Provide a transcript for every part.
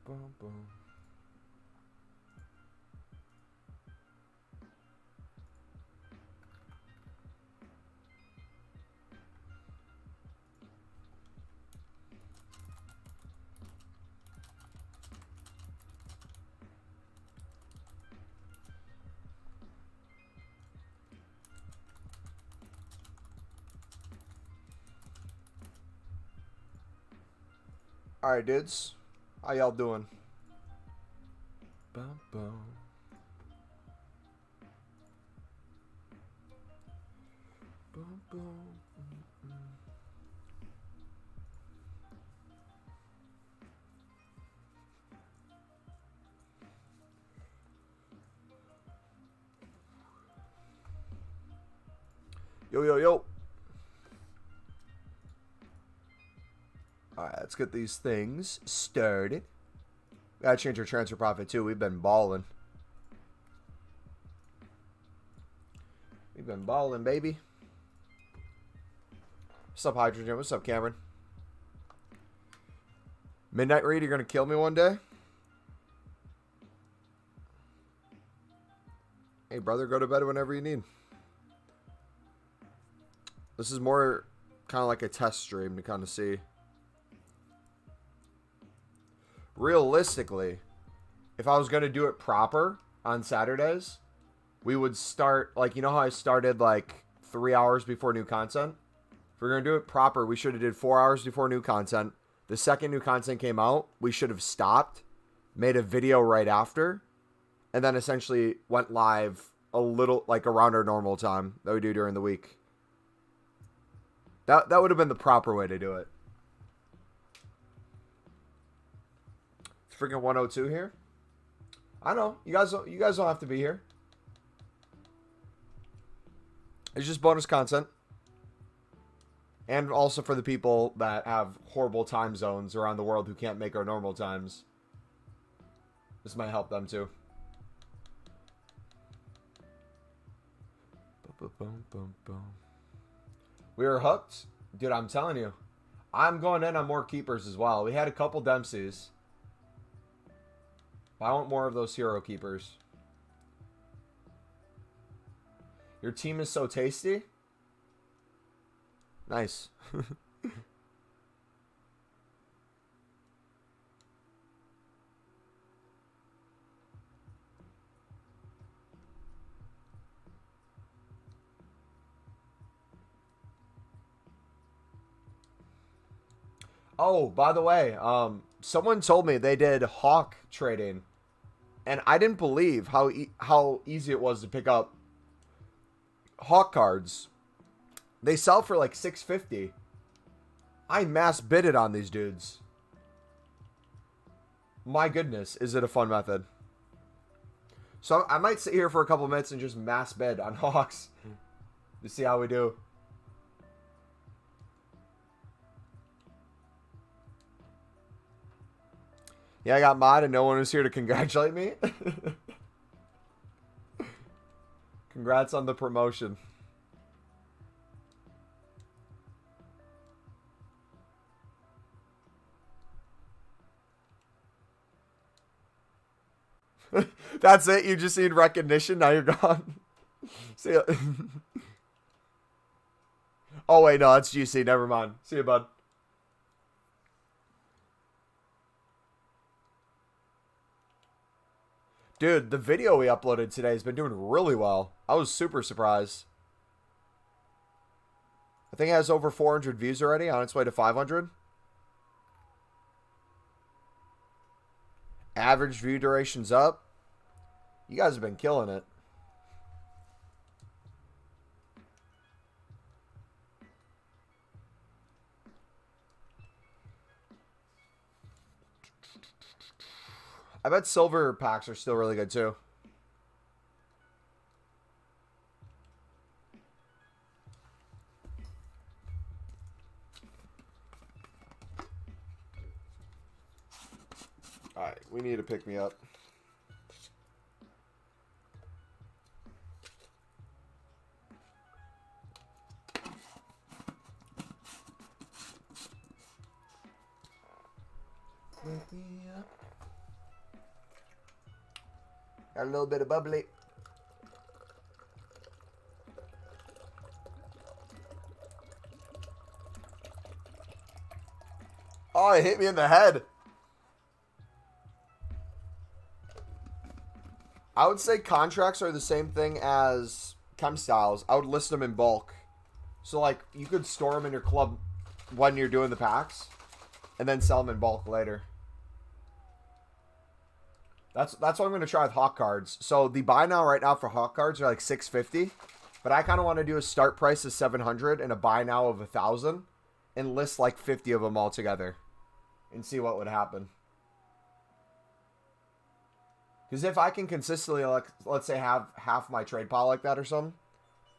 boom, boom. Alright, dudes. How y'all doing? Bum, bum. Bum, bum. Yo, yo, yo. Alright, let's get these things started. Gotta change our transfer profit too. We've been balling. We've been balling, baby. What's up, Hydrogen? What's up, Cameron? Midnight Reed, you're gonna kill me one day? Hey, brother, go to bed whenever you need. This is more kind of like a test stream to kind of see. Realistically, if I was going to do it proper on Saturdays, we would start, like, you know how I started, like, 3 hours before new content? If we're going to do it proper, we should have did 4 hours before new content. The second new content came out, we should have stopped, made a video right after, and then essentially went live a little, like, around our normal time that we do during the week. That would have been the proper way to do it. It's freaking 102 here. I know. You guys don't have to be here. It's just bonus content. And also for the people that have horrible time zones around the world who can't make our normal times. This might help them too. Boom, boom, boom. We were hooked. Dude, I'm telling you. I'm going in on more keepers as well. We had a couple Dempseys. I want more of those hero keepers. Your team is so tasty. Nice. Oh, by the way, someone told me they did Hawk trading, and I didn't believe how easy it was to pick up Hawk cards. They sell for like $650. I mass bidded on these dudes. My goodness, is it a fun method? So I might sit here for a couple minutes and just mass bid on Hawks to see how we do. Yeah, I got mod and no one was here to congratulate me. Congrats on the promotion. That's it? You just need recognition? Now you're gone? See ya. Oh, wait, no, that's GC. Never mind. See you, bud. Dude, the video we uploaded today has been doing really well. I was super surprised. I think it has over 400 views already, on its way to 500. Average view duration's up. You guys have been killing it. I bet silver packs are still really good too. Alright, we need to pick me up. Pick me up. Got a little bit of bubbly. Oh, it hit me in the head. I would say contracts are the same thing as chem styles. I would list them in bulk. So, like, you could store them in your club when you're doing the packs, and then sell them in bulk later. That's what I'm going to try with Hawk cards. So, the buy now right now for Hawk cards are like $650. But I kind of want to do a start price of $700 and a buy now of $1,000. And list like 50 of them all together. And see what would happen. Because if I can consistently, like, let's say, have half my trade pile like that or something,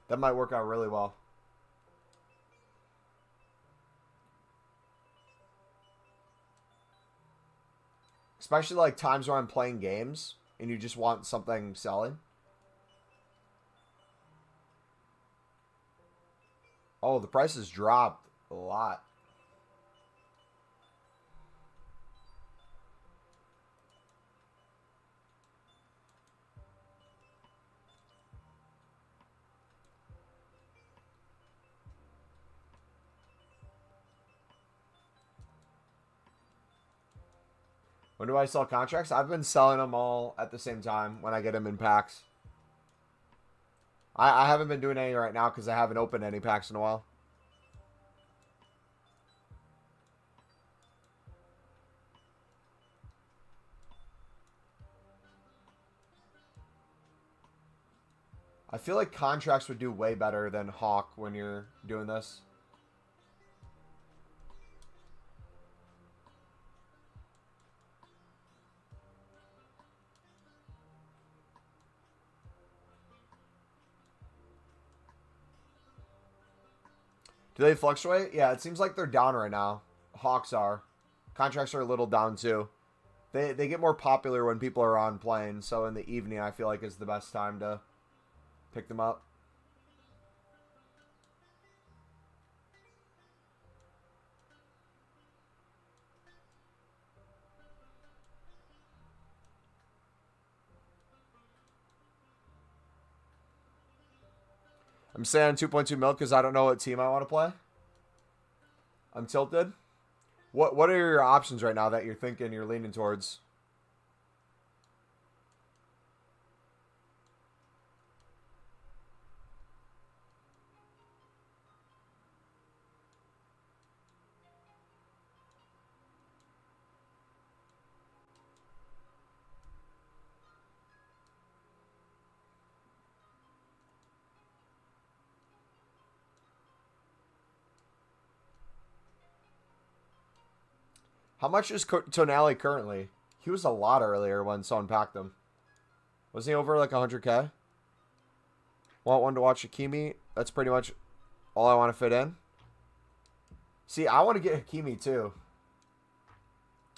that might work out really well. Especially, like, times where I'm playing games and you just want something selling. Oh, the price has dropped a lot. When do I sell contracts? I've been selling them all at the same time when I get them in packs. I haven't been doing any right now because I haven't opened any packs in a while. I feel like contracts would do way better than Hawk when you're doing this. Do they fluctuate? Yeah, it seems like they're down right now. Hawks are. Contracts are a little down too. They get more popular when people are on playing, so in the evening I feel like is the best time to pick them up. I'm saying 2.2 mil because I don't know what team I want to play. I'm tilted. What are your options right now that you're thinking you're leaning towards? How much is Tonali currently? He was a lot earlier when someone packed him. Wasn't he over like 100K? Want one to watch Hakimi? That's pretty much all I want to fit in. See, I want to get Hakimi too.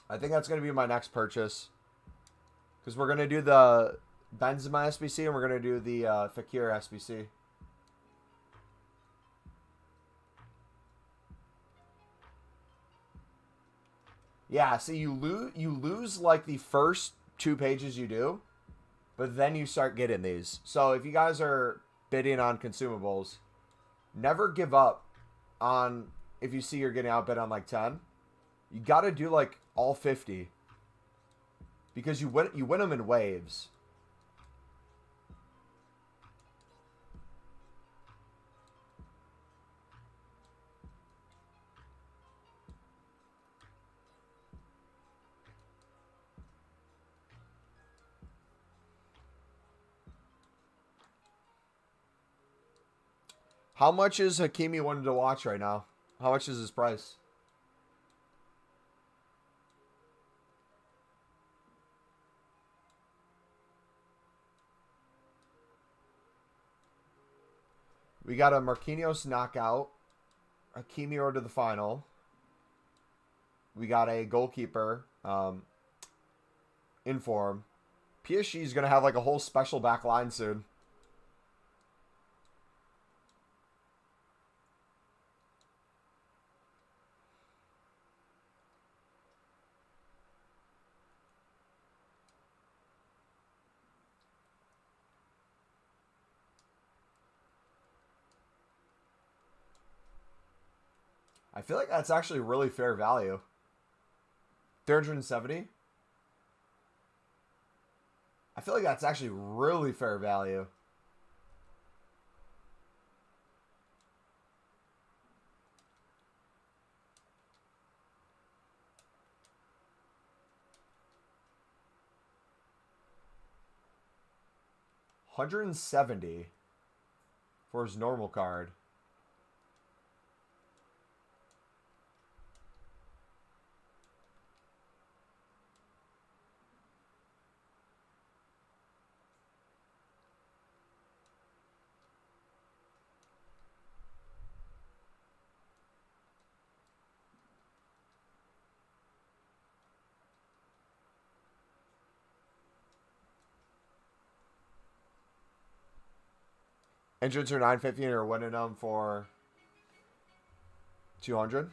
I think that's going to be my next purchase. Because we're going to do the Benzema SBC and we're going to do the Fekir SBC. Yeah, see, you lose like the first 2 pages you do, but then you start getting these. So if you guys are bidding on consumables, never give up on if you see you're getting outbid on like 10. You got to do like all 50 because you win them in waves. How much is Hakimi wanting to watch right now? How much is his price? We got a Marquinhos knockout. Hakimi road to the final. We got a goalkeeper in form. PSG is going to have like a whole special back line soon. I feel like that's actually really fair value. 370? I feel like that's actually really fair value. $170 for his normal card. Entrance are 950 and you're winning them for 200.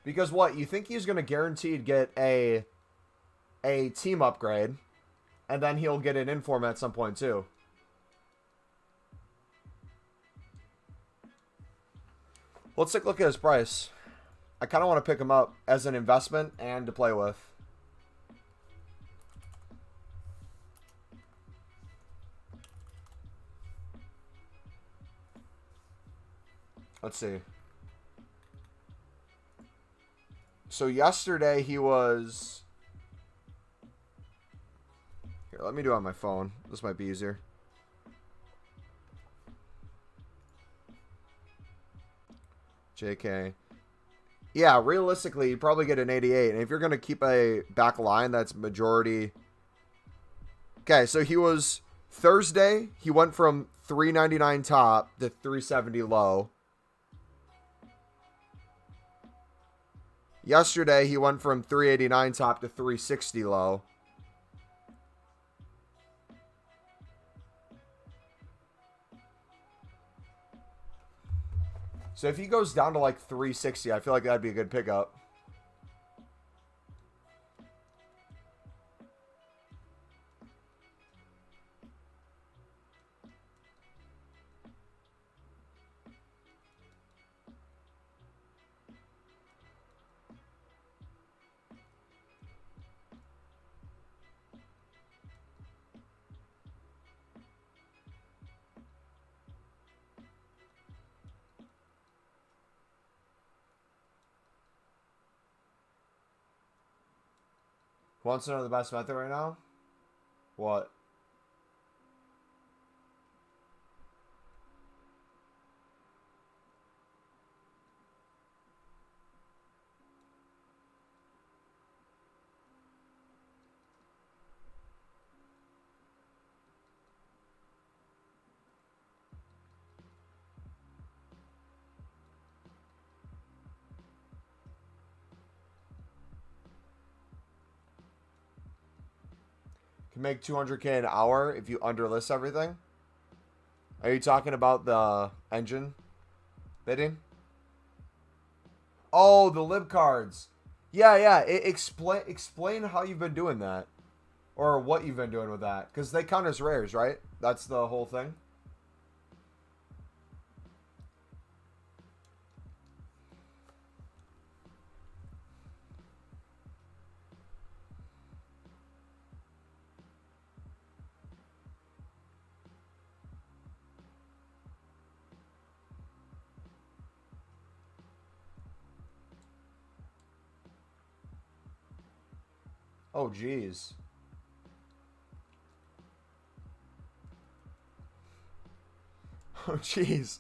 Because what? You think he's going to guaranteed get a team upgrade, and then he'll get an inform at some point too. Let's take a look at his price. I kind of want to pick him up as an investment and to play with. Let's see. So yesterday he was... Here, let me do it on my phone. This might be easier. JK. Yeah, realistically, you probably get an 88. And if you're going to keep a back line that's majority... Okay, so he was... Thursday, he went from 399 top to 370 low. Yesterday, he went from 389 top to 360 low. So if he goes down to like 360, I feel like that'd be a good pickup. Wants to know the best method right now? What? Can make 200K an hour if you underlist everything. Are you talking about the engine bidding? Oh, the lib cards. Yeah, yeah. Explain how you've been doing that. Or what you've been doing with that. Because they count as rares, right? That's the whole thing. Oh, jeez. Oh, jeez.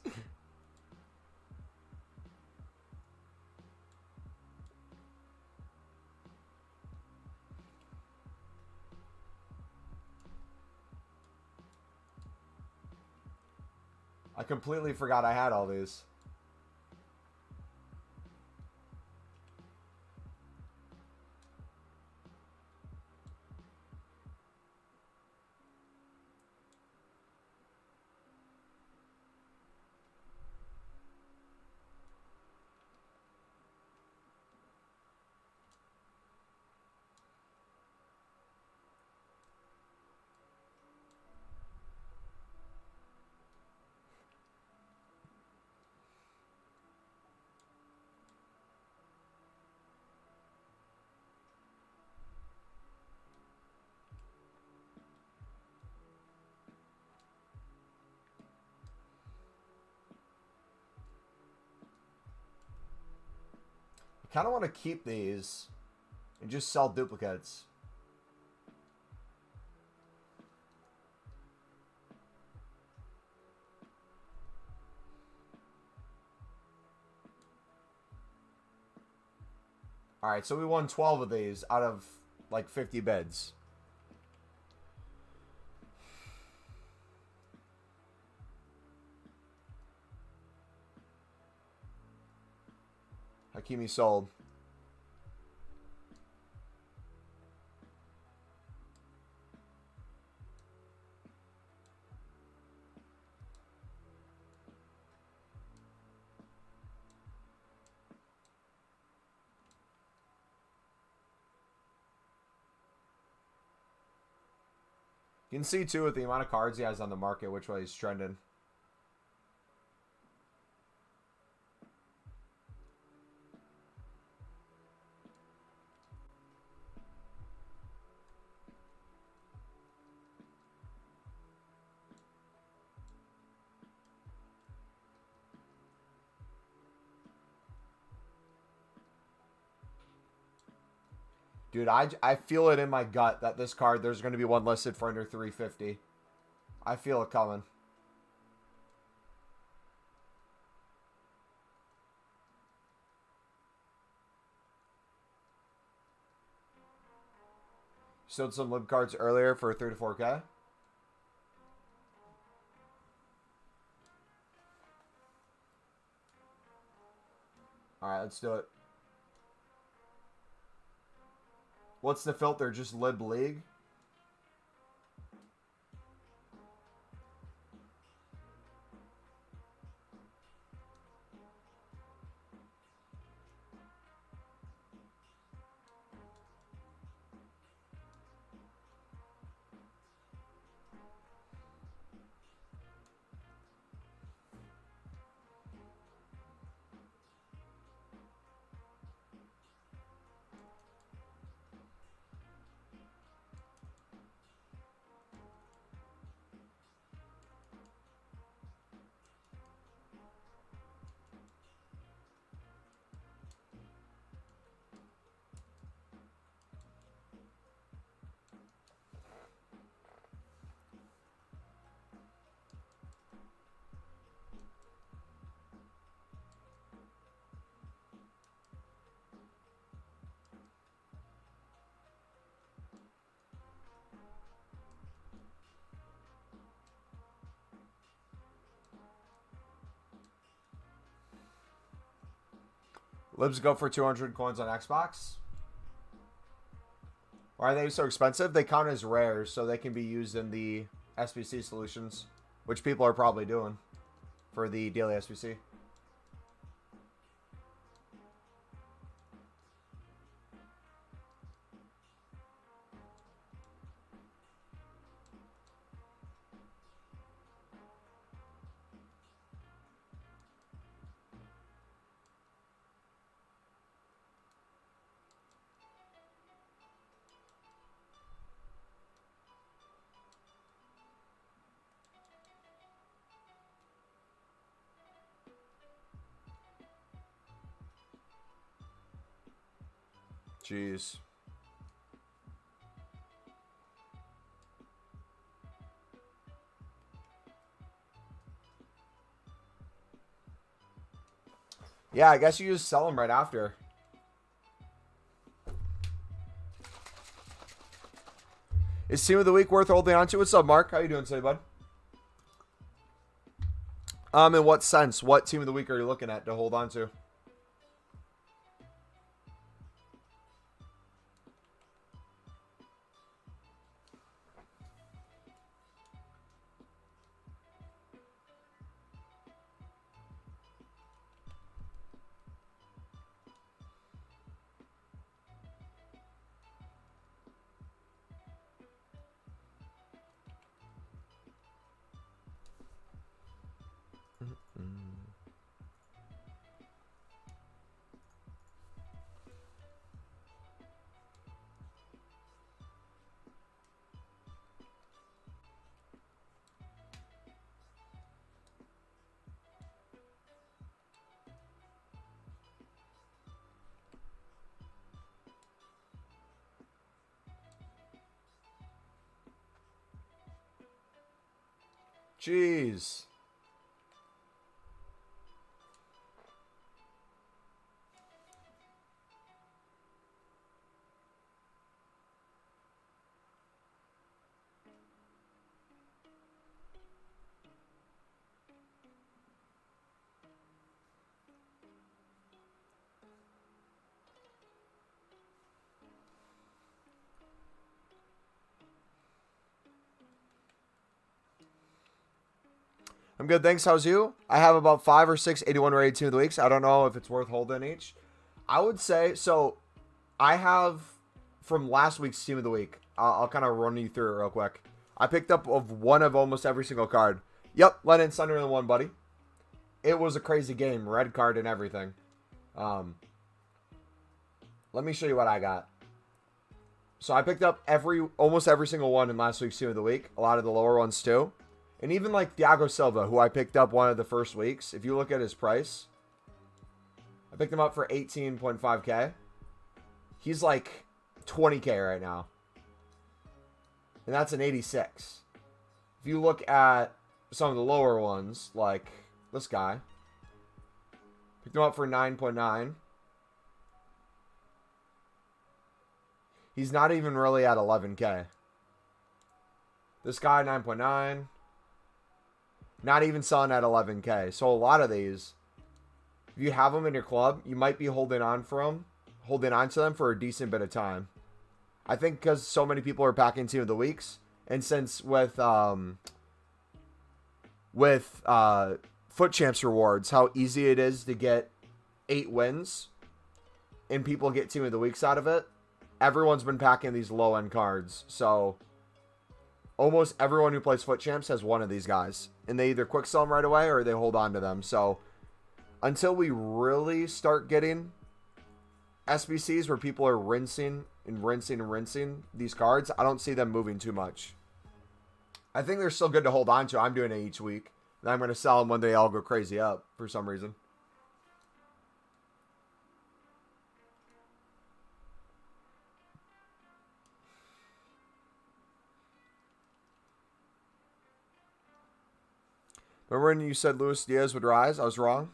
I completely forgot I had all these. kind of want to keep these and just sell duplicates. All right, so we won 12 of these out of like 50 bids. Hakimi sold. You can see, too, with the amount of cards he has on the market, which way he's trending. Dude, I feel it in my gut that this card, there's going to be one listed for under 350. I feel it coming. Sold some lib cards earlier for 3 to 4K. Alright, let's do it. What's the filter? Just lib league? Libs go for 200 coins on Xbox. Why are they so expensive? They count as rares, so they can be used in the SBC solutions, which people are probably doing for the daily SBC. Jeez. Yeah, I guess you just sell them right after. Is Team of the Week worth holding on to? What's up, Mark? How you doing today, bud? In what sense? What Team of the Week are you looking at to hold on to? Jeez. I'm good, thanks. How's you? I have about 5 or 6 81 rated team of the weeks. I don't know if it's worth holding each. I would say, so I have from last week's team of the week. I'll kind of run you through it real quick. I picked up one of almost every single card. Yep, Lennon Sunderland won, buddy. It was a crazy game, red card and everything. Let me show you what I got. So I picked up almost every single one in last week's team of the week. A lot of the lower ones too. And even like Thiago Silva, who I picked up one of the first weeks. If you look at his price, I picked him up for 18.5K. He's like 20K right now. And that's an 86. If you look at some of the lower ones, like this guy, picked him up for 9.9. He's not even really at 11K. This guy, 9.9. Not even selling at 11K. So a lot of these, if you have them in your club, you might be holding on to them for a decent bit of time. I think because so many people are packing team of the weeks, and since with Foot Champs rewards, how easy it is to get 8 wins, and people get team of the weeks out of it, everyone's been packing these low end cards. So almost everyone who plays Foot Champs has one of these guys. And they either quick sell them right away or they hold on to them. So until we really start getting SBCs where people are rinsing these cards, I don't see them moving too much. I think they're still good to hold on to. I'm doing it each week. And I'm going to sell them when they all go crazy up for some reason. Remember when you said Luis Diaz would rise? I was wrong.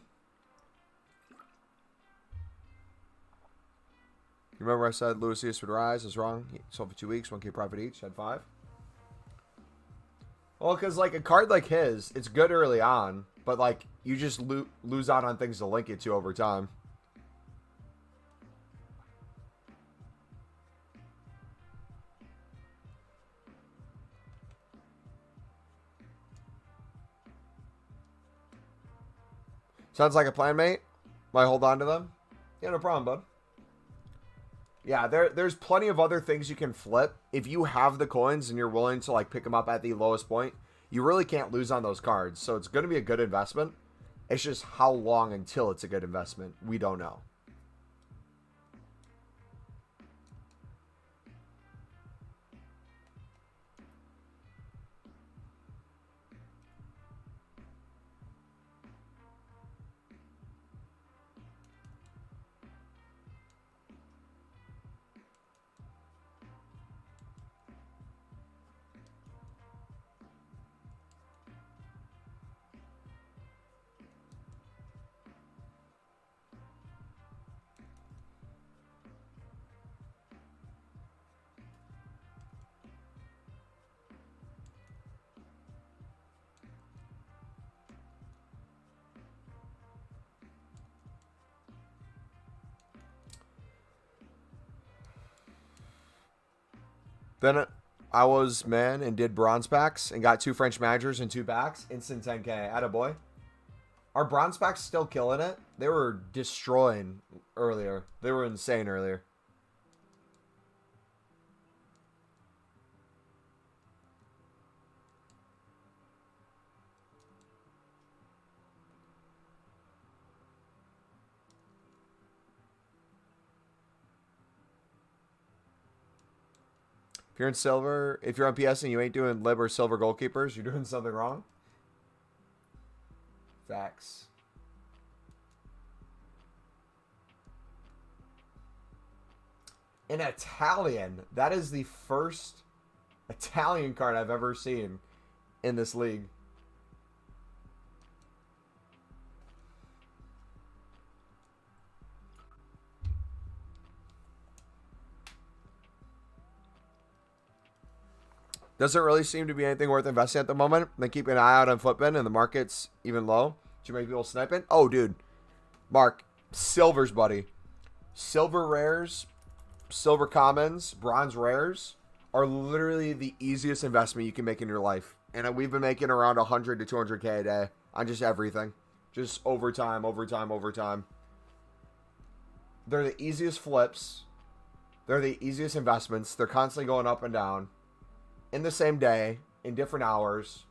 You remember I said Luis Diaz would rise? I was wrong. He sold for 2 weeks, 1K profit each, had 5. Well, because like a card like his, it's good early on, but like you just lose out on things to link it to over time. Sounds like a plan, mate. Might hold on to them. Yeah, no problem, bud. Yeah, there's plenty of other things you can flip. If you have the coins and you're willing to like pick them up at the lowest point, you really can't lose on those cards. So it's going to be a good investment. It's just how long until it's a good investment, we don't know. Then I was man and did bronze packs and got 2 French managers and 2 packs. Instant 10K. Attaboy. Are bronze packs still killing it? They were destroying earlier. They were insane earlier. If you're in silver, if you're on PS and you ain't doing lib or silver goalkeepers, you're doing something wrong. Facts. An Italian. That is the first Italian card I've ever seen in this league. Doesn't really seem to be anything worth investing at the moment. Then keep an eye out on Flipin and the market's even low. Should make people sniping. Oh, dude. Mark, silvers, buddy. Silver rares, silver commons, bronze rares are literally the easiest investment you can make in your life. And we've been making around 100 to 200K a day on just everything. Just overtime. They're the easiest flips. They're the easiest investments. They're constantly going up and down in the same day, in different hours.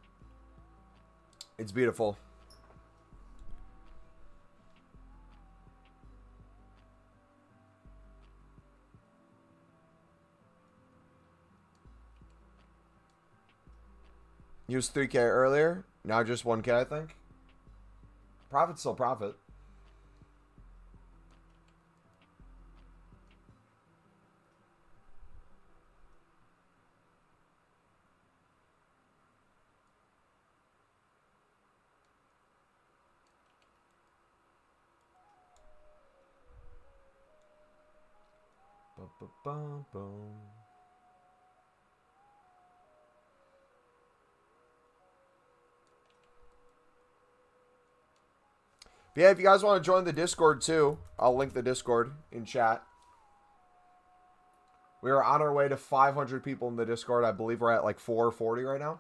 It's beautiful. He was 3K earlier. Now just 1K, I think. Profit's still profit. Ba-ba-bum-bum. But yeah, if you guys want to join the Discord too, I'll link the Discord in chat. We are on our way to 500 people in the Discord. I believe we're at like 440 right now.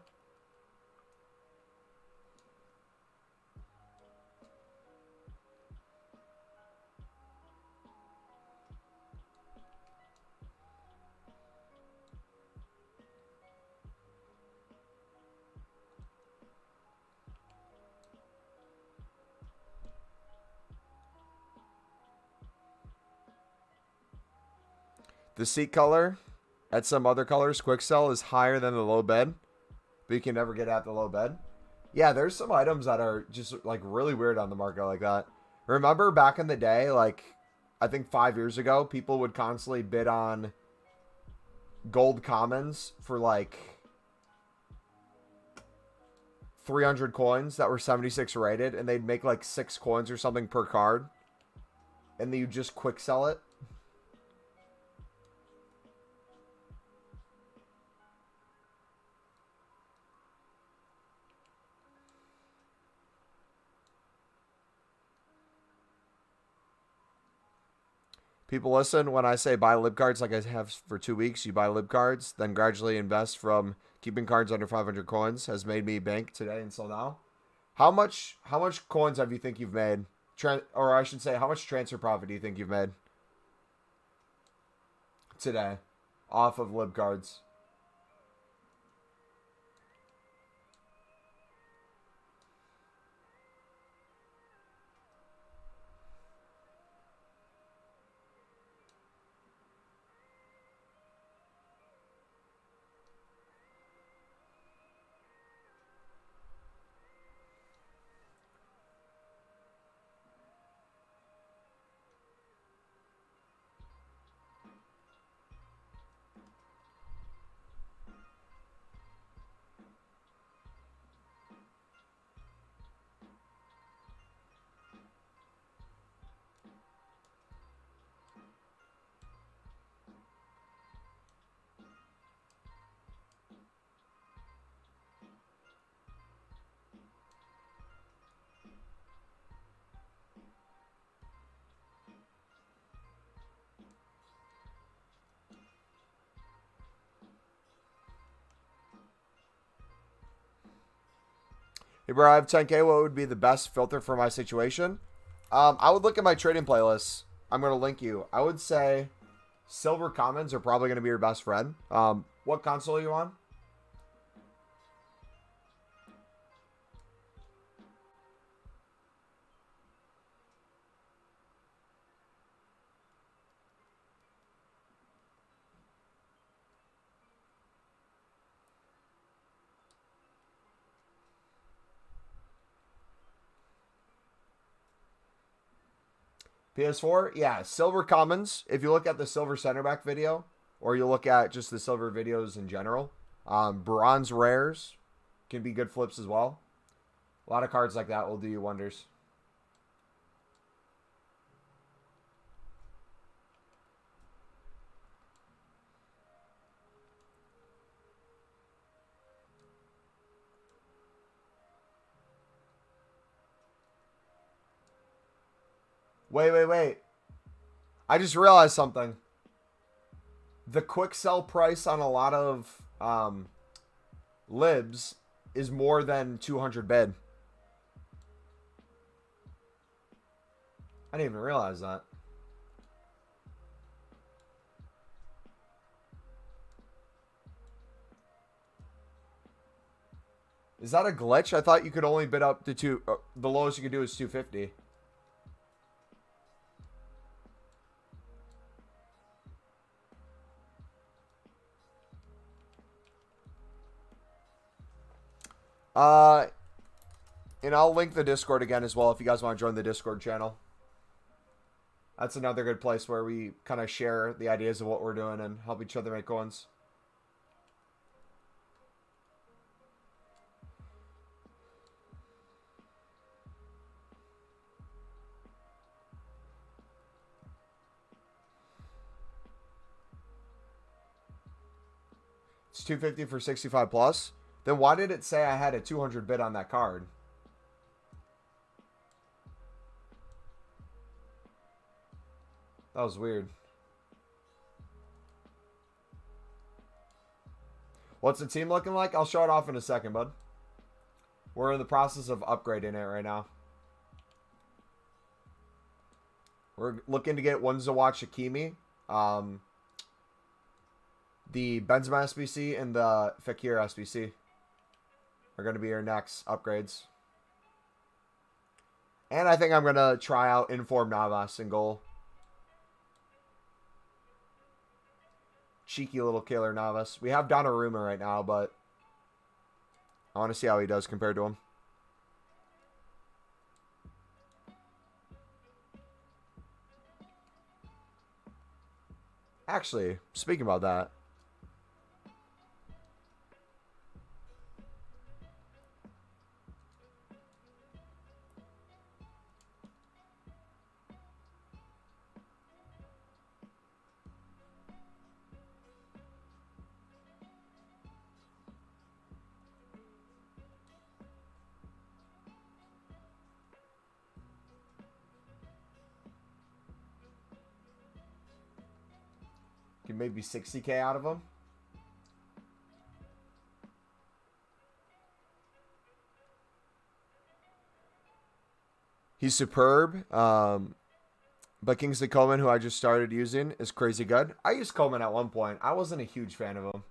The seat color at some other colors, quick sell, is higher than the low bed, but you can never get at the low bed. Yeah, there's some items that are just like really weird on the market like that. Remember back in the day, like I think 5 years ago, people would constantly bid on gold commons for like 300 coins that were 76 rated, and they'd make like 6 coins or something per card, and then you just quick sell it. People listen when I say buy lib cards like I have for 2 weeks. You buy lib cards, then gradually invest from keeping cards under 500 coins has made me bank today until now. How much coins have you think you've made? Or I should say, how much transfer profit do you think you've made today off of lib cards? Hey, bro, I have 10K. What would be the best filter for my situation? I would look at my trading playlists. I'm going to link you. I would say silver commons are probably going to be your best friend. What console are you on? PS4? Yeah, silver commons. If you look at the silver center back video, or you look at just the silver videos in general, bronze rares can be good flips as well. A lot of cards like that will do you wonders. Wait. I just realized something. The quick sell price on a lot of libs is more than 200 bid. I didn't even realize that. Is that a glitch? I thought you could only bid up to the lowest you could do is 250. And I'll link the Discord again as well if you guys want to join the Discord channel. That's another good place where we kind of share the ideas of what we're doing and help each other make coins. It's 250 for 65 plus. Then why did it say I had a 200 bid on that card? That was weird. What's the team looking like? I'll show it off in a second, bud. We're in the process of upgrading it right now. We're looking to get Wanzawa Shakimi, the Benzema SBC, and the Fekir SBC are going to be our next upgrades. And I think I'm going to try out Inform Navas in goal. Cheeky little killer Navas. We have Donnarumma right now, but I want to see how he does compared to him. Actually, speaking about that, get maybe 60K out of him. He's superb. But Kingsley Coman, who I just started using, is crazy good. I used Coman at one point. I wasn't a huge fan of him.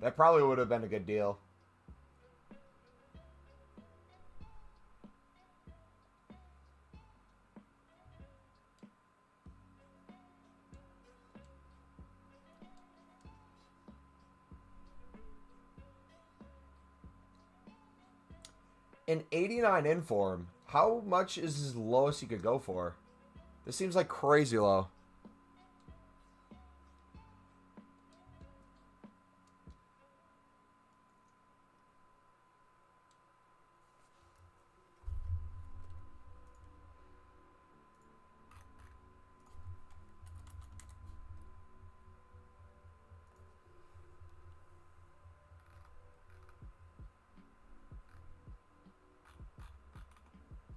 That probably would have been a good deal. An 89 inform. How much is his lowest you could go for? This seems like crazy low.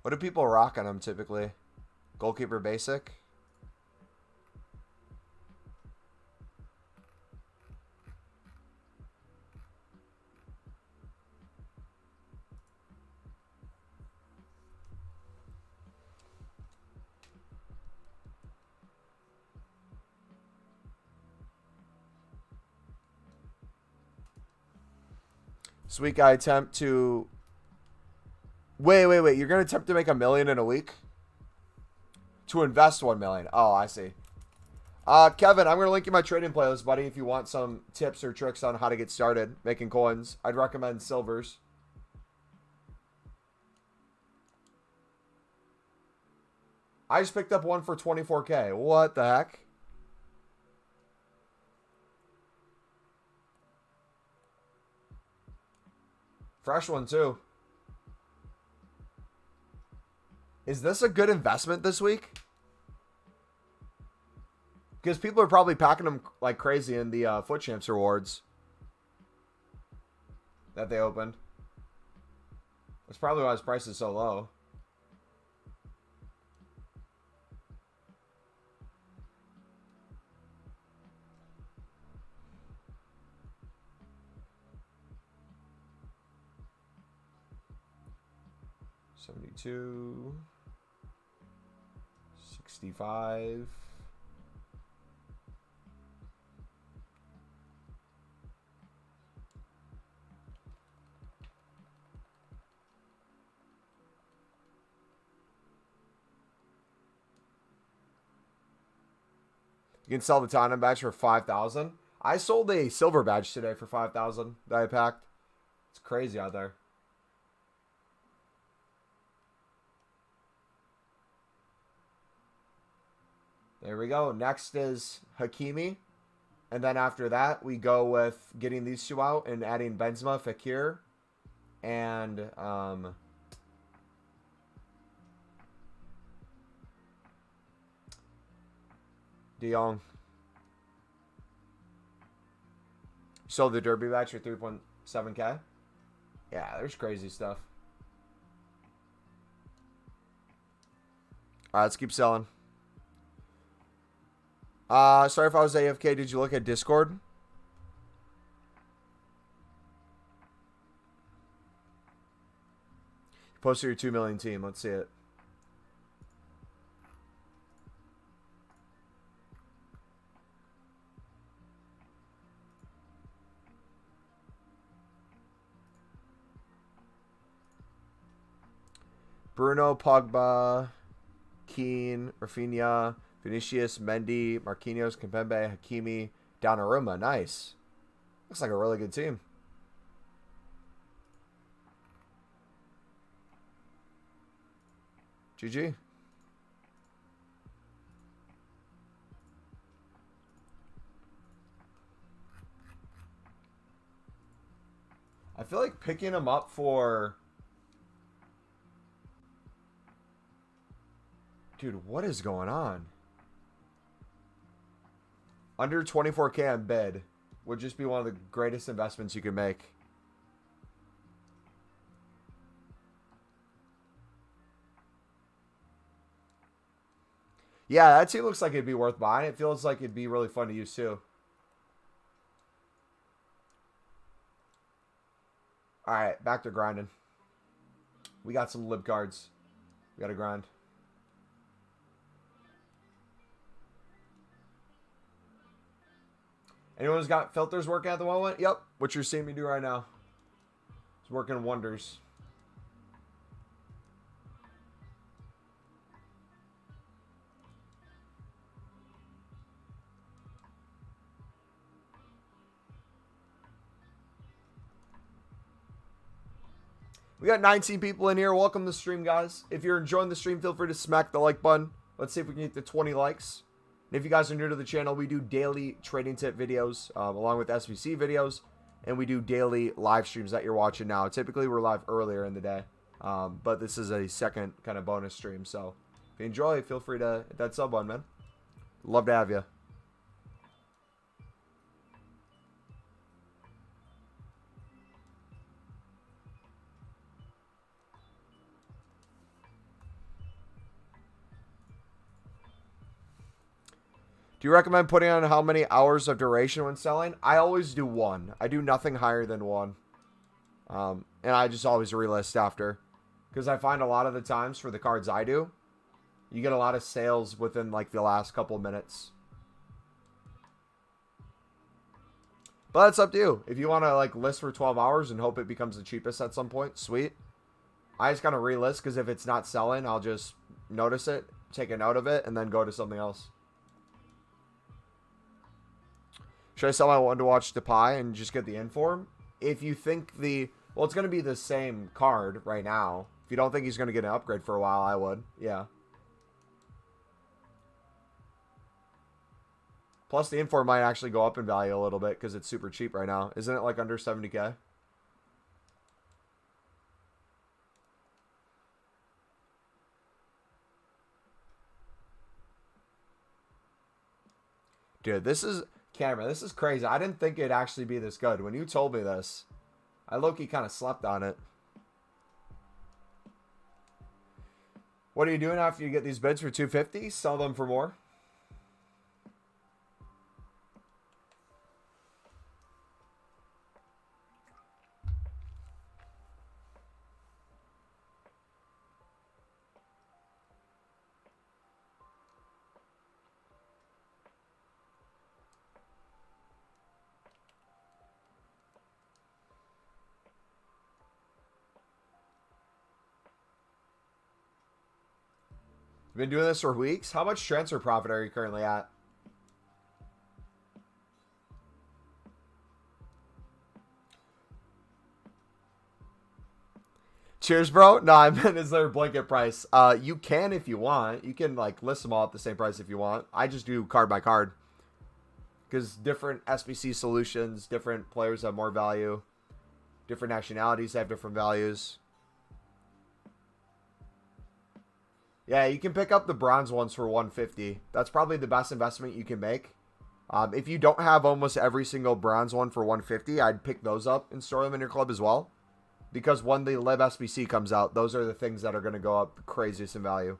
What do people rock on him typically? Goalkeeper basic? Sweet guy attempt to... Wait. You're going to attempt to make $1 million in a week? To invest $1 million. Oh, I see. Kevin, I'm going to link you my trading playlist, buddy, if you want some tips or tricks on how to get started making coins. I'd recommend silvers. I just picked up one for 24K. What the heck? Fresh one, too. Is this a good investment this week? Because people are probably packing them like crazy in the Foot Champs rewards that they opened. That's probably why his price is so low. $72. $65. You can sell the Tottenham badge for $5,000. I sold a silver badge today for $5,000 that I packed. It's crazy out there. There we go. Next is Hakimi. And then after that, we go with getting these two out and adding Benzema, Fekir, and De Jong. Sold the Derby badge for 3.7K. Yeah, there's crazy stuff. All right, let's keep selling. Sorry if I was AFK. Did you look at Discord? Posted your 2 million team. Let's see it. Bruno, Pogba, Keane, Rafinha, Vinicius, Mendy, Marquinhos, Kimpembe, Hakimi, Donnarumma. Nice. Looks like a really good team. GG. I feel like picking them up for... Dude, what is going on? Under 24K on bid would just be one of the greatest investments you can make. Yeah, that team looks like it'd be worth buying. It feels like it'd be really fun to use too. Alright, back to grinding. We got some lib cards. We gotta grind. Anyone who's got filters working at the moment? Yep, what you're seeing me do right now. It's working wonders. We got 19 people in here. Welcome to the stream, guys. If you're enjoying the stream, feel free to smack the like button. Let's see if we can get to 20 likes. And if you guys are new to the channel, we do daily trading tip videos along with SVC videos. And we do daily live streams that you're watching now. Typically, we're live earlier in the day. But this is a second kind of bonus stream. So if you enjoy, feel free to hit that sub button, man. Love to have you. Do you recommend putting on how many hours of duration when selling? I always do 1. I do nothing higher than 1. And I just always relist after. Because I find a lot of the times for the cards I do, you get a lot of sales within like the last couple minutes. But that's up to you. If you want to like list for 12 hours and hope it becomes the cheapest at some point, sweet. I just kind of relist because if it's not selling, I'll just notice it, take a note of it, and then go to something else. Should I sell my one to watch Depay and just get the inform? If you think the... Well, it's going to be the same card right now. If you don't think he's going to get an upgrade for a while, I would. Yeah. Plus, the inform might actually go up in value a little bit because it's super cheap right now. Isn't it like under 70K? Dude, this is... Camera, this is crazy. I didn't think it'd actually be this good. When you told me this, I low-key kind of slept on it. What are you doing after you get these bids for 250? Sell them for more. Been doing this for weeks. How much transfer profit are you currently at? Cheers, bro. No, I meant is there a blanket price? You can if you want. You can like list them all at the same price if you want. I just do card by card because different SBC solutions, different players have more value. Different nationalities have different values. Yeah, you can pick up the bronze ones for 150. That's probably the best investment you can make. If you don't have almost every single bronze one for 150, I'd pick those up and store them in your club as well. Because when the Lib SBC comes out, those are the things that are going to go up craziest in value.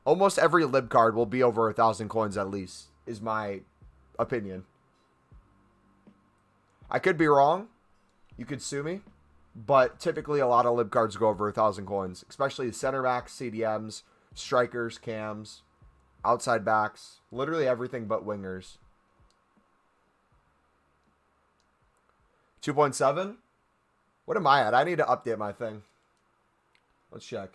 Almost every Lib card will be over 1,000 coins at least, is my opinion. I could be wrong. You could sue me. But typically a lot of Lib cards go over 1,000 coins. Especially center backs, CDMs, strikers, cams, outside backs. Literally everything but wingers. 2.7? What am I at? I need to update my thing. Let's check.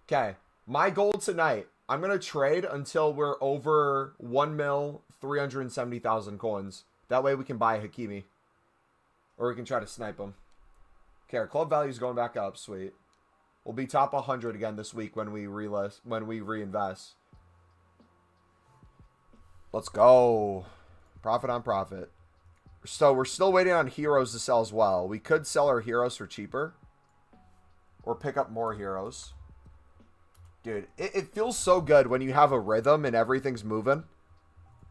Okay. My goal tonight, I'm going to trade until we're over 1 mil, 370,000 coins. That way we can buy Hakimi. Or we can try to snipe him. Okay, our club value is going back up. Sweet. We'll be top 100 again this week when we reinvest. Let's go. Profit on profit. So we're still waiting on heroes to sell as well. We could sell our heroes for cheaper. Or pick up more heroes. Dude, it feels so good when you have a rhythm and everything's moving.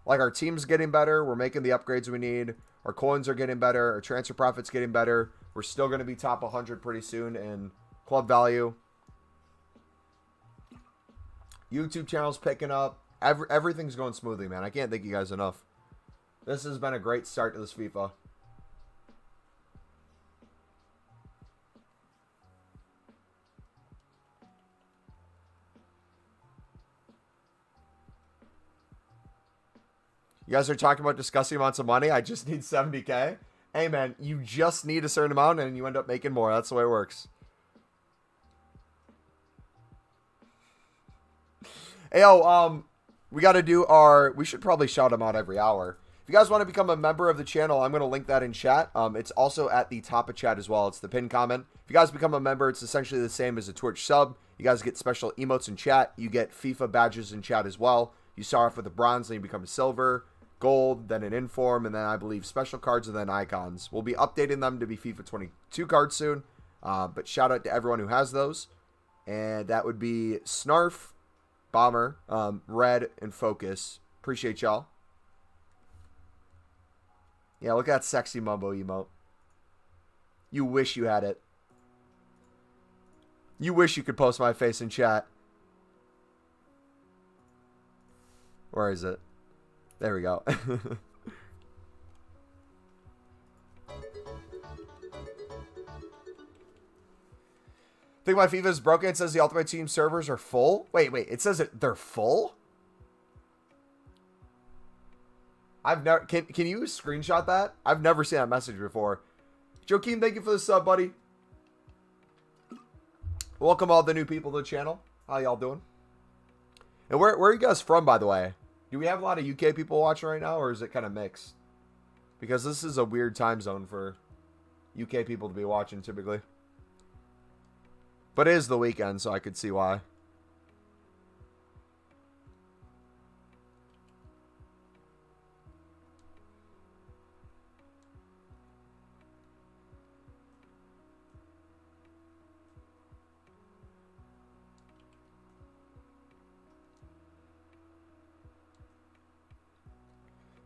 Like our team's getting better. We're making the upgrades we need. Our coins are getting better. Our transfer profit's getting better. We're still going to be top 100 pretty soon in club value. YouTube channel's picking up. Everything's going smoothly, man. I can't thank you guys enough. This has been a great start to this FIFA. You guys are talking about disgusting amounts of money. I just need 70K. Hey, man, you just need a certain amount and you end up making more. That's the way it works. Hey, yo, we got to do our... We should probably shout them out every hour. If you guys want to become a member of the channel, I'm going to link that in chat. It's also at the top of chat as well. It's the pinned comment. If you guys become a member, it's essentially the same as a Twitch sub. You guys get special emotes in chat. You get FIFA badges in chat as well. You start off with a bronze, then you become a silver, gold, then an inform, and then I believe special cards, and then icons. We'll be updating them to be FIFA 22 cards soon. But shout out to everyone who has those. And that would be Snarf, Bomber, Red, and Focus. Appreciate y'all. Yeah, look at that sexy Mumbo emote. You wish you had it. You wish you could post my face in chat. Where is it? There we go. Think my FIFA is broken. It says the Ultimate Team servers are full. Wait. It says they're full? I've never... Can you screenshot that? I've never seen that message before. Joaquin, thank you for the sub, buddy. Welcome all the new people to the channel. How y'all doing? And where are you guys from, by the way? Do we have a lot of UK people watching right now, or is it kind of mixed? Because this is a weird time zone for UK people to be watching, typically. But it is the weekend, so I could see why.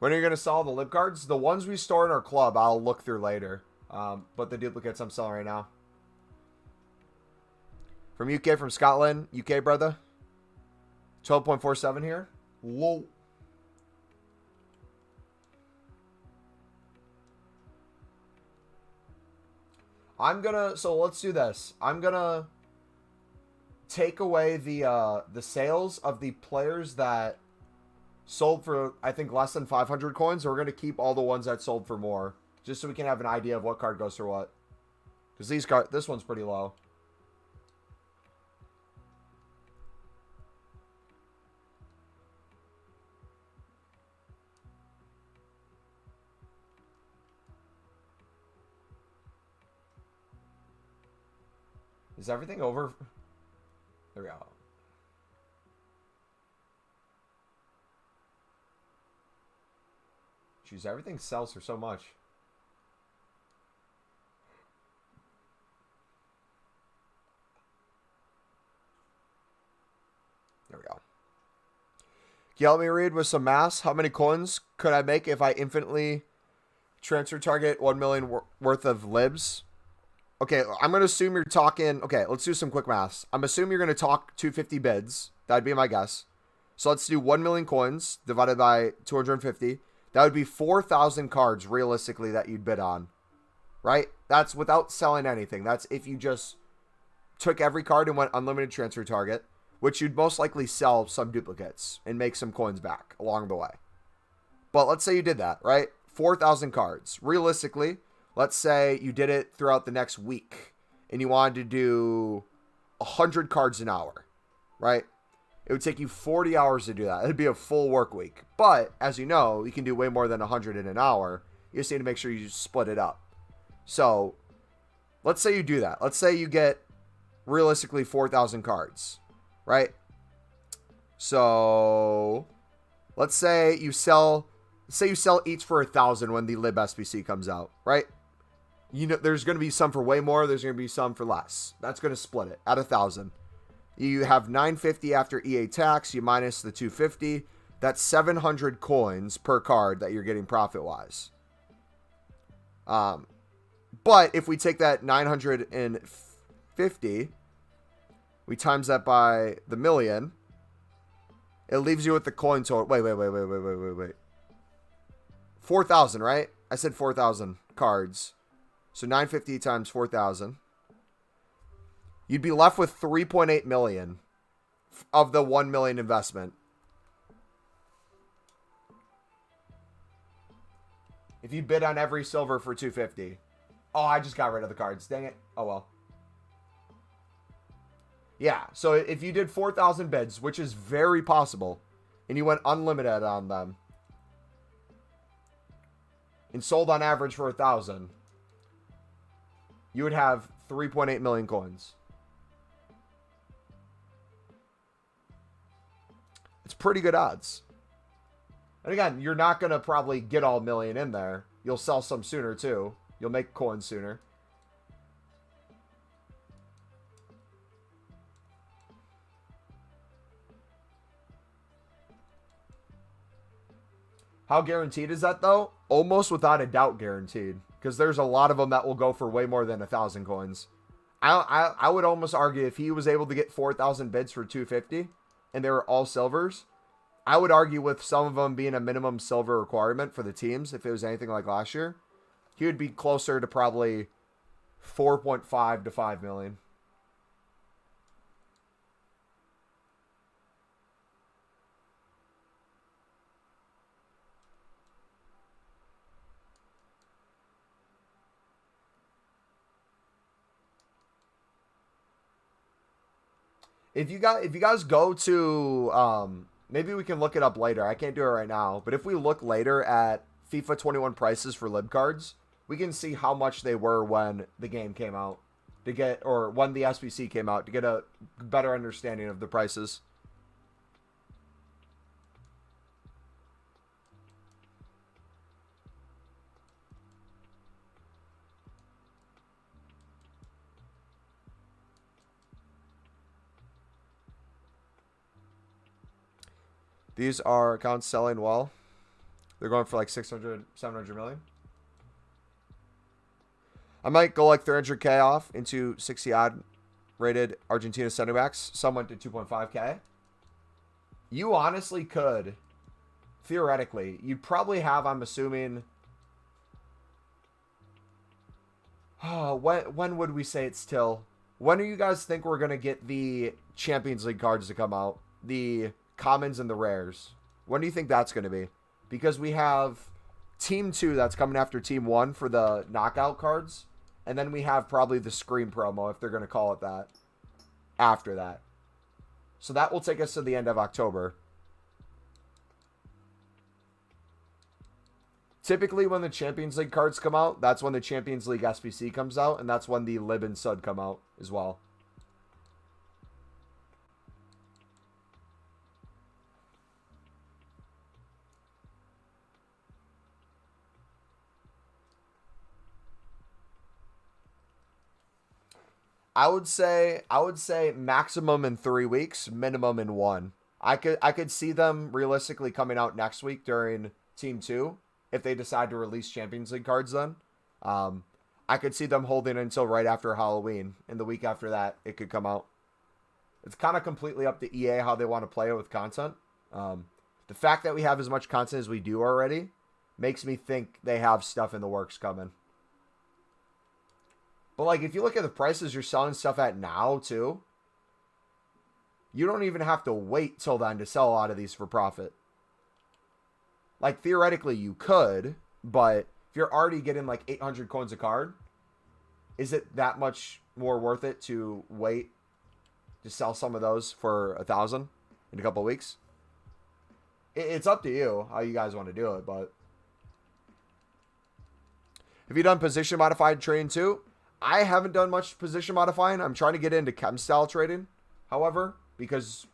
When are you going to sell the lib cards? The ones we store in our club, I'll look through later. But the duplicates I'm selling right now. From UK, from Scotland. UK, brother. 12.47 here. Whoa. So let's do this. I'm gonna take away the sales of the players that sold for, I think, less than 500 coins. Or we're gonna keep all the ones that sold for more, just so we can have an idea of what card goes for what. Because this one's pretty low. Is everything over? There we go. Jeez, everything sells for so much. There we go. Can you help me read with some math? How many coins could I make if I infinitely transfer target 1 million worth of libs? Okay, I'm going to assume you're talking... Okay, let's do some quick maths. I'm assuming you're going to talk 250 bids. That'd be my guess. So let's do 1 million coins divided by 250. That would be 4,000 cards, realistically, that you'd bid on. Right? That's without selling anything. That's if you just took every card and went unlimited transfer target, which you'd most likely sell some duplicates and make some coins back along the way. But let's say you did that, right? 4,000 cards. Realistically... Let's say you did it throughout the next week and you wanted to do 100 cards an hour, right? It would take you 40 hours to do that. It'd be a full work week. But as you know, you can do way more than 100 in an hour. You just need to make sure you split it up. So let's say you do that. Let's say you get realistically 4,000 cards, right? So let's say you sell each for 1,000 when the lib SBC comes out, right? You know, there's going to be some for way more. There's going to be some for less. That's going to split it at 1,000. You have 950 after EA tax. You minus the 250. That's 700 coins per card that you're getting profit-wise. But if we take that 950, we times that by the million, it leaves you with the coin total. Wait. 4,000, right? I said 4,000 cards. So 950 times 4,000. You'd be left with 3.8 million of the 1 million investment. If you bid on every silver for 250. Oh, I just got rid of the cards. Dang it. Oh, well. Yeah, so if you did 4,000 bids, which is very possible, and you went unlimited on them, and sold on average for 1,000, you would have 3.8 million coins. It's pretty good odds. And again, you're not going to probably get all million in there. You'll sell some sooner too. You'll make coins sooner. How guaranteed is that though? Almost without a doubt guaranteed. Because there's a lot of them that will go for way more than 1,000 coins. I would almost argue if he was able to get 4,000 bids for 250 and they were all silvers, I would argue with some of them being a minimum silver requirement for the teams, if it was anything like last year, he would be closer to probably 4.5 to 5 million. If you guys go to, maybe we can look it up later. I can't do it right now. But if we look later at FIFA 21 prices for lib cards, we can see how much they were when the game came out to get, or when the SBC came out to get a better understanding of the prices. These are accounts selling well. They're going for like 600, 700 million. I might go like 300K off into 60 odd rated Argentina center backs. Some went to 2.5K. You honestly could, theoretically, you'd probably have, I'm assuming, when would we say it's till? When do you guys think we're going to get the Champions League cards to come out? The commons and the rares. When do you think that's going to be? Because we have Team 2 that's coming after Team 1 for the knockout cards. And then we have probably the Scream promo, if they're going to call it that, after that. So that will take us to the end of October. Typically, when the Champions League cards come out, that's when the Champions League SBC comes out, and that's when the Lib and Sud come out as well. I would say maximum in 3 weeks, minimum in 1. I could see them realistically coming out next week during Team 2 if they decide to release Champions League cards then. I could see them holding until right after Halloween, and the week after that it could come out. It's kind of completely up to EA how they want to play it with content. The fact that we have as much content as we do already makes me think they have stuff in the works coming. But, like, if you look at the prices you're selling stuff at now, too, you don't even have to wait till then to sell a lot of these for profit. Like, theoretically, you could, but if you're already getting, like, 800 coins a card, is it that much more worth it to wait to sell some of those for 1,000 in a couple of weeks? It's up to you how you guys want to do it, but... Have you done position modified trading, too? I haven't done much position modifying. I'm trying to get into chem style trading, however, because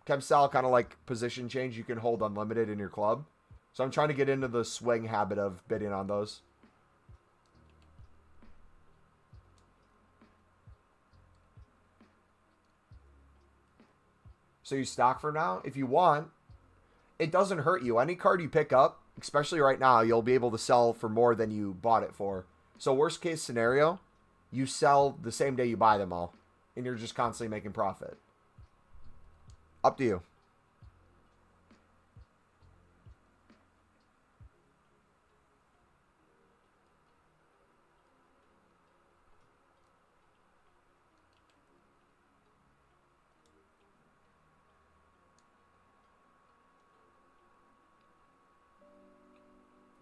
chem style kind of like position change. You can hold unlimited in your club. So I'm trying to get into the swing habit of bidding on those. So you stock for now? If you want, it doesn't hurt you. Any card you pick up, especially right now, you'll be able to sell for more than you bought it for. So worst case scenario, you sell the same day you buy them all, and you're just constantly making profit. Up to you.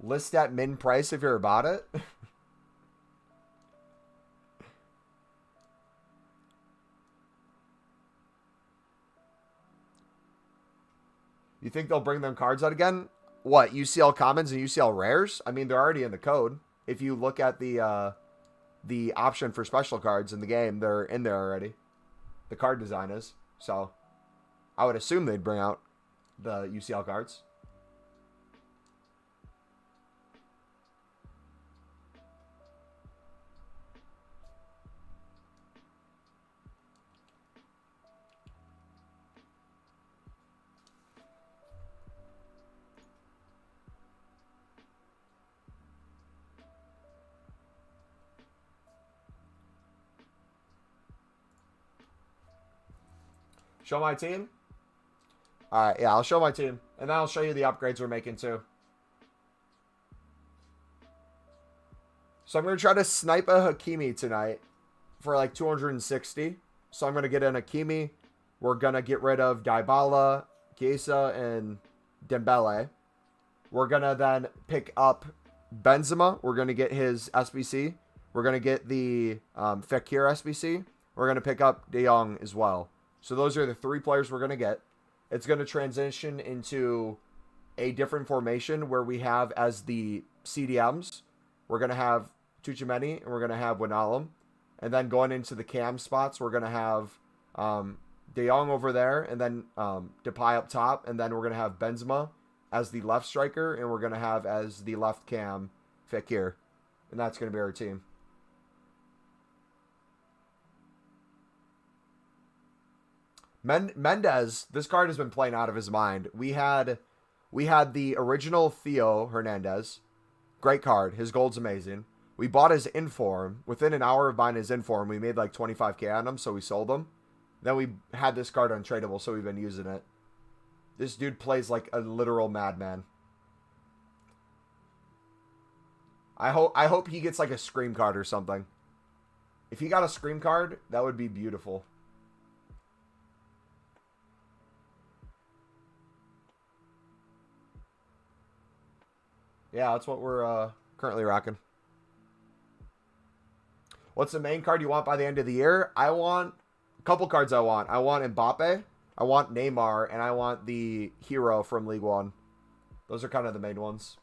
List at min price if you're about it. You think they'll bring them cards out again? What, UCL commons and UCL rares? I mean, they're already in the code. If you look at the option for special cards in the game, they're in there already. The card design is. So, I would assume they'd bring out the UCL cards. Show my team? Alright, yeah, I'll show my team. And then I'll show you the upgrades we're making too. So I'm going to try to snipe a Hakimi tonight for like 260. So I'm going to get an Hakimi. We're going to get rid of Dybala, Chiesa, and Dembele. We're going to then pick up Benzema. We're going to get his SBC. We're going to get the Fekir SBC. We're going to pick up De Jong as well. So those are the 3 players we're going to get. It's going to transition into a different formation where we have as the CDMs, we're going to have Tuchemeni and we're going to have Wijnaldum. And then going into the cam spots, we're going to have De Jong over there and then Depay up top. And then we're going to have Benzema as the left striker and we're going to have as the left cam Fekir. And that's going to be our team. Mendes, this card has been playing out of his mind. We had We had the original Theo Hernandez. Great card. His gold's amazing. We bought his inform. Within an hour of buying his inform, we made like 25K on him, so we sold him. Then we had this card untradeable, so we've been using it. This dude plays like a literal madman. I hope he gets like a scream card or something. If he got a scream card, that would be beautiful. Yeah, that's what we're currently rocking. What's the main card you want by the end of the year? I want a couple cards I want. I want Mbappe, I want Neymar, and I want the hero from League One. Those are kind of the main ones.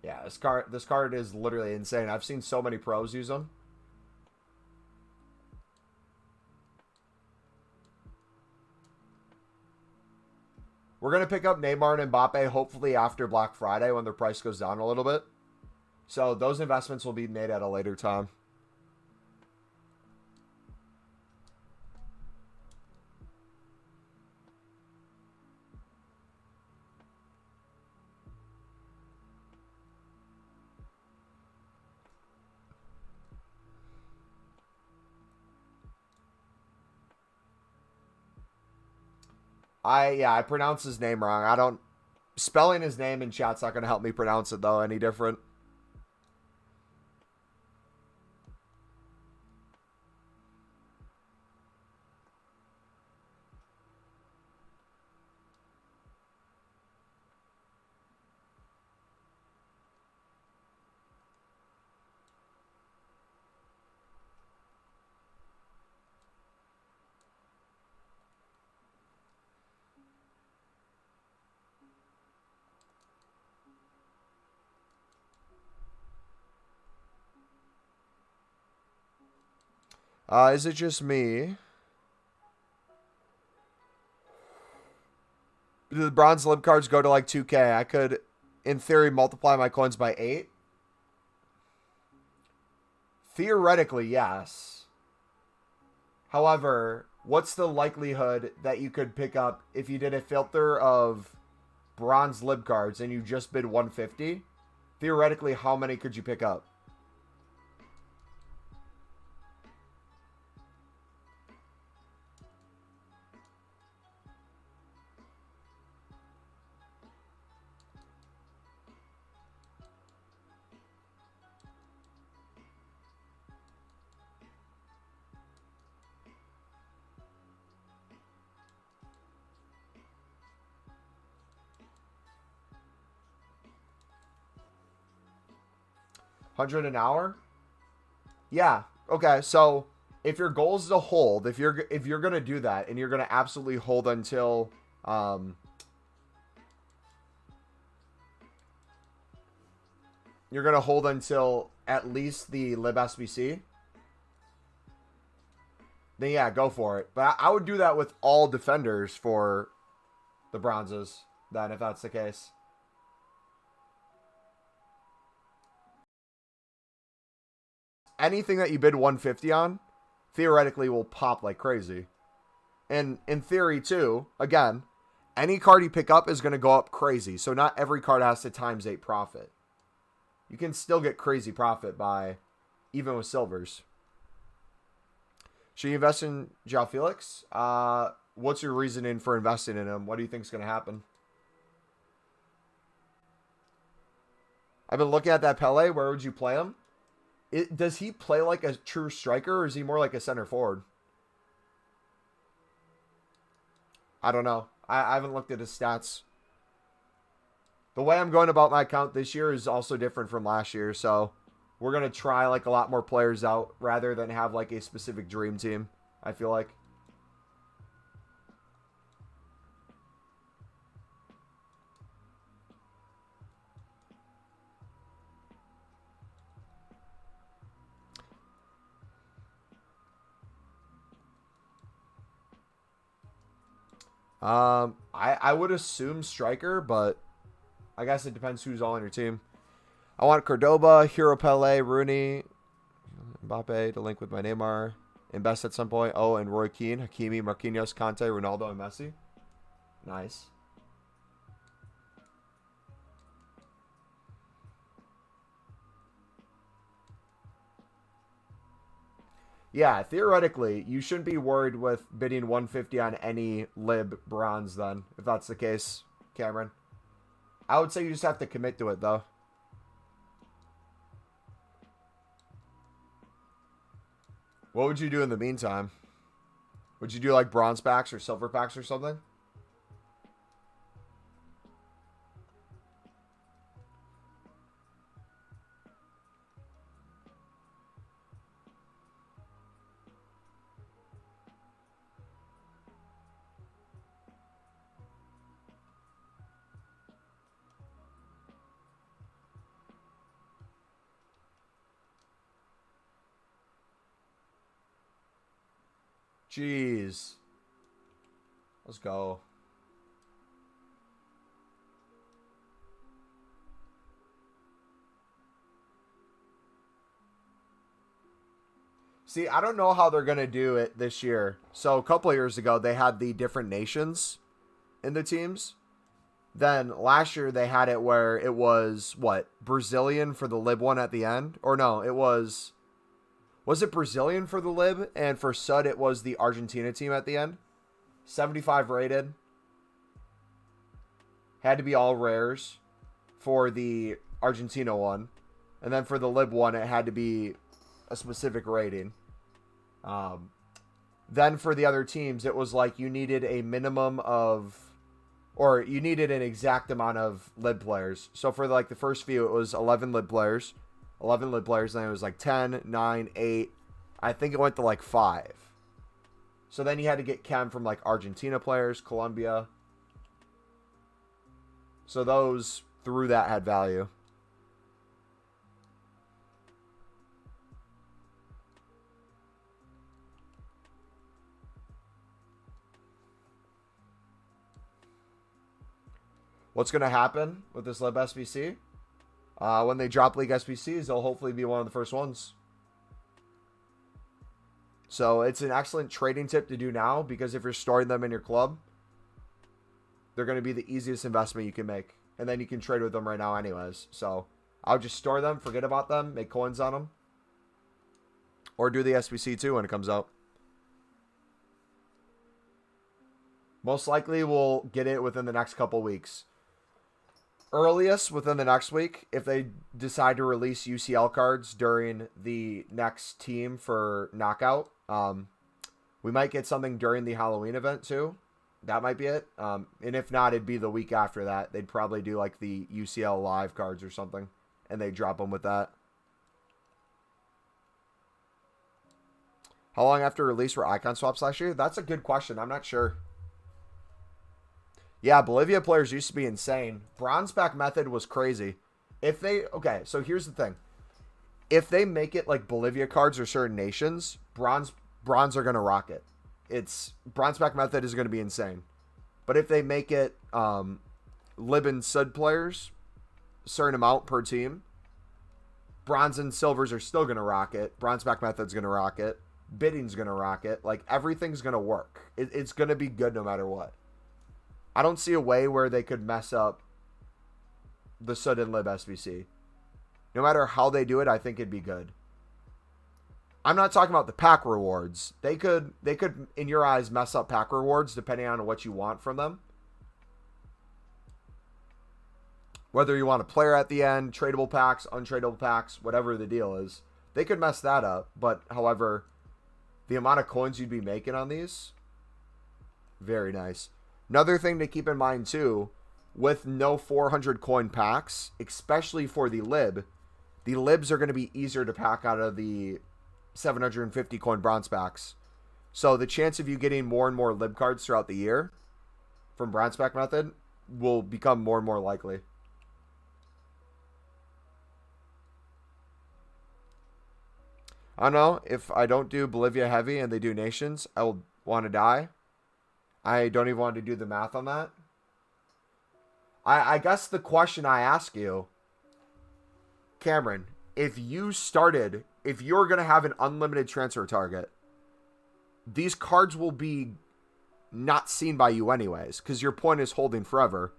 Yeah, this card is literally insane. I've seen so many pros use them. We're going to pick up Neymar and Mbappe hopefully after Black Friday when their price goes down a little bit. So those investments will be made at a later time. I pronounce his name wrong. Spelling his name in chat's not going to help me pronounce it though any different. Is it just me? Do the bronze lib cards go to like 2K? I could, in theory, multiply my coins by 8. Theoretically, yes. However, what's the likelihood that you could pick up if you did a filter of bronze lib cards and you just bid 150? Theoretically, how many could you pick up? $100 an hour? Yeah. Okay. So if your goal is to hold, if you're gonna do that and you're gonna absolutely hold until you're gonna hold until at least the lib SBC, then yeah, go for it. But I would do that with all defenders for the bronzes then, if that's the case. Anything that you bid 150 on theoretically will pop like crazy. And in theory too, again, any card you pick up is going to go up crazy. So not every card has to times 8 profit. You can still get crazy profit by, even with silvers. Should you invest in João Felix? What's your reasoning for investing in him? What do you think is going to happen? I've been looking at that Pele. Where would you play him? Does he play like a true striker, or is he more like a center forward? I don't know. I haven't looked at his stats. The way I'm going about my account this year is also different from last year, so we're going to try like a lot more players out rather than have like a specific dream team, I feel like. I would assume striker, but I guess it depends who's all on your team. I want Cordoba, Hero Pele, Rooney, Mbappe to link with my Neymar. Invest at some point. Oh, and Roy Keane, Hakimi, Marquinhos, Conte, Ronaldo, and Messi. Nice. Yeah, theoretically, you shouldn't be worried with bidding 150 on any lib bronze then, if that's the case, Cameron. I would say you just have to commit to it, though. What would you do in the meantime? Would you do like bronze packs or silver packs or something? Jeez. Let's go. See, I don't know how they're going to do it this year. So a couple of years ago, they had the different nations in the teams. Then last year, they had it where it was, what, Brazilian for the lib one at the end? Or no, it was... Was it Brazilian for the lib? And for Sud, it was the Argentina team at the end. 75 rated. Had to be all rares for the Argentina one. And then for the lib one, it had to be a specific rating. Then for the other teams, it was like you needed a minimum of... Or you needed an exact amount of lib players. So for like the first few, it was 11 lib players. 11 lib players, then it was like 10, 9, 8. I think it went to like 5. So then you had to get chem from like Argentina players, Colombia. So those through that had value. What's going to happen with this lib SBC? When they drop League SBCs, they'll hopefully be one of the first ones. So it's an excellent trading tip to do now because if you're storing them in your club, they're going to be the easiest investment you can make. And then you can trade with them right now anyways. So I'll just store them, forget about them, make coins on them. Or do the SBC too when it comes out. Most likely we'll get it within the next couple weeks. Earliest within the next week, if they decide to release UCL cards during the next team for knockout. We might get something during the Halloween event too. That might be it. And if not, it'd be the week after that. They'd probably do like the UCL live cards or something. And they drop them with that. How long after release were icon swaps last year? That's a good question. I'm not sure. Yeah, Bolivia players used to be insane. Bronze pack method was crazy. If they... Okay, so here's the thing. If they make it like Bolivia cards or certain nations, bronze are going to rock it. It's... Bronze pack method is going to be insane. But if they make it lib and sud players, a certain amount per team, bronze and silvers are still going to rock it. Bronze pack method's going to rock it. Bidding's going to rock it. Like, everything's going to work. It's going to be good no matter what. I don't see a way where they could mess up the Sud and Lib SBC. No matter how they do it, I think it'd be good. I'm not talking about the pack rewards. They could, in your eyes, mess up pack rewards depending on what you want from them. Whether you want a player at the end, tradable packs, untradeable packs, whatever the deal is. They could mess that up. But, however, the amount of coins you'd be making on these, very nice. Another thing to keep in mind, too, with no 400 coin packs, especially for the libs are going to be easier to pack out of the 750 coin bronze packs. So the chance of you getting more and more lib cards throughout the year from bronze pack method will become more and more likely. I don't know. If I don't do Bolivia heavy and they do nations, I will want to die. I don't even want to do the math on that. I guess the question I ask you, Cameron, if you started if you're going to have an unlimited transfer target, these cards will be not seen by you anyways, because your point is holding forever.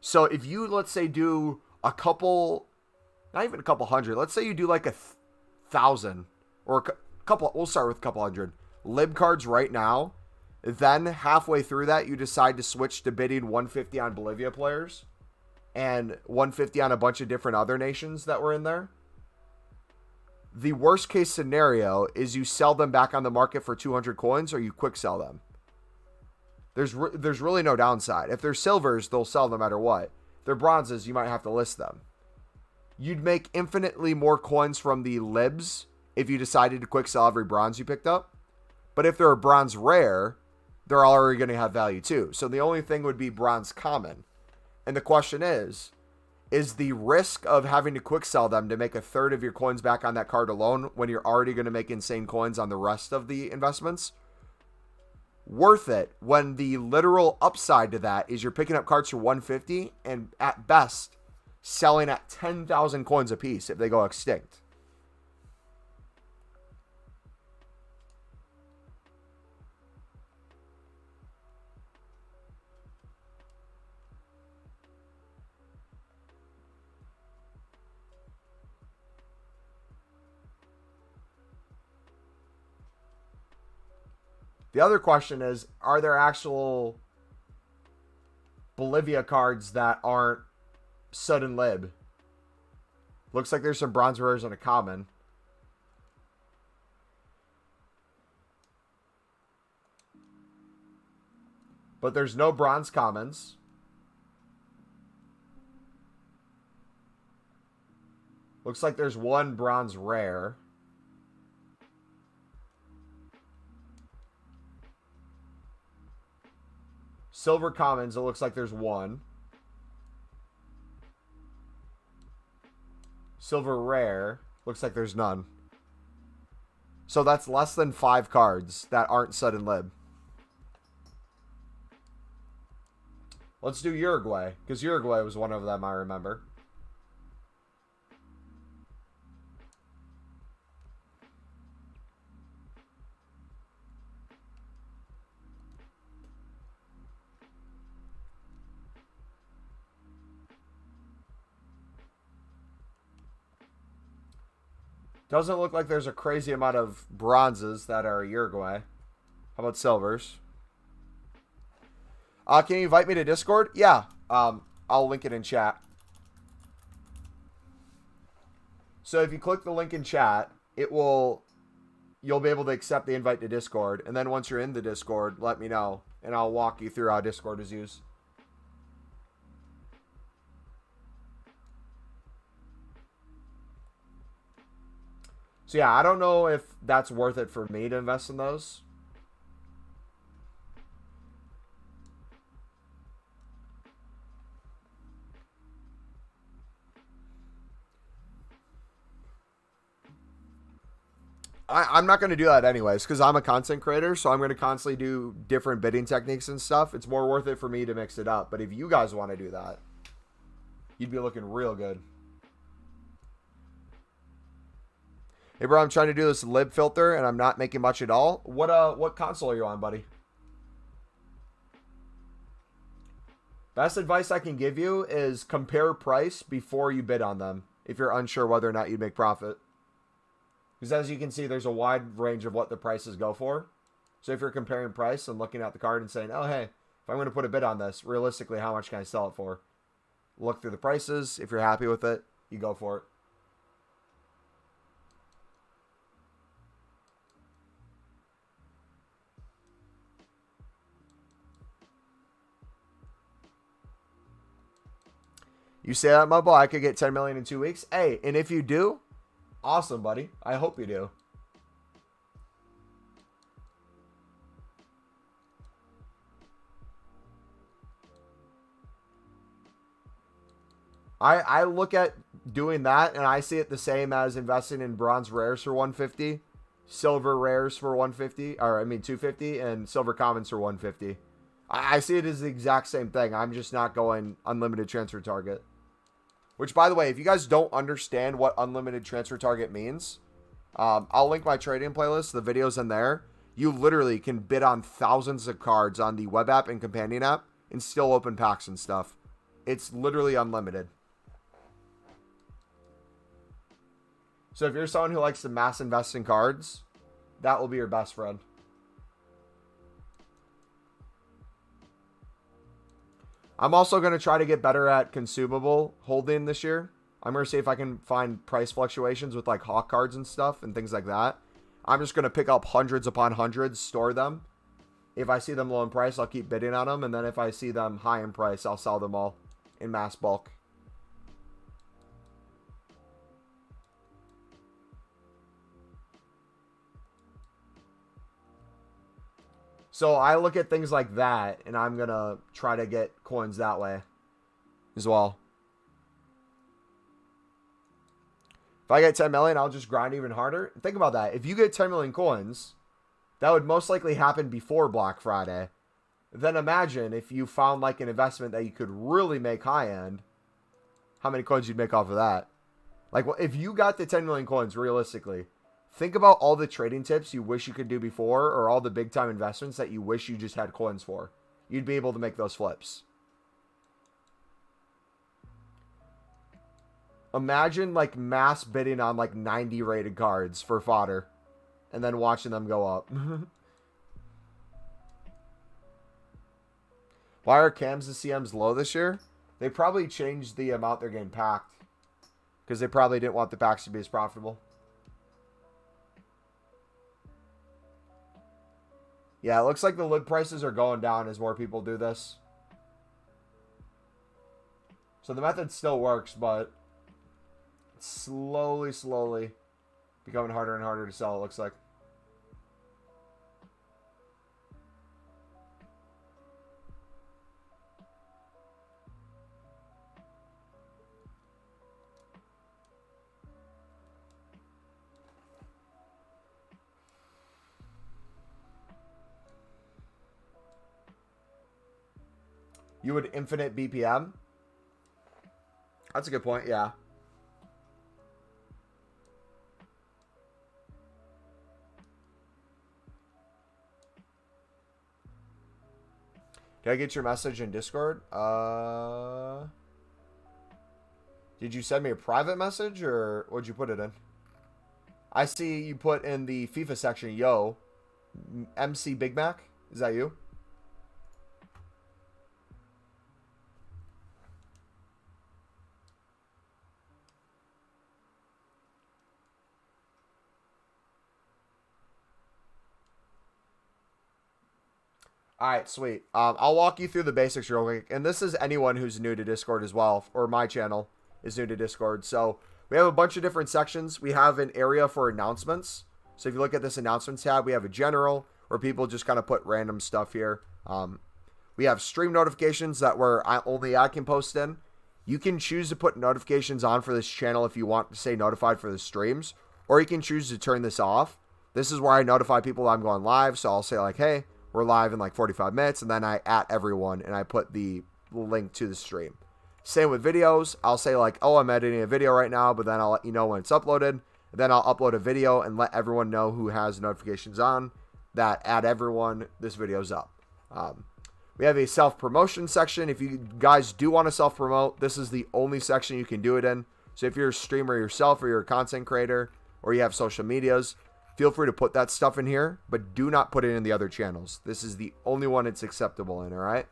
So if you, let's say, do a couple, not even a couple hundred, let's say you do like 1,000 or a couple, we'll start with a couple hundred lib cards right now. Then halfway through that, you decide to switch to bidding 150 on Bolivia players and 150 on a bunch of different other nations that were in there. The worst case scenario is you sell them back on the market for 200 coins or you quick sell them. There's really no downside. If they're silvers, they'll sell no matter what. If they're bronzes, you might have to list them. You'd make infinitely more coins from the libs if you decided to quick sell every bronze you picked up. But if they're a bronze rare, they're already going to have value too. So the only thing would be bronze common. And the question is the risk of having to quick sell them to make a third of your coins back on that card alone when you're already going to make insane coins on the rest of the investments worth it, when the literal upside to that is you're picking up cards for 150 and at best selling at 10,000 coins a piece if they go extinct? The other question is, are there actual Bolivia cards that aren't sudden lib? Looks like there's some bronze rares and a common. But there's no bronze commons. Looks like there's one bronze rare. Silver commons, it looks like there's one. Silver rare, looks like there's none. So that's less than 5 cards that aren't sudden lib. Let's do Uruguay, because Uruguay was one of them, I remember. Doesn't look like there's a crazy amount of bronzes that are Uruguay. How about silvers? Can you invite me to Discord? Yeah. I'll link it in chat. So if you click the link in chat, you'll be able to accept the invite to Discord. And then once you're in the Discord, let me know. And I'll walk you through how Discord is used. So yeah, I don't know if that's worth it for me to invest in those. I'm not going to do that anyways, because I'm a content creator, so I'm going to constantly do different bidding techniques and stuff. It's more worth it for me to mix it up. But if you guys want to do that, you'd be looking real good. Hey, bro, I'm trying to do this lib filter, and I'm not making much at all. What console are you on, buddy? Best advice I can give you is compare price before you bid on them if you're unsure whether or not you'd make profit. Because as you can see, there's a wide range of what the prices go for. So if you're comparing price and looking at the card and saying, oh, hey, if I'm going to put a bid on this, realistically, how much can I sell it for? Look through the prices. If you're happy with it, you go for it. You say that, Mumbo, I could get 10 million in 2 weeks. Hey, and if you do, awesome, buddy. I hope you do. I look at doing that, and I see it the same as investing in bronze rares for 150, silver rares for 150, or I mean 250, and silver commons for 150. I see it as the exact same thing. I'm just not going unlimited transfer target. Which, by the way, if you guys don't understand what unlimited transfer target means, I'll link my trading playlist. The video's in there. You literally can bid on thousands of cards on the web app and companion app and still open packs and stuff. It's literally unlimited. So if you're someone who likes to mass invest in cards, that will be your best friend. I'm also going to try to get better at consumable holding this year. I'm going to see if I can find price fluctuations with like hawk cards and stuff and things like that. I'm just going to pick up hundreds upon hundreds, store them. If I see them low in price, I'll keep bidding on them. And then if I see them high in price, I'll sell them all in mass bulk. So I look at things like that, and I'm going to try to get coins that way as well. If I get 10 million, I'll just grind even harder. Think about that. If you get 10 million coins, that would most likely happen before Black Friday. Then imagine if you found like an investment that you could really make high end, how many coins you'd make off of that. Like, well, if you got the 10 million coins, realistically, think about all the trading tips you wish you could do before, or all the big time investments that you wish you just had coins for. You'd be able to make those flips. Imagine like mass bidding on like 90 rated cards for fodder and then watching them go up. Why are cams and CMs low this year? They probably changed the amount they're getting packed because they probably didn't want the packs to be as profitable. Yeah, it looks like the lid prices are going down as more people do this. So the method still works, but it's slowly becoming harder and harder to sell, it looks like. You would infinite BPM? That's a good point, yeah. Did I get your message in Discord? Did you send me a private message or what'd you put it in? I see you put in the FIFA section, yo, MC Big Mac. Is that you? All right, sweet. I'll walk you through the basics real quick. And this is anyone who's new to Discord as well, or my channel is new to Discord. So we have a bunch of different sections. We have an area for announcements. So if you look at this announcements tab, we have a general where people just kind of put random stuff here. We have stream notifications that only I can post in. You can choose to put notifications on for this channel if you want to stay notified for the streams, or you can choose to turn this off. This is where I notify people I'm going live. So I'll say like, hey, we're live in like 45 minutes, and then I @ everyone, and I put the link to the stream. Same with videos. I'll say like, oh, I'm editing a video right now, but then I'll let you know when it's uploaded. And then I'll upload a video and let everyone know who has notifications on that @ everyone, this video's up. We have a self-promotion section. If you guys do want to self-promote, this is the only section you can do it in. So if you're a streamer yourself, or you're a content creator, or you have social medias, feel free to put that stuff in here, but do not put it in the other channels. This is the only one it's acceptable in, all right?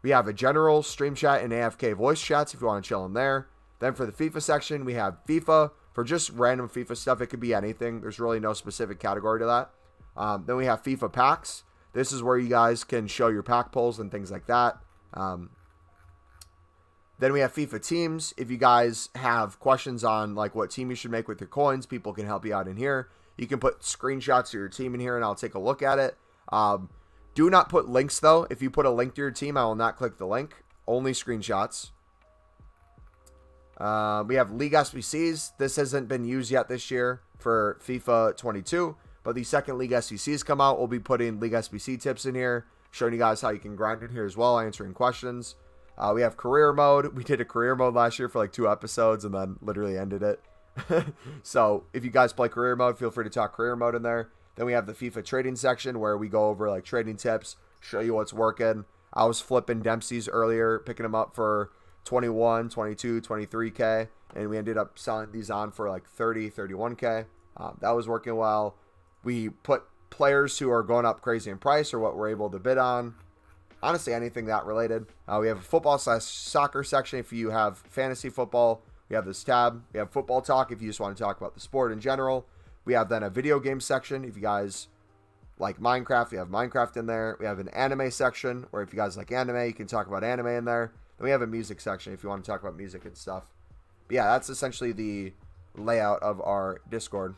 We have a general stream chat and AFK voice chats if you want to chill in there. Then for the FIFA section, we have FIFA for just random FIFA stuff. It could be anything. There's really no specific category to that. Then we have FIFA packs. This is where you guys can show your pack pulls and things like that. Then we have FIFA teams. If you guys have questions on like what team you should make with your coins, people can help you out in here. You can put screenshots of your team in here and I'll take a look at it. Do not put links though. If you put a link to your team, I will not click the link. Only screenshots. We have League SBCs. This hasn't been used yet this year for FIFA 22, but the second League SBCs come out, we'll be putting League SBC tips in here, showing you guys how you can grind in here as well, answering questions. We have career mode. We did a career mode last year for like 2 episodes and then literally ended it. So if you guys play career mode, feel free to talk career mode in there. Then we have the FIFA trading section where we go over like trading tips, show you what's working. I was flipping Dempsey's earlier, picking them up for 21, 22, 23K, and we ended up selling these on for like 30, 31K. That was working well. We put players who are going up crazy in price or what we're able to bid on. Honestly, anything that related. We have a football/soccer section if you have fantasy football. We have this tab. We have football talk if you just want to talk about the sport in general. We have then a video game section if you guys like Minecraft. We have Minecraft in there. We have an anime section where if you guys like anime, you can talk about anime in there. Then we have a music section if you want to talk about music and stuff. But yeah, that's essentially the layout of our Discord.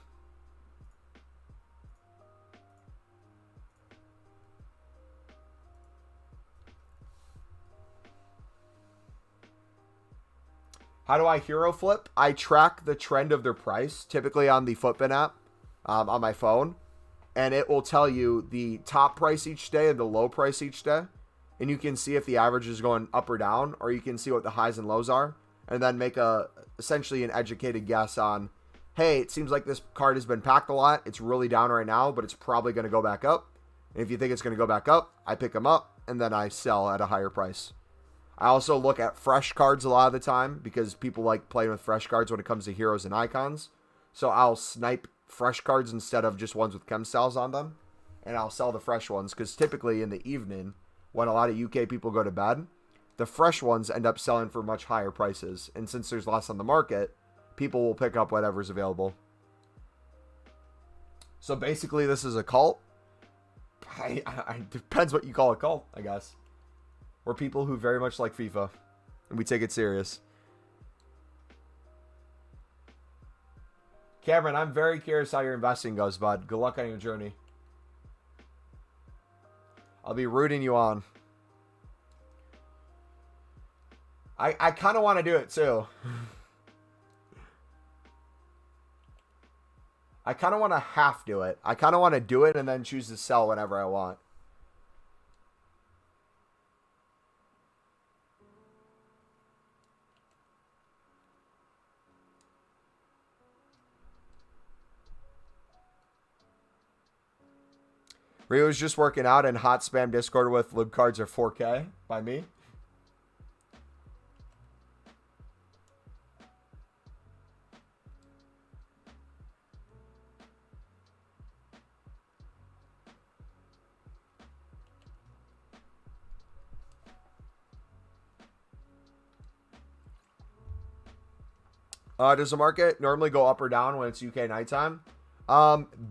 How do I hero flip? I track the trend of their price, typically on the Footbin app on my phone. And it will tell you the top price each day and the low price each day. And you can see if the average is going up or down, or you can see what the highs and lows are. And then make essentially an educated guess on, hey, it seems like this card has been packed a lot. It's really down right now, but it's probably going to go back up. And if you think it's going to go back up, I pick them up and then I sell at a higher price. I also look at fresh cards a lot of the time because people like playing with fresh cards when it comes to heroes and icons. So I'll snipe fresh cards instead of just ones with chem styles on them. And I'll sell the fresh ones because typically in the evening, when a lot of UK people go to bed, the fresh ones end up selling for much higher prices. And since there's less on the market, people will pick up whatever's available. So basically this is a cult. It depends what you call a cult, I guess. We're people who very much like FIFA, and we take it serious. Cameron, I'm very curious how your investing goes, bud. Good luck on your journey. I'll be rooting you on. I kind of want to do it, too. I kind of want to half do it. I kind of want to do it and then choose to sell whenever I want. Rio's just working out and hot spam Discord with lib cards are 4K by me. Does the market normally go up or down when it's UK nighttime?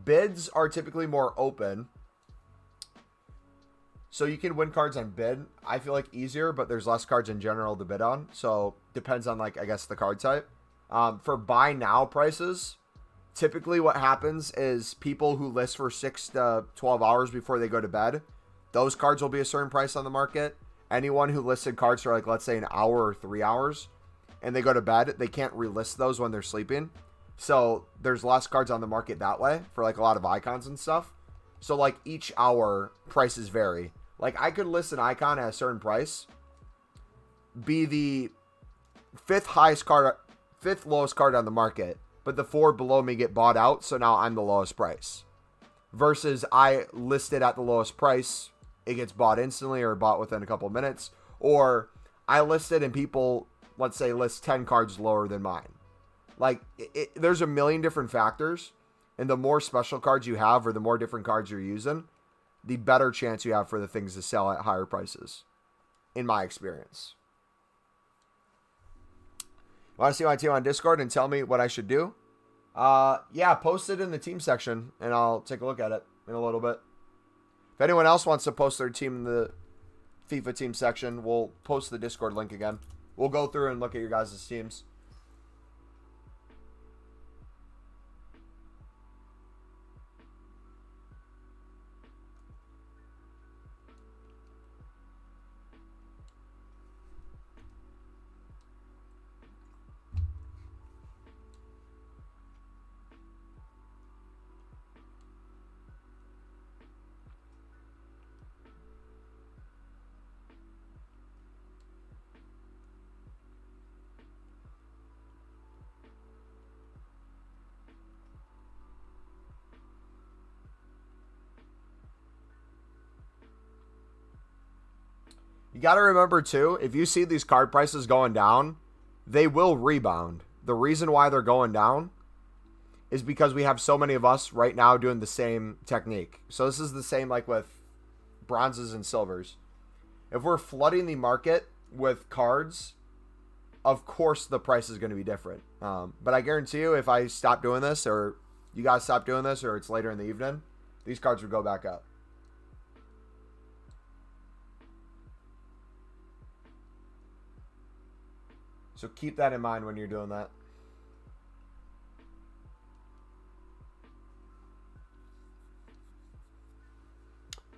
Bids are typically more open. So you can win cards on bid. I feel like easier, but there's less cards in general to bid on. So depends on, like, I guess the card type. For buy now prices, typically what happens is people who list for 6 to 12 hours before they go to bed, those cards will be a certain price on the market. Anyone who listed cards for, like, let's say an hour or 3 hours and they go to bed, they can't relist those when they're sleeping. So there's less cards on the market that way for, like, a lot of icons and stuff. So, like, each hour prices vary. Like, I could list an icon at a certain price, be the fifth lowest card on the market, but the 4 below me get bought out, so now I'm the lowest price. Versus I listed at the lowest price, it gets bought instantly or bought within a couple of minutes. Or I listed and people, let's say, list 10 cards lower than mine. Like, there's a million different factors, and the more special cards you have or the more different cards you're using, the better chance you have for the things to sell at higher prices, in my experience. Want to see my team on Discord and tell me what I should do? Yeah, post it in the team section, and I'll take a look at it in a little bit. If anyone else wants to post their team in the FIFA team section, we'll post the Discord link again. We'll go through and look at your guys' teams. got to remember too, if you see these card prices going down, they will rebound. The reason why they're going down is because we have so many of us right now doing the same technique. So this is the same like with bronzes and silvers. If we're flooding the market with cards, of course the price is going to be different. But I guarantee you, if I stop doing this, or you guys stop doing this, or it's later in the evening, these cards would go back up. So keep that in mind when you're doing that.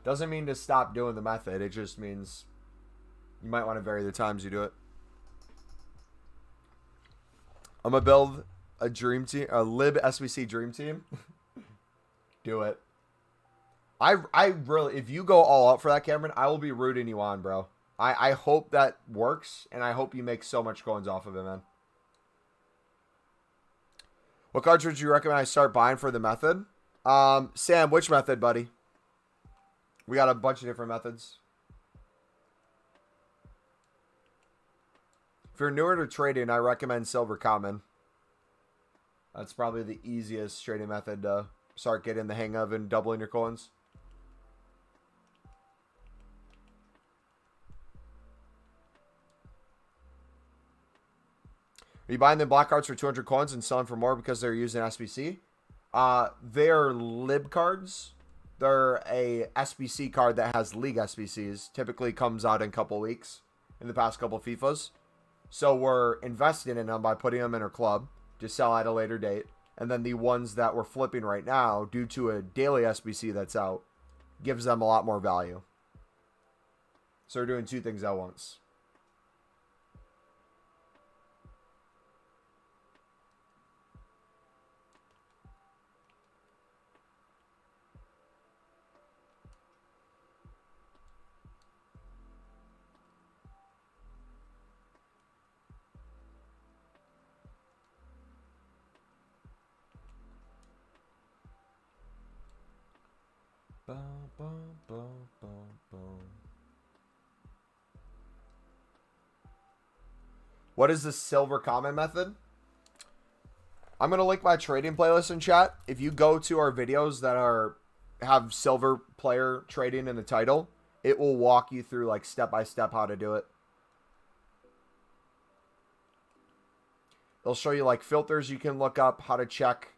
Doesn't mean to stop doing the method. It just means you might want to vary the times you do it. I'm going to build a dream team, a lib SBC dream team. Do it. I really, if you go all out for that, Cameron, I will be rooting you on, bro. I hope that works, and I hope you make so much coins off of it, man. What cards would you recommend I start buying for the method? Sam, which method, buddy? We got a bunch of different methods. If you're newer to trading, I recommend Silver Common. That's probably the easiest trading method to start getting the hang of and doubling your coins. Are you buying the black cards for 200 coins and selling for more because they're using SBC? They're lib cards. They're a SBC card that has league SBCs. Typically comes out in a couple weeks in the past couple FIFAs. So we're investing in them by putting them in our club to sell at a later date. And then the ones that we're flipping right now, due to a daily SBC that's out, gives them a lot more value. So we're doing two things at once. What is the silver common method? I'm going to link my trading playlist in chat. If you go to our videos that have silver player trading in the title, it will walk you through like step by step how to do it. It'll show you like filters you can look up, how to check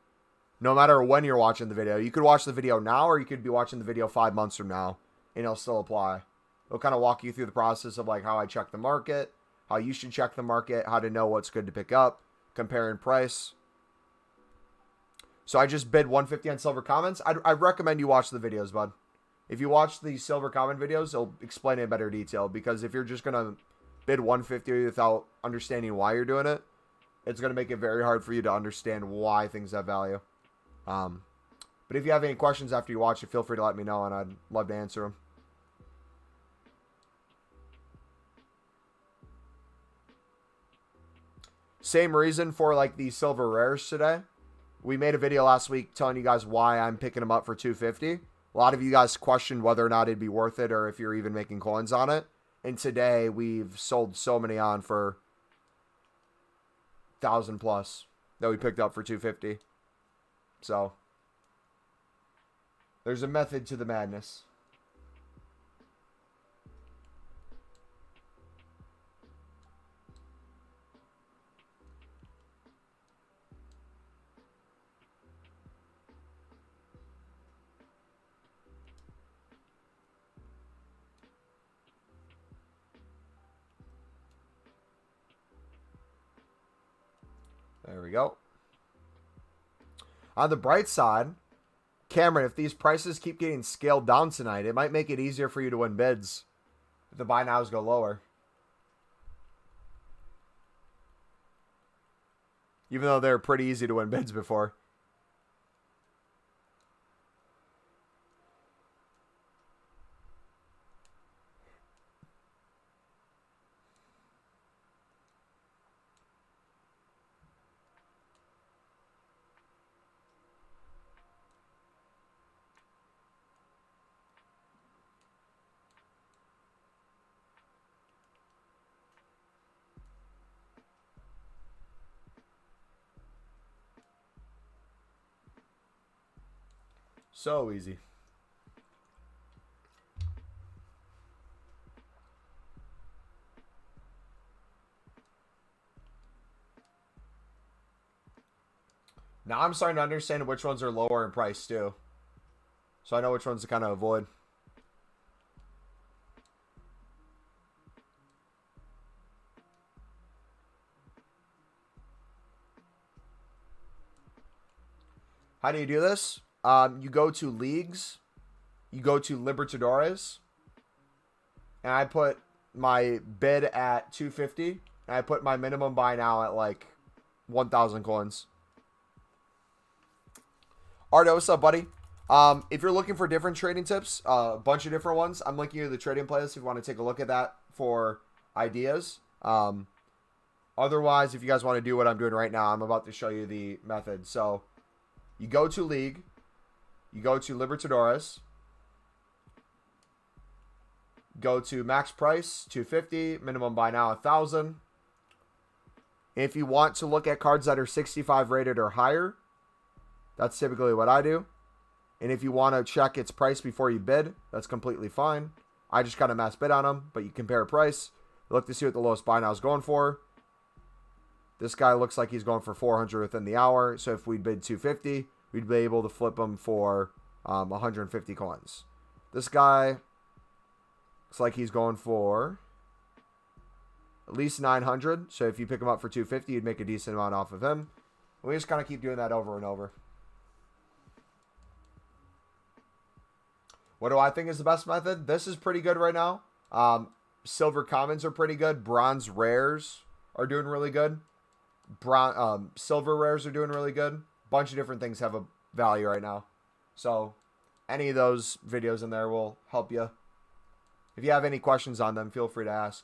no matter when you're watching the video. You could watch the video now, or you could be watching the video 5 months from now, and it'll still apply. It'll kind of walk you through the process of like how I check the market, how you should check the market, how to know what's good to pick up, comparing price. So I just bid 150 on silver commons. I recommend you watch the videos, bud. If you watch the silver common videos, it'll explain it in better detail, because if you're just going to bid 150 without understanding why you're doing it, it's going to make it very hard for you to understand why things have value. But if you have any questions after you watch it, feel free to let me know, and I'd love to answer them. Same reason for like the silver rares today. We made a video last week telling you guys why I'm picking them up for 250. A lot of you guys questioned whether or not it'd be worth it, or if you're even making coins on it. And today we've sold so many on for 1,000 plus that we picked up for 250. So there's a method to the madness. There we go. On the bright side, Cameron, if these prices keep getting scaled down tonight, it might make it easier for you to win bids if the buy nows go lower. Even though they're pretty easy to win bids before. So easy. Now I'm starting to understand which ones are lower in price too. So I know which ones to kind of avoid. How do you do this? You go to leagues. You go to Libertadores. And I put my bid at 250. And I put my minimum buy now at like 1,000 coins. Ardo, what's up, buddy? If you're looking for different trading tips, a bunch of different ones, I'm linking you to the trading playlist if you want to take a look at that for ideas. Otherwise, if you guys want to do what I'm doing right now, I'm about to show you the method. So you go to League, you go to Libertadores, go to max price, 250, minimum buy now, 1,000. If you want to look at cards that are 65 rated or higher, that's typically what I do. And if you want to check its price before you bid, that's completely fine. I just kind of mass bid on them, but you compare price. Look to see what the lowest buy now is going for. This guy looks like he's going for 400 within the hour. So if we bid 250, we'd be able to flip him for 150 coins. This guy looks like he's going for at least 900. So if you pick him up for 250, you'd make a decent amount off of him. We just kind of keep doing that over and over. What do I think is the best method? This is pretty good right now. Silver commons are pretty good. Bronze rares are doing really good. Silver rares are doing really good. Bunch of different things have a value right now. So any of those videos in there will help you. If you have any questions on them, feel free to ask.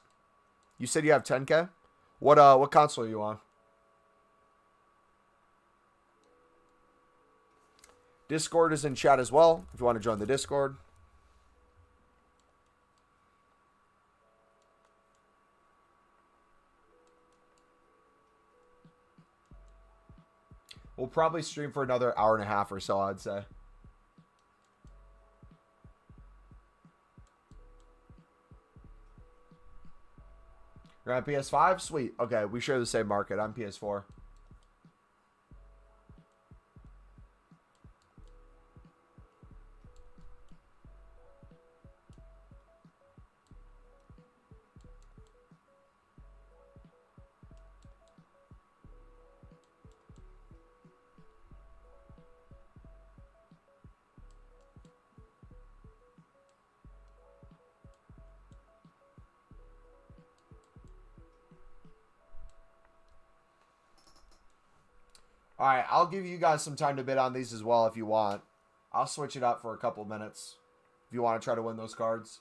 You said you have 10K? What console are you on? Discord is in chat as well, if you want to join the Discord. We'll probably stream for another hour and a half or so, I'd say. You're on PS5? Sweet. Okay, we share the same market. I'm PS4. Alright, I'll give you guys some time to bid on these as well if you want. I'll switch it up for a couple minutes if you want to try to win those cards.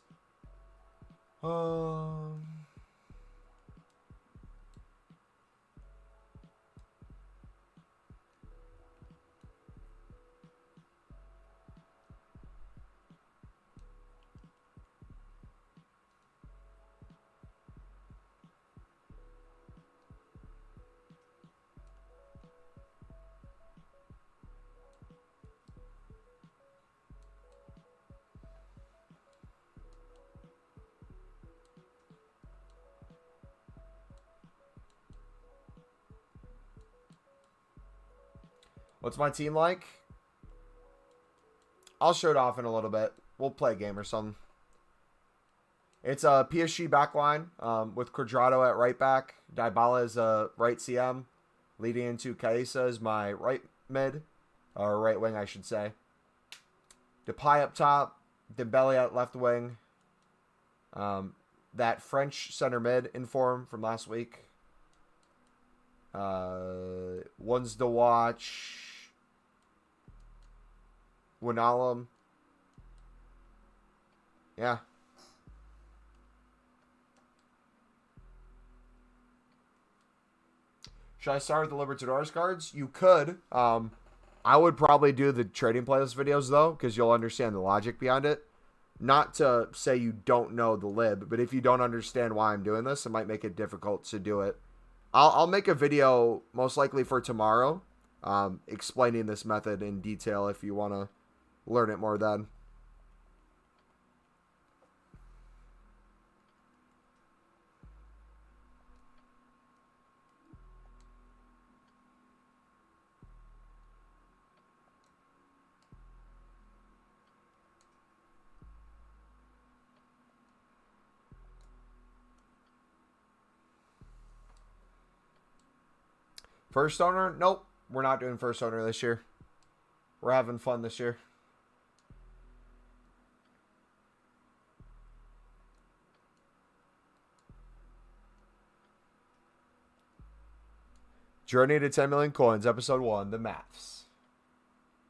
What's my team like? I'll show it off in a little bit. We'll play a game or something. It's a PSG backline with Quadrado at right back. Dybala is a right CM. Leading into Caesa is my right mid. Or right wing, I should say. Depay up top. Dembele at left wing. That French center mid in form from last week. Ones to watch. Wijnaldum. Yeah. Should I start with the Libertadores cards? You could. I would probably do the trading playlist videos, though, because you'll understand the logic behind it. Not to say you don't know the lib, but if you don't understand why I'm doing this, it might make it difficult to do it. I'll make a video, most likely for tomorrow, explaining this method in detail if you want to learn it more then. First owner? Nope. We're not doing first owner this year. We're having fun this year. Journey to 10 million coins, episode 1, the maths.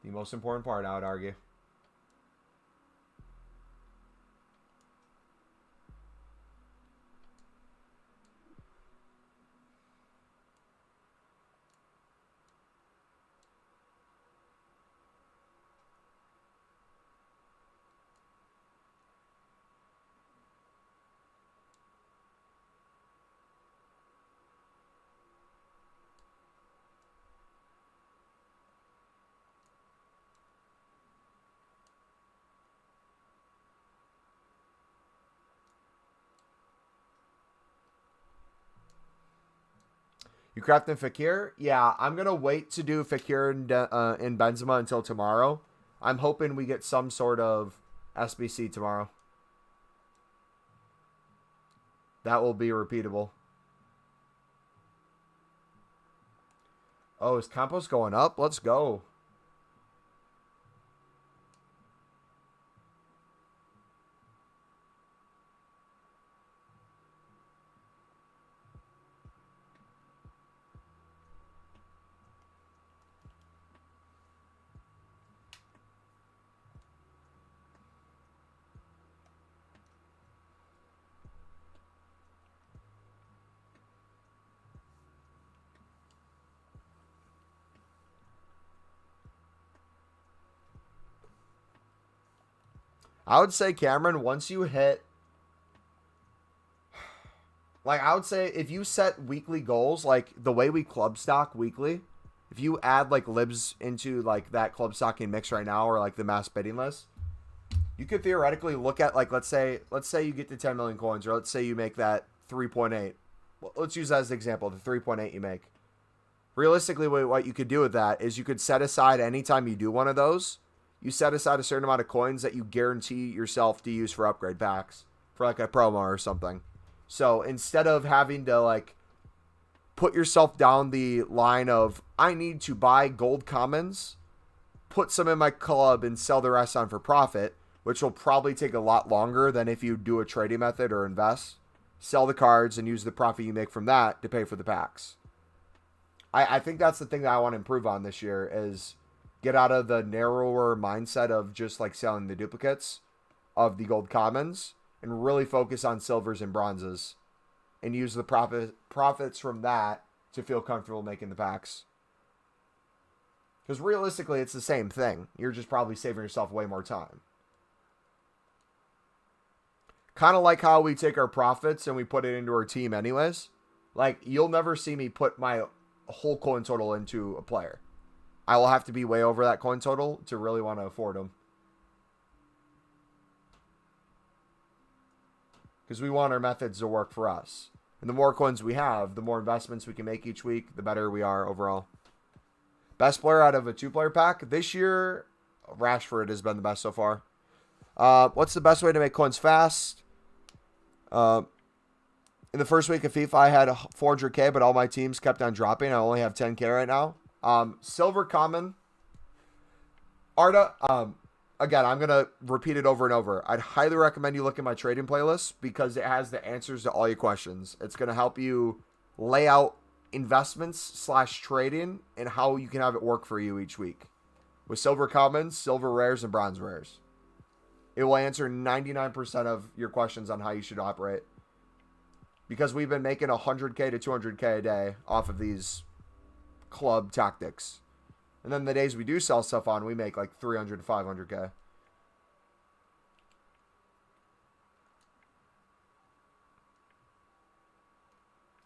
The most important part, I would argue. You crafting Fakir? Yeah, I'm going to wait to do Fakir and Benzema until tomorrow. I'm hoping we get some sort of SBC tomorrow. That will be repeatable. Oh, is Campos going up? Let's go. I would say, Cameron, once you hit... Like, I would say if you set weekly goals, like the way we club stock weekly, if you add, like, libs into, like, that club stocking mix right now or, like, the mass bidding list, you could theoretically look at, like, let's say you get to 10 million coins, or let's say you make that 3.8. Let's use that as an example, the 3.8 you make. Realistically, what you could do with that is you could set aside anytime you do one of those, you set aside a certain amount of coins that you guarantee yourself to use for upgrade packs for like a promo or something. So instead of having to like put yourself down the line of I need to buy gold commons, put some in my club and sell the rest on for profit, which will probably take a lot longer than if you do a trading method or invest, sell the cards and use the profit you make from that to pay for the packs. I think that's the thing that I want to improve on this year is get out of the narrower mindset of just like selling the duplicates of the gold commons and really focus on silvers and bronzes and use the profits from that to feel comfortable making the packs. Because realistically, it's the same thing. You're just probably saving yourself way more time. Kind of like how we take our profits and we put it into our team anyways. Like, you'll never see me put my whole coin total into a player. I will have to be way over that coin total to really want to afford them. Because we want our methods to work for us. And the more coins we have, the more investments we can make each week, the better we are overall. Best player out of a 2-player pack? This year, Rashford has been the best so far. What's the best way to make coins fast? In the first week of FIFA, I had 400k, but all my teams kept on dropping. I only have 10k right now. Silver common. Arda, again, I'm going to repeat it over and over. I'd highly recommend you look at my trading playlist because it has the answers to all your questions. It's going to help you lay out investments / trading and how you can have it work for you each week. With silver commons, silver rares, and bronze rares. It will answer 99% of your questions on how you should operate. Because we've been making 100k to 200k a day off of these club tactics. And then the days we do sell stuff on, we make like 300 to 500k.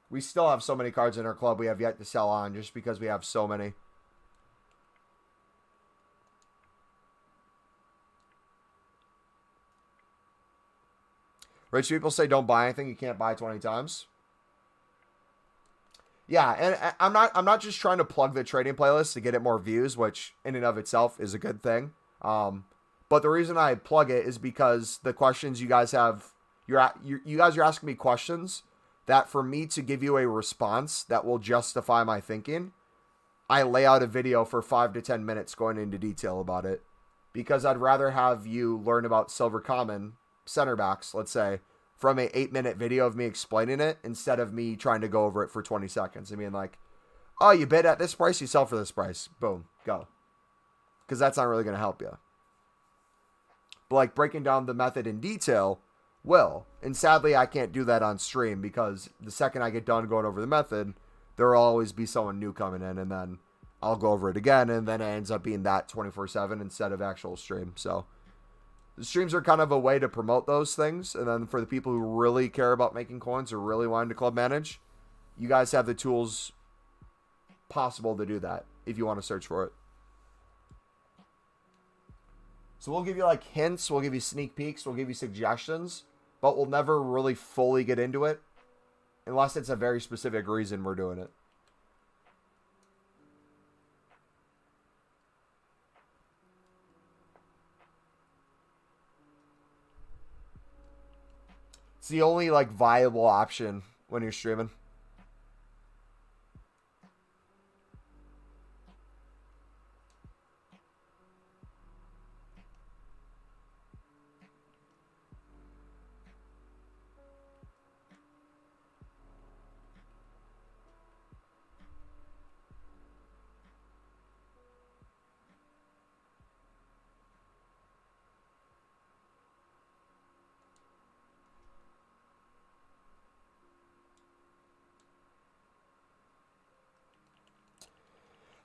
We still have so many cards in our club we have yet to sell on just because we have so many. Rich people say don't buy anything you can't buy 20 times. Yeah, and I'm not just trying to plug the trading playlist to get it more views, which in and of itself is a good thing. But the reason I plug it is because the questions you guys have, you guys are asking me questions that for me to give you a response that will justify my thinking, I lay out a video for 5 to 10 minutes going into detail about it. Because I'd rather have you learn about silver common center backs, let's say, from an 8-minute video of me explaining it instead of me trying to go over it for 20 seconds. I mean, like, oh, you bid at this price, you sell for this price. Boom, go. Because that's not really going to help you. But, like, breaking down the method in detail will. And sadly, I can't do that on stream because the second I get done going over the method, there will always be someone new coming in, and then I'll go over it again, and then it ends up being that 24/7 instead of actual stream. So the streams are kind of a way to promote those things, and then for the people who really care about making coins or really wanting to club manage, you guys have the tools possible to do that if you want to search for it. So we'll give you like hints, we'll give you sneak peeks, we'll give you suggestions, but we'll never really fully get into it unless it's a very specific reason we're doing it. It's the only like viable option when you're streaming.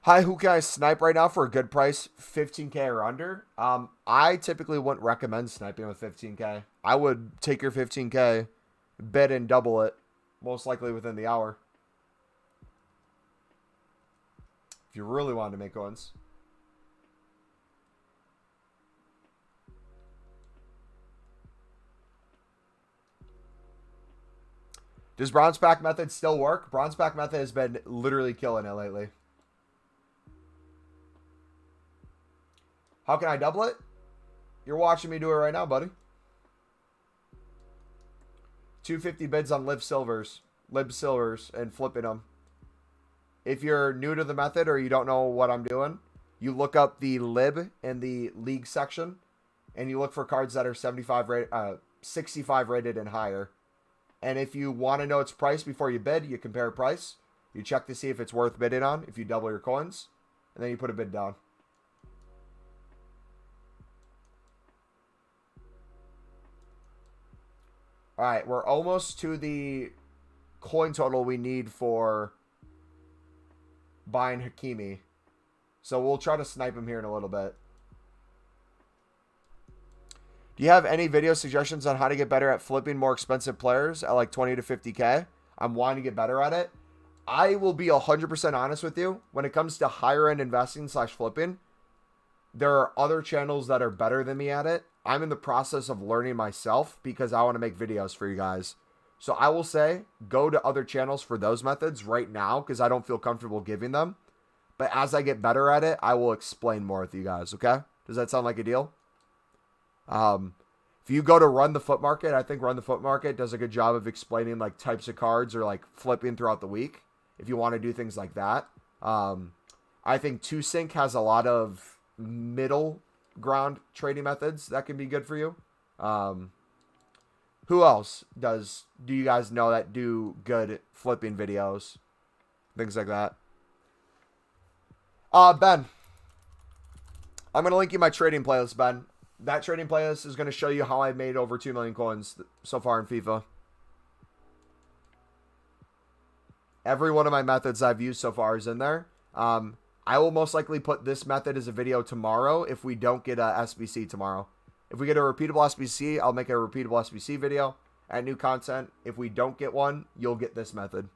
Hi, who can I snipe right now for a good price? 15K or under? I typically wouldn't recommend sniping with 15K. I would take your 15K, bid and double it, most likely within the hour. If you really wanted to make coins. Does bronze pack method still work? Bronze pack method has been literally killing it lately. How can I double it? You're watching me do it right now, buddy. 250 bids on lib silvers, and flipping them. If you're new to the method or you don't know what I'm doing, you look up the lib in the league section, and you look for cards that are 65 rated and higher. And if you want to know its price before you bid, you compare price. You check to see if it's worth bidding on, if you double your coins, and then you put a bid down. All right, we're almost to the coin total we need for buying Hakimi. So we'll try to snipe him here in a little bit. Do you have any video suggestions on how to get better at flipping more expensive players at like 20 to 50K? I'm wanting to get better at it. I will be 100% honest with you. When it comes to higher end investing / flipping, there are other channels that are better than me at it. I'm in the process of learning myself because I want to make videos for you guys. So I will say, go to other channels for those methods right now because I don't feel comfortable giving them. But as I get better at it, I will explain more with you guys, okay? Does that sound like a deal? If you go to Run the Foot Market, I think Run the Foot Market does a good job of explaining like types of cards or like flipping throughout the week. If you want to do things like that. I think 2Sync has a lot of middle ground trading methods that can be good for you. Who else do you guys know that do good flipping videos? Things like that. Ben. I'm going to link you my trading playlist, Ben. That trading playlist is going to show you how I made over 2 million coins so far in FIFA. Every one of my methods I've used so far is in there. I will most likely put this method as a video tomorrow if we don't get a SBC tomorrow. If we get a repeatable SBC, I'll make a repeatable SBC video, add new content. If we don't get one, you'll get this method.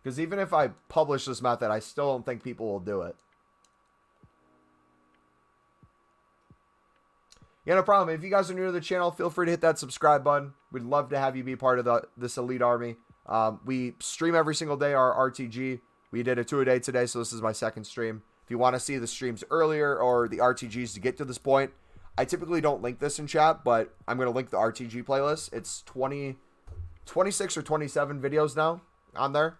Because even if I publish this method, I still don't think people will do it. Yeah, no problem. If you guys are new to the channel, feel free to hit that subscribe button. We'd love to have you be part of this elite army. We stream every single day our RTG. We did a 2-a-day today, so this is my second stream. If you want to see the streams earlier or the RTGs to get to this point, I typically don't link this in chat, but I'm going to link the RTG playlist. It's 26 or 27 videos now on there.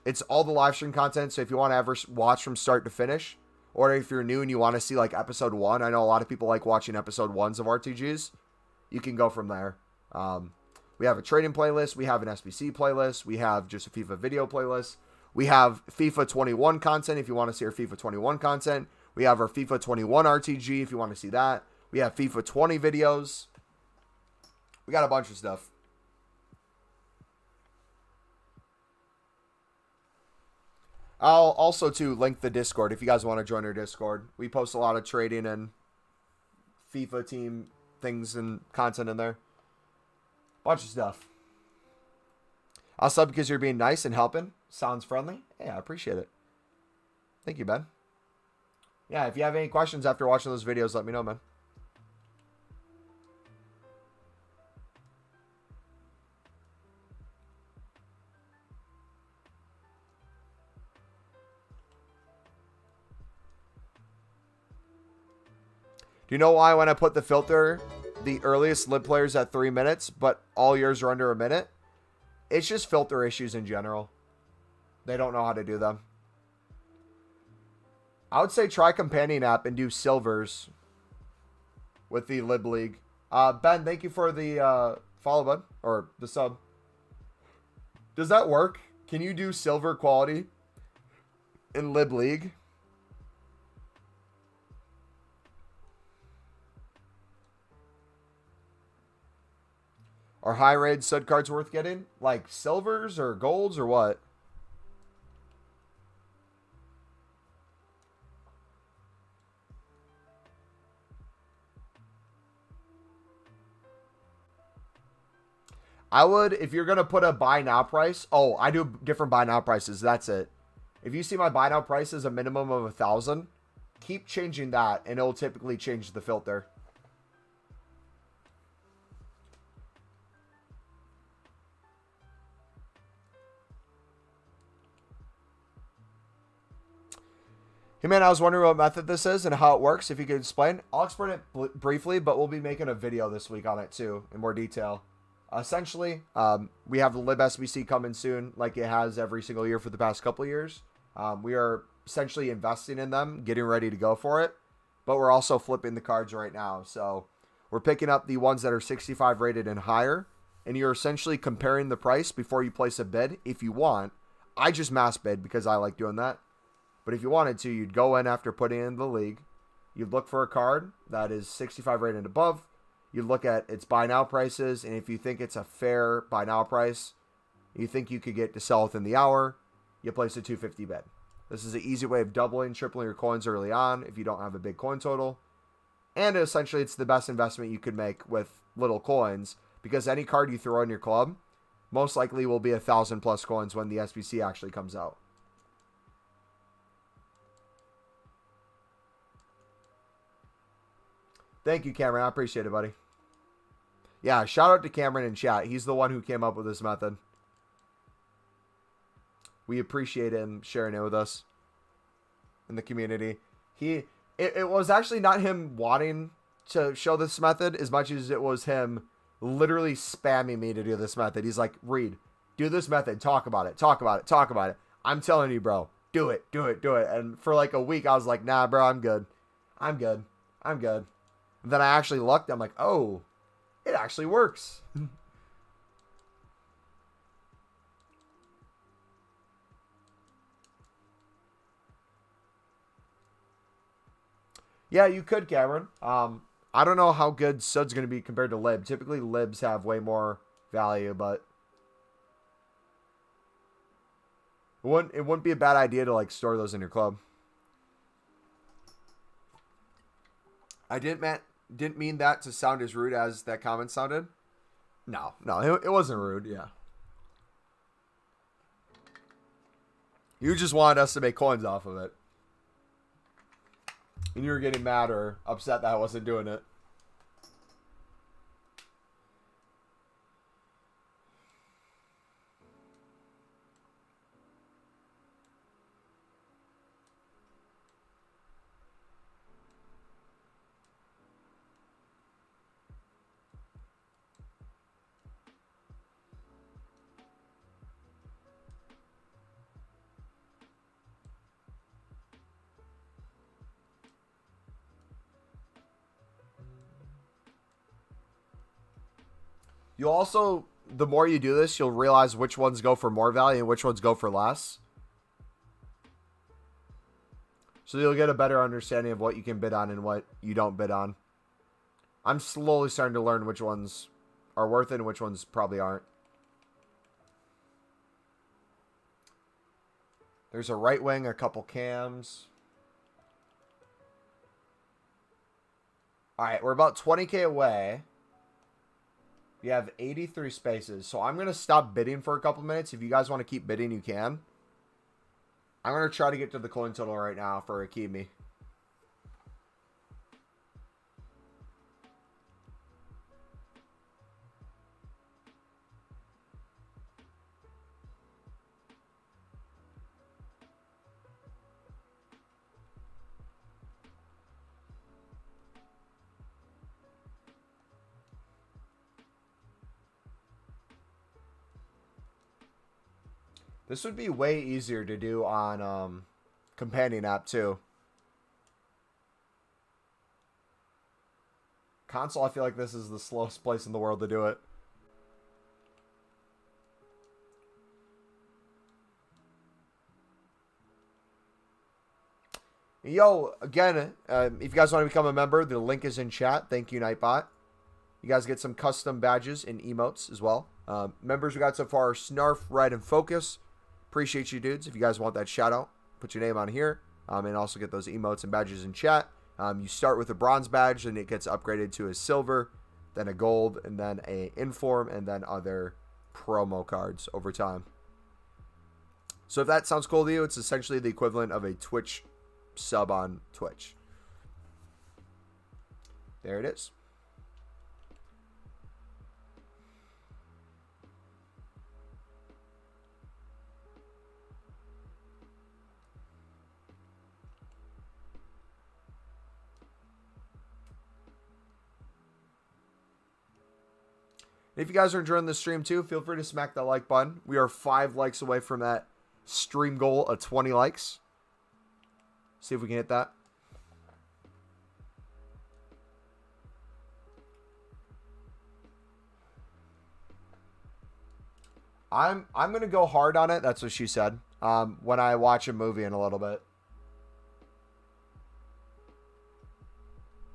It's all the live stream content, so if you want to ever watch from start to finish, or if you're new and you want to see like episode 1, I know a lot of people like watching episode 1s of RTGs, you can go from there. We have a trading playlist, we have an SBC playlist, we have just a FIFA video playlist, we have FIFA 21 content if you want to see our FIFA 21 content, we have our FIFA 21 RTG if you want to see that, we have FIFA 20 videos, we got a bunch of stuff. I'll also, too, link the Discord if you guys want to join our Discord. We post a lot of trading and FIFA team things and content in there. Bunch of stuff. I'll sub because you're being nice and helping. Sounds friendly. Yeah, I appreciate it. Thank you, Ben. Yeah, if you have any questions after watching those videos, let me know, man. Do you know why when I put the filter, the earliest lib players at 3 minutes, but all yours are under a minute? It's just filter issues in general. They don't know how to do them. I would say try companion app and do silvers with the lib league. Ben, thank you for the follow button or the sub. Does that work? Can you do silver quality in lib league? Are high raid stud cards worth getting? Like silvers or golds or what? I would, if you're going to put a buy now price. Oh, I do different buy now prices. That's it. If you see my buy now price is a minimum of 1,000, keep changing that and it'll typically change the filter. Hey man, I was wondering what method this is and how it works. If you could explain. I'll explain it briefly, but we'll be making a video this week on it too in more detail. Essentially, we have the lib SBC coming soon, like it has every single year for the past couple of years. We are essentially investing in them, getting ready to go for it, but we're also flipping the cards right now. So we're picking up the ones that are 65 rated and higher, and you're essentially comparing the price before you place a bid if you want. I just mass bid because I like doing that. But if you wanted to, you'd go in after putting in the league. You'd look for a card that is 65 rated and above. You'd look at its buy now prices. And if you think it's a fair buy now price, you think you could get to sell within the hour, you place a 250 bid. This is an easy way of doubling, tripling your coins early on if you don't have a big coin total. And essentially, it's the best investment you could make with little coins because any card you throw in your club most likely will be 1,000 plus coins when the SBC actually comes out. Thank you, Cameron. I appreciate it, buddy. Yeah, shout out to Cameron in chat. He's the one who came up with this method. We appreciate him sharing it with us in the community. It was actually not him wanting to show this method as much as it was him literally spamming me to do this method. He's like, Reed, do this method. Talk about it. Talk about it. Talk about it. I'm telling you, bro. Do it. Do it. Do it. And for like a week, I was like, nah, bro, I'm good. I'm good. I'm good. And then I actually looked. I'm like, oh, it actually works. Yeah, you could, Cameron. I don't know how good Sud's going to be compared to Lib. Typically, Libs have way more value, but it wouldn't be a bad idea to like store those in your club. I didn't mean that to sound as rude as that comment sounded. No, it wasn't rude. Yeah. You just wanted us to make coins off of it. And you were getting mad or upset that I wasn't doing it. You also, the more you do this, you'll realize which ones go for more value and which ones go for less. So you'll get a better understanding of what you can bid on and what you don't bid on. I'm slowly starting to learn which ones are worth it and which ones probably aren't. There's a right wing, a couple cams. All right, we're about 20K away. You have 83 spaces. So I'm going to stop bidding for a couple minutes. If you guys want to keep bidding, you can. I'm going to try to get to the coin total right now for Akimi. This would be way easier to do on companion app too. Console, I feel like this is the slowest place in the world to do it. Yo, again, if you guys want to become a member, the link is in chat. Thank you, Nightbot. You guys get some custom badges and emotes as well. Members we got so far are Snarf, Red, and Focus. Appreciate you, dudes. If you guys want that shout out, put your name on here. And also get those emotes and badges in chat. You start with a bronze badge, and it gets upgraded to a silver, then a gold, and then a inform, and then other promo cards over time. So if that sounds cool to you, it's essentially the equivalent of a Twitch sub on Twitch. There it is. If you guys are enjoying the stream too, feel free to smack that like button. We are 5 likes away from that stream goal of 20 likes. See if we can hit that. I'm gonna go hard on it. That's what she said. When I watch a movie in a little bit.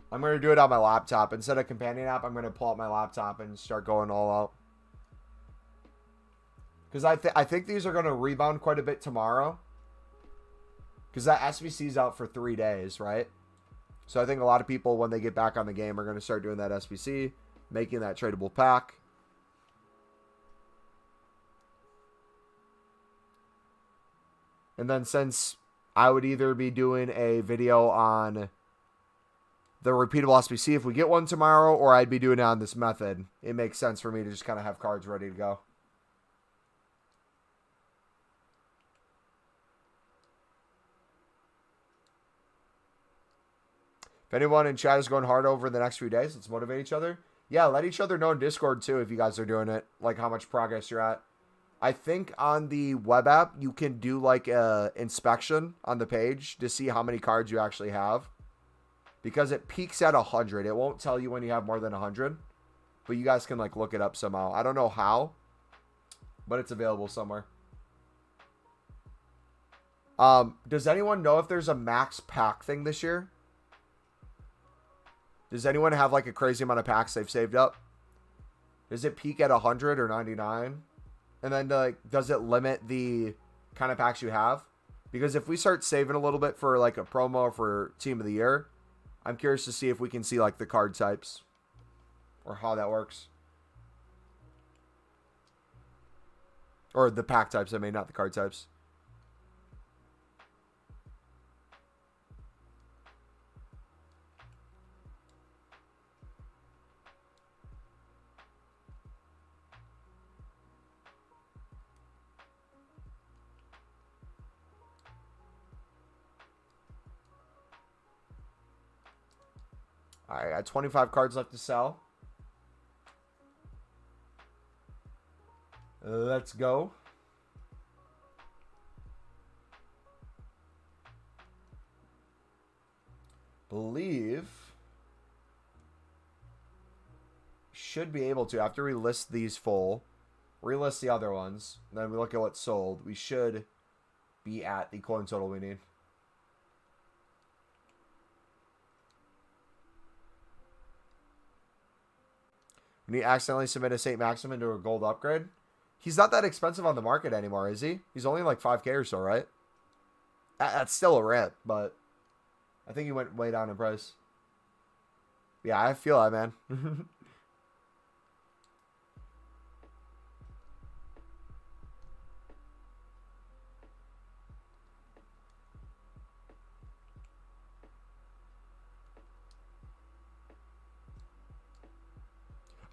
I'm going to do it on my laptop. Instead of companion app, I'm going to pull out my laptop and start going all out. Because I think these are going to rebound quite a bit tomorrow. Because that SBC is out for 3 days, right? So I think a lot of people, when they get back on the game, are going to start doing that SBC. Making that tradable pack. And then since I would either be doing a video on the repeatable SBC if we get one tomorrow, or I'd be doing it on this method. It makes sense for me to just kind of have cards ready to go. If anyone in chat is going hard over the next few days, let's motivate each other. Yeah, let each other know in Discord too if you guys are doing it, like how much progress you're at. I think on the web app, you can do like a inspection on the page to see how many cards you actually have. Because it peaks at 100. It won't tell you when you have more than 100. But you guys can like look it up somehow. I don't know how. But it's available somewhere. Does anyone know if there's a max pack thing this year? Does anyone have like a crazy amount of packs they've saved up? Does it peak at 100 or 99? And then like, does it limit the kind of packs you have? Because if we start saving a little bit for like a promo for Team of the Year, I'm curious to see if we can see like the card types or how that works. Or the pack types, I mean, not the card types. All right, I got 25 cards left to sell. Let's go. should be able to, after we list these full, relist the other ones, then we look at what's sold, we should be at the coin total we need. When you accidentally submit a St. Maxim into a gold upgrade, he's not that expensive on the market anymore, is he? He's only like 5K or so, right? That's still a rip, but I think he went way down in price. Yeah, I feel that, man.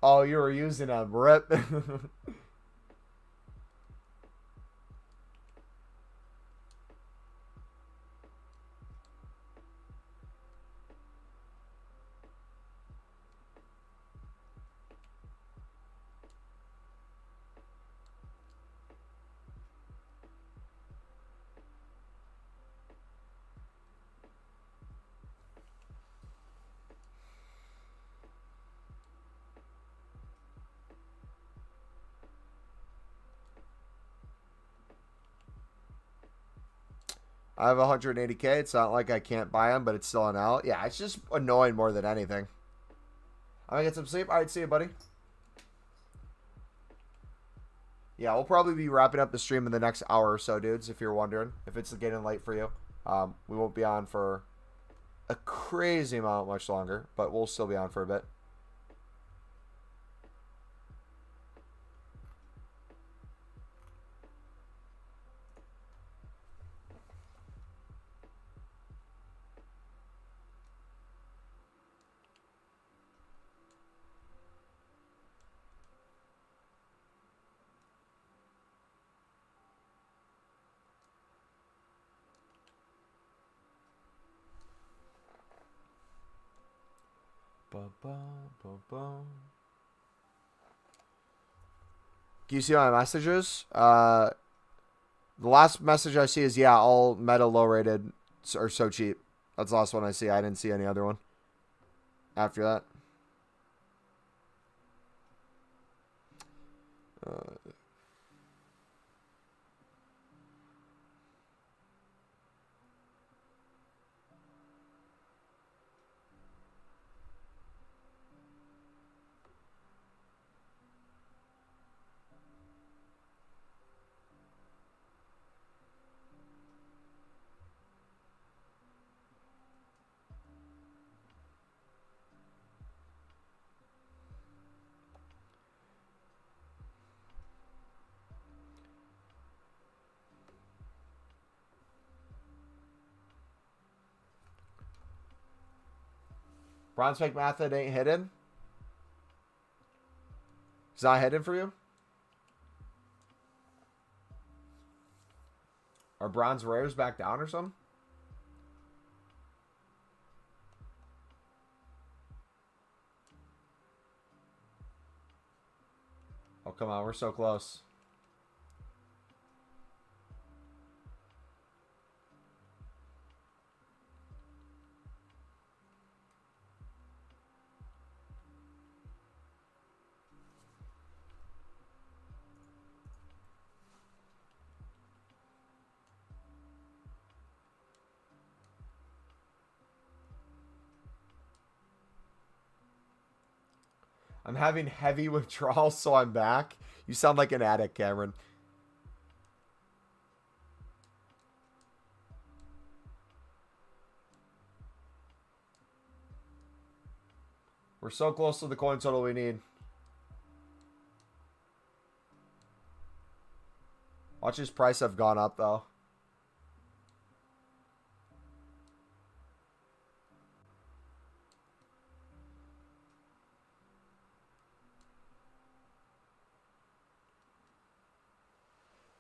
Oh, you were using a rip. I have 180K. It's not like I can't buy them, but it's still an out. Yeah, it's just annoying more than anything. I'm going to get some sleep. All right, see you, buddy. Yeah, we'll probably be wrapping up the stream in the next hour or so, dudes, if you're wondering. If it's getting late for you. We won't be on for a crazy amount much longer, but we'll still be on for a bit. Can you see my messages? The last message I see is, yeah, all meta low rated are so cheap. That's the last one I see. I didn't see any other one after that. Bronze fake method ain't hidden. It's not hidden for you? Are bronze rares back down or something? Oh, come on. We're so close. I'm having heavy withdrawals, so I'm back. You sound like an addict, Cameron. We're so close to the coin total we need. Watch his price have gone up, though.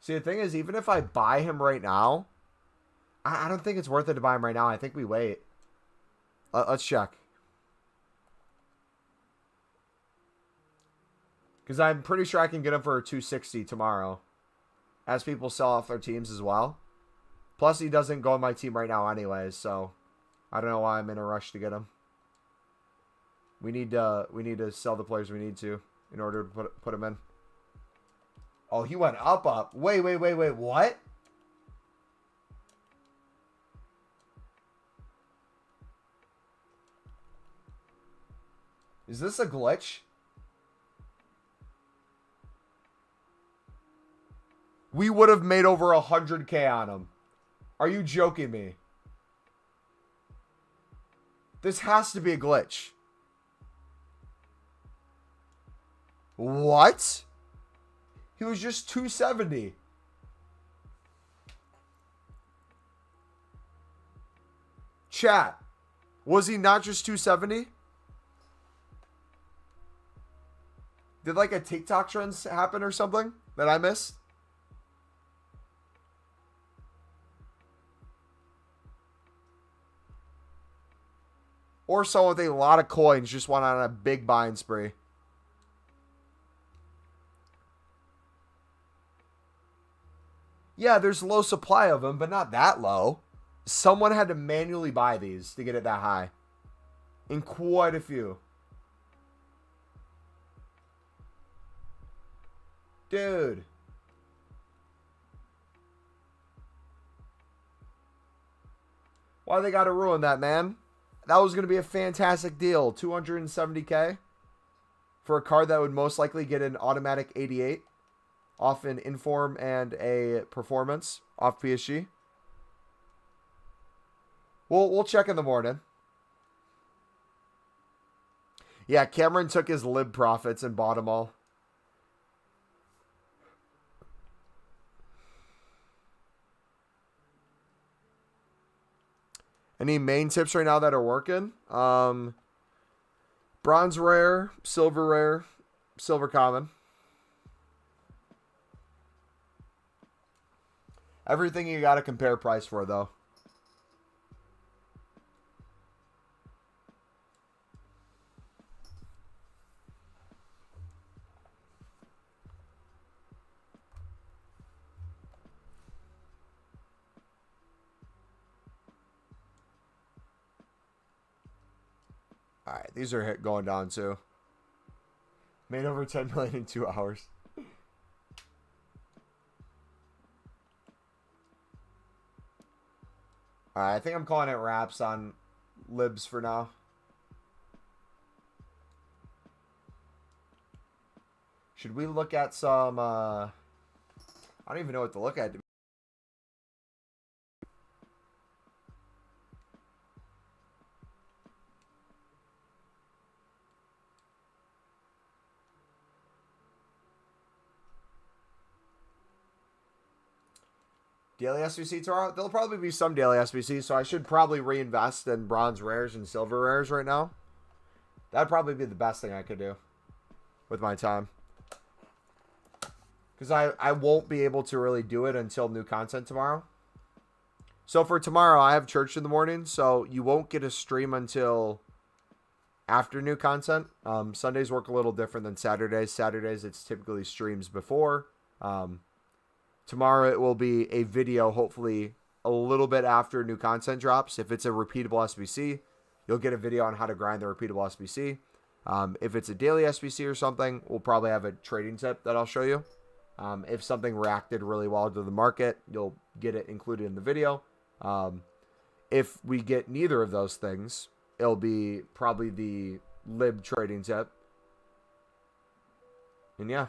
See, the thing is, even if I buy him right now, I don't think it's worth it to buy him right now. I think we wait. Let's check. Because I'm pretty sure I can get him for a 260 tomorrow. As people sell off their teams as well. Plus, he doesn't go on my team right now anyways, so I don't know why I'm in a rush to get him. We need to sell the players we need to in order to put them in. Oh, he went up. Wait, what? Is this a glitch? We would have made over 100K on him. Are you joking me? This has to be a glitch. What? He was just 270. Chat. Was he not just 270? Did like a TikTok trend happen or something that I missed? Or someone with a lot of coins just went on a big buying spree. Yeah, there's low supply of them, but not that low. Someone had to manually buy these to get it that high. In quite a few. Dude. Why they gotta ruin that, man? That was gonna be a fantastic deal. 270K for a card that would most likely get an automatic 88 off an inform and a performance off PSG. We'll check in the morning. Yeah, Cameron took his lib profits and bought them all. Any main tips right now that are working? Bronze rare, silver common. Everything you got to compare price for, though. All right, these are going down too. Made over 10 million in 2 hours. All right, I think I'm calling it wraps on libs for now. Should we look at some... I don't even know what to look at. Daily SBC tomorrow? There'll probably be some daily SBC, so I should probably reinvest in bronze rares and silver rares right now. That'd probably be the best thing I could do with my time. Because I won't be able to really do it until new content tomorrow. So for tomorrow, I have church in the morning, so you won't get a stream until after new content. Sundays work a little different than Saturdays. Saturdays, it's typically streams before. Tomorrow it will be a video, hopefully a little bit after new content drops. If it's a repeatable SBC, you'll get a video on how to grind the repeatable SBC. If it's a daily SBC or something, we'll probably have a trading tip that I'll show you. If something reacted really well to the market, you'll get it included in the video. If we get neither of those things, it'll be probably the lib trading tip. And yeah.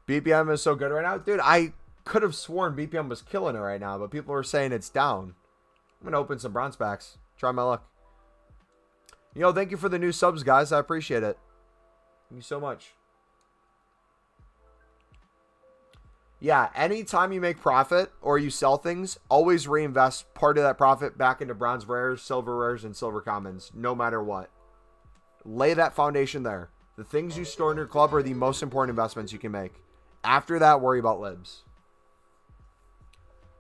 BPM is so good right now. Dude, I could have sworn BPM was killing it right now, but people are saying it's down. I'm going to open some bronze packs. Try my luck. Thank you for the new subs, guys. I appreciate it. Thank you so much. Yeah, anytime you make profit or you sell things, always reinvest part of that profit back into bronze rares, and silver commons, no matter what. Lay that foundation there. The things you store in your club are the most important investments you can make. After that, worry about libs.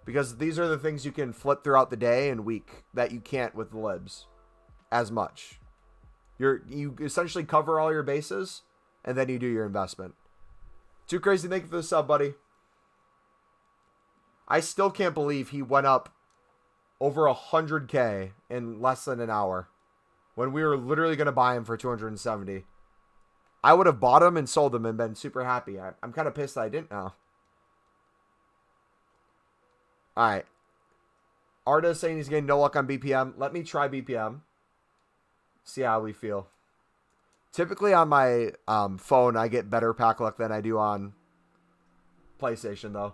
Because these are the things you can flip throughout the day and week that you can't with the libs as much. You essentially cover all your bases, and then you do your investment. Too crazy to think for the sub, buddy. I still can't believe he went up over 100K in less than an hour when we were literally going to buy him for 270. I would have bought him and sold him and been super happy. I'm kind of pissed that I didn't now. All right. Arda saying he's getting no luck on BPM. Let me try BPM. See how we feel. Typically on my phone, I get better pack luck than I do on PlayStation, though.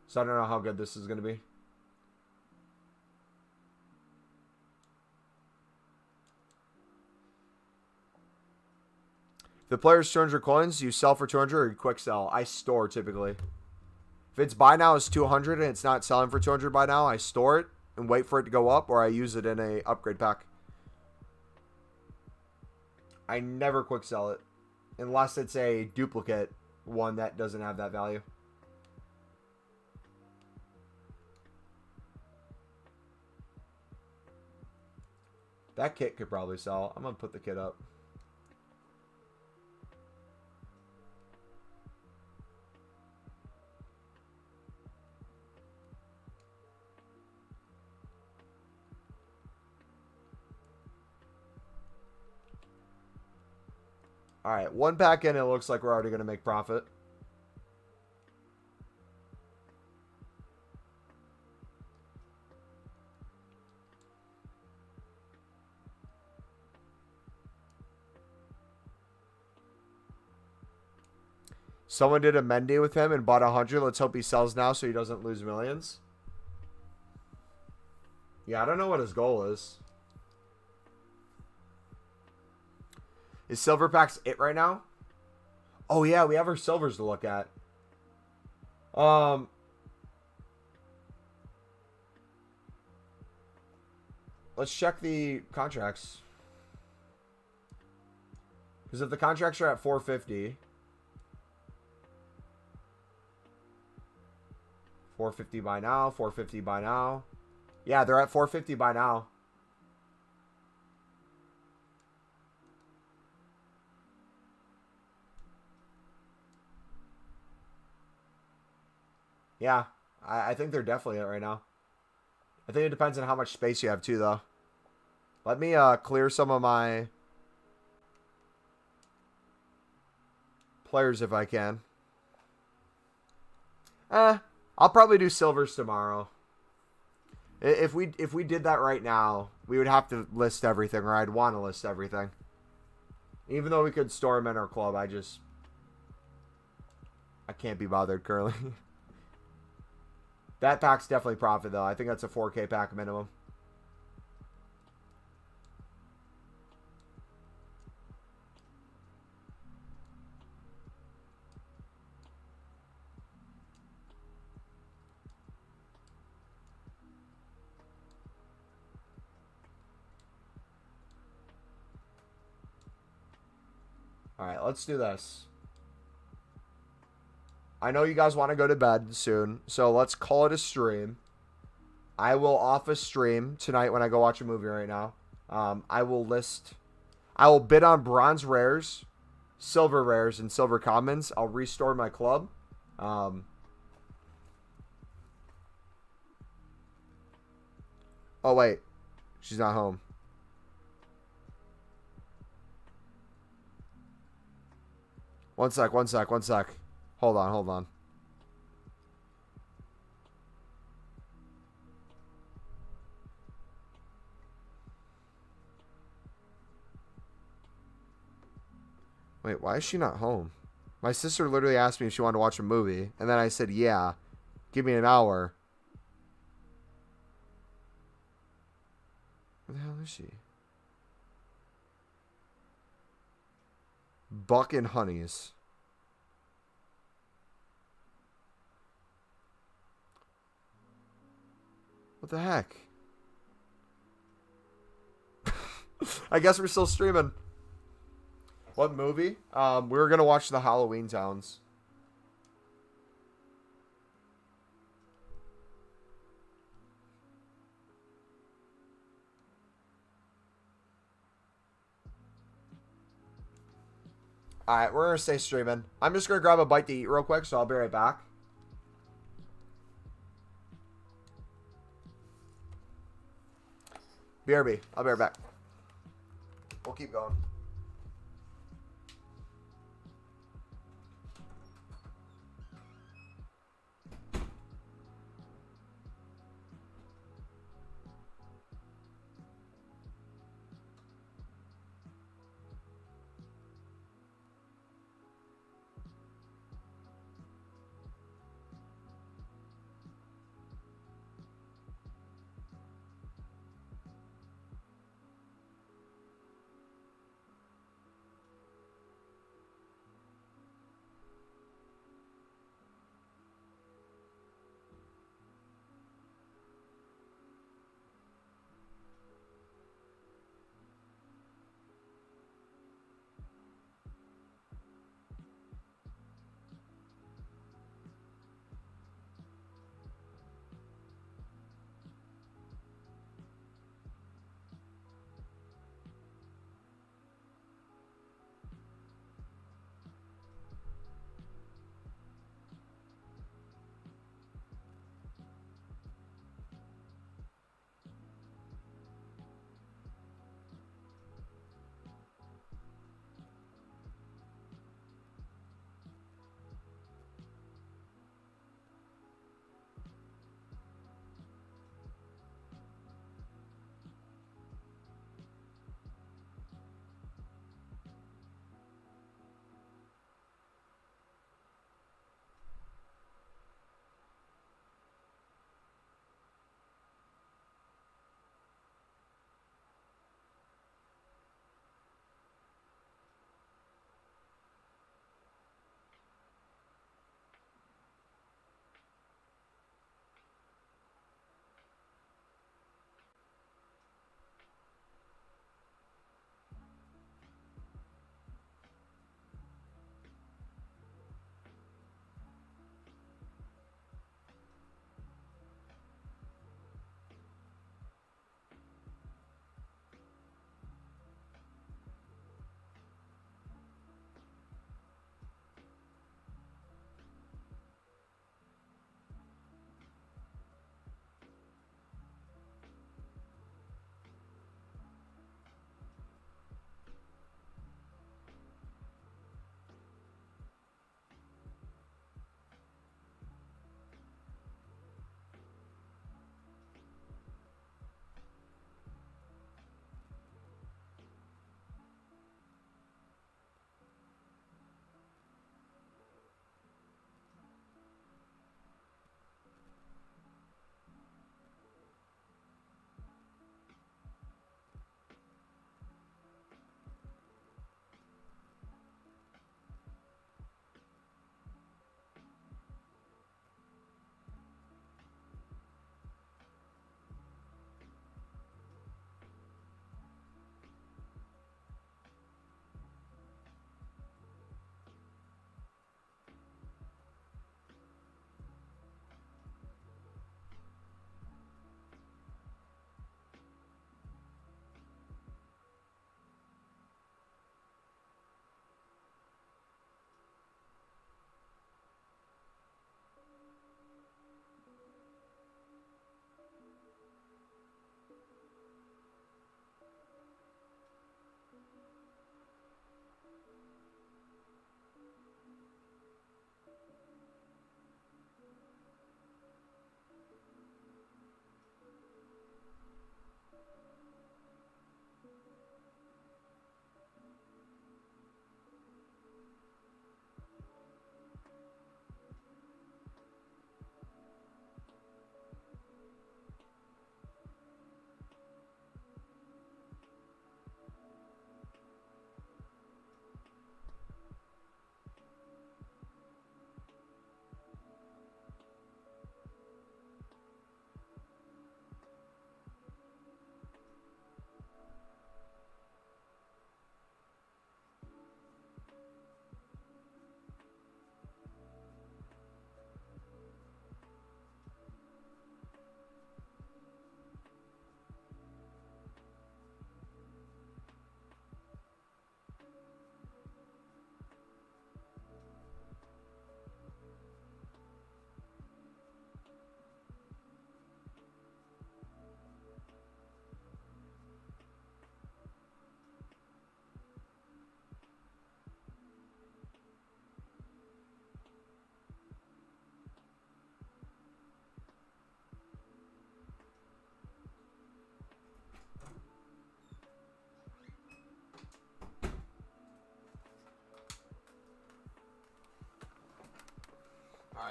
So I don't know how good this is going to be. The player's 200 coins, you sell for 200 or you quick sell. I store typically. If it's buy now is 200 and it's not selling for 200 by now, I store it and wait for it to go up, or I use it in a upgrade pack. I never quick sell it unless it's a duplicate one that doesn't have that value. That kit could probably sell. I'm going to put the kit up. All right, one pack in, it looks like we're already going to make profit. Someone did a Mendy with him and bought 100. Let's hope he sells now so he doesn't lose millions. Yeah, I don't know what his goal is. Is Silver Packs it right now? Oh, yeah, we have our silvers to look at. Let's check the contracts. Because if the contracts are at 450... 450 by now, 450 by now. Yeah, they're at 450 by now. Yeah, I think they're definitely it right now. I think it depends on how much space you have too, though. Let me clear some of my players if I can. I'll probably do silvers tomorrow. If we did that right now, we would have to list everything, or I'd want to list everything. Even though we could store them in our club, I can't be bothered currently. That pack's definitely profit, though. I think that's a 4K pack minimum. Alright, let's do this. I know you guys want to go to bed soon, so let's call it a stream. I will off a stream tonight when I go watch a movie right now. I will bid on bronze rares, silver rares, and silver commons. I'll restore my club. Oh, wait. She's not home. One sec. Hold on. Wait, why is she not home? My sister literally asked me if she wanted to watch a movie, and then I said, yeah. Give me an hour. Where the hell is she? Buck and Honeys. What the heck? I guess we're still streaming. What movie? We were going to watch the Halloween Towns. All right, we're gonna stay streaming. I'm just gonna grab a bite to eat real quick, so I'll be right back. BRB, I'll be right back. We'll keep going.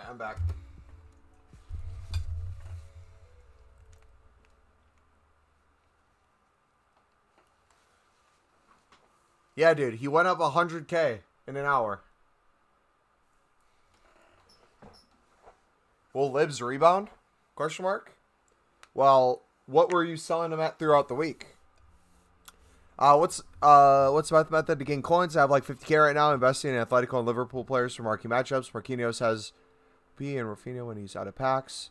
I'm back. Yeah, dude, he went up 100K in an hour. Will Libs rebound? Question mark. Well, what were you selling them at throughout the week? What's the method to gain coins? I have like 50K right now, investing in Atletico and Liverpool players for marquee matchups. Marquinhos has B and Rafinha when he's out of packs.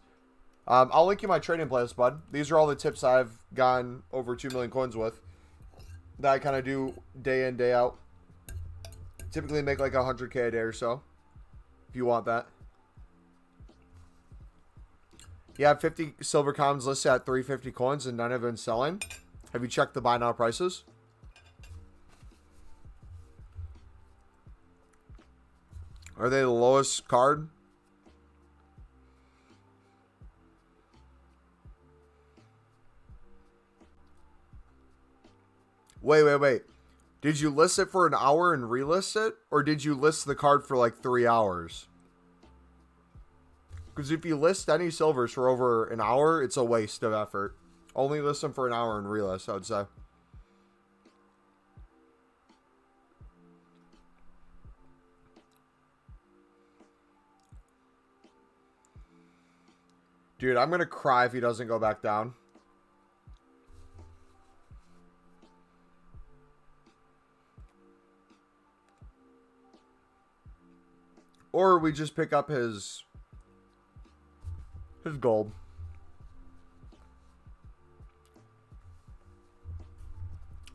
I'll link you my trading playlist, bud. These are all the tips I've gotten over 2 million coins with that I kind of do day in, day out. Typically make like 100K a day or so, if you want that. You have 50 silver commons listed at 350 coins and none have been selling. Have you checked the buy now prices? Are they the lowest card? Wait. Did you list it for an hour and relist it? Or did you list the card for like 3 hours? Because if you list any silvers for over an hour, it's a waste of effort. Only list them for an hour and relist, I would say. Dude, I'm going to cry if he doesn't go back down. Or we just pick up his gold.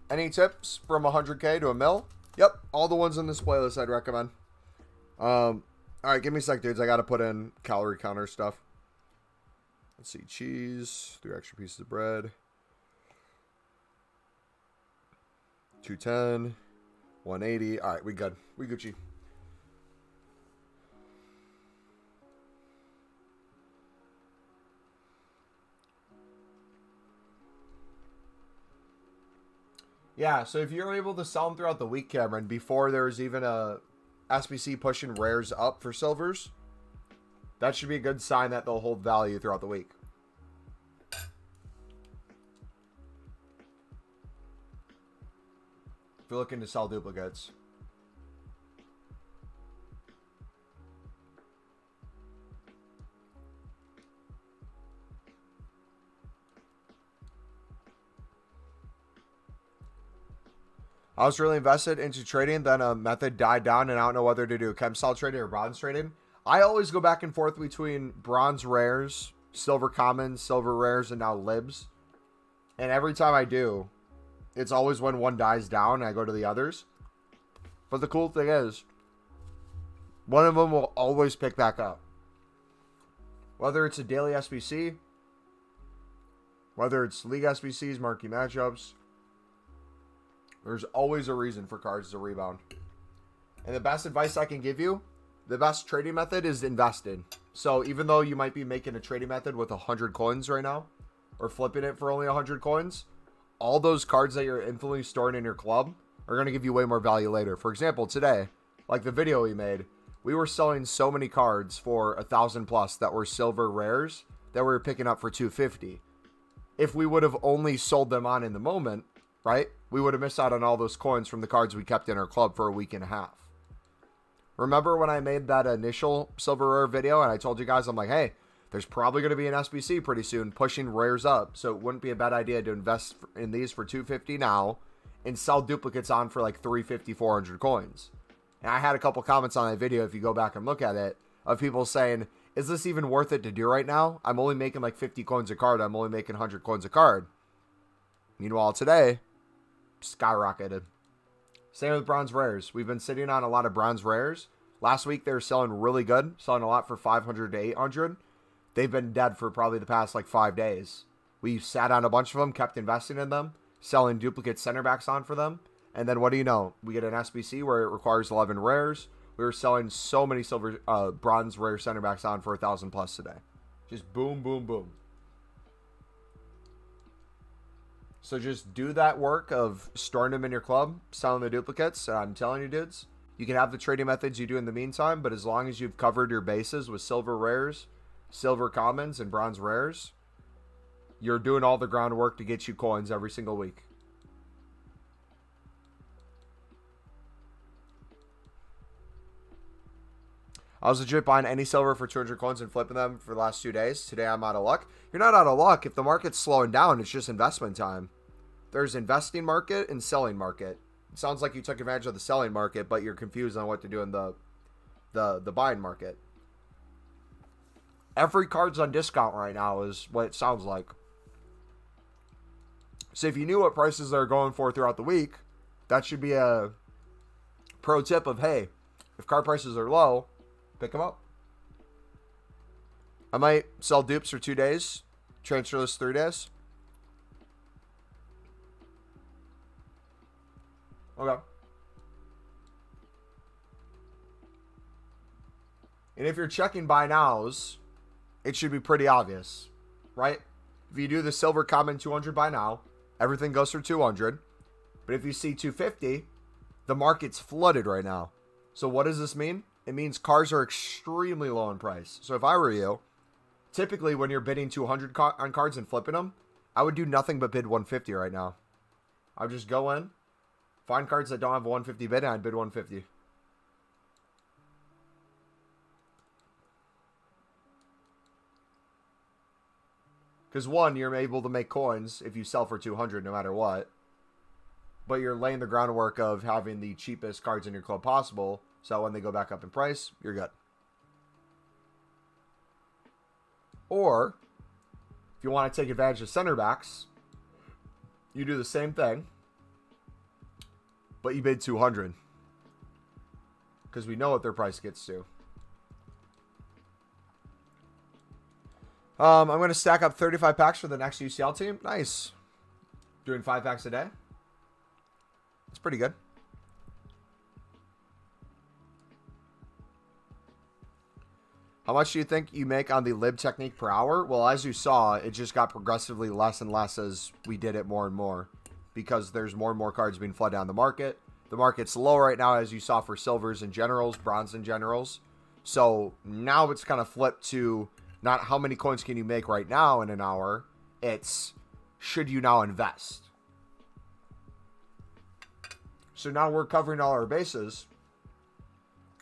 Any tips from 100K to a mil? Yep, all the ones in this playlist I'd recommend. All right, give me a sec, dudes. I got to put in calorie counter stuff. Let's see, cheese, 3 extra pieces of bread. 210, 180. All right, we good. We Gucci. Yeah, so if you're able to sell them throughout the week, Cameron, before there's even a SBC pushing rares up for silvers, that should be a good sign that they'll hold value throughout the week. If you're looking to sell duplicates. I was really invested into trading, then a method died down, and I don't know whether to do chem style trading or bronze trading. I always go back and forth between bronze rares, silver commons, silver rares, and now libs. And every time I do, it's always when one dies down, I go to the others. But the cool thing is, one of them will always pick back up. Whether it's a daily SBC, whether it's league SBCs, marquee matchups, there's always a reason for cards to rebound. And the best advice I can give you, the best trading method is invested. So even though you might be making a trading method with 100 coins right now, or flipping it for only 100 coins, all those cards that you're infinitely storing in your club are going to give you way more value later. For example, today, like the video we made, we were selling so many cards for 1,000 plus that were silver rares that we were picking up for 250. If we would have only sold them on in the moment, right, we would have missed out on all those coins from the cards we kept in our club for a week and a half. Remember when I made that initial silver rare video and I told you guys, I'm like, hey, there's probably going to be an SBC pretty soon pushing rares up, so it wouldn't be a bad idea to invest in these for 250 now and sell duplicates on for like 350, 400 coins. And I had a couple comments on that video, if you go back and look at it, of people saying, is this even worth it to do right now? I'm only making like 50 coins a card. I'm only making 100 coins a card. Meanwhile, today, skyrocketed. Same with bronze rares. We've been sitting on a lot of bronze rares. Last week they were selling really good, selling a lot for 500 to 800. They've been dead for probably the past like 5 days. We sat on a bunch of them, kept investing in them, selling duplicate center backs on for them, and then what do you know? We get an SBC where it requires 11 rares. We were selling so many silver, bronze rare center backs on for 1,000 plus today. Just boom, boom, boom. So just do that work of storing them in your club, selling the duplicates. I'm telling you, dudes, You can have the trading methods you do in the meantime, but as long as you've covered your bases with silver rares, silver commons, and bronze rares, you're doing all the groundwork to get you coins every single week. I was legit buying any silver for 200 coins and flipping them for the last 2 days. Today I'm out of luck. You're not out of luck. If the market's slowing down, it's just investment time. There's investing market and selling market. It sounds like you took advantage of the selling market, but you're confused on what to do in the buying market. Every card's on discount right now is what it sounds like. So if you knew what prices they're going for throughout the week, that should be a pro tip of, hey, if card prices are low, pick them up. I might sell dupes for 2 days, transferless 3 days. Okay. And if you're checking buy nows, it should be pretty obvious, right? If you do the silver common 200 buy now, everything goes for 200. But if you see 250, the market's flooded right now. So what does this mean? It means cars are extremely low in price. So if I were you, typically when you're bidding 200 on cards and flipping them, I would do nothing but bid 150 right now. I would just go in, find cards that don't have a 150 bid, and I'd bid 150. Because one, you're able to make coins if you sell for 200 no matter what. But you're laying the groundwork of having the cheapest cards in your club possible, so when they go back up in price, you're good. Or, if you want to take advantage of center backs, you do the same thing, but you bid 200. Because we know what their price gets to. I'm going to stack up 35 packs for the next UCL team. Nice. Doing 5 packs a day. That's pretty good. How much do you think you make on the lib technique per hour? Well, as you saw, it just got progressively less and less as we did it more and more. Because there's more and more cards being flooded down the market. The market's low right now, as you saw for silvers and generals, bronze and generals. So now it's kind of flipped to not how many coins can you make right now in an hour. It's should you now invest? So now we're covering all our bases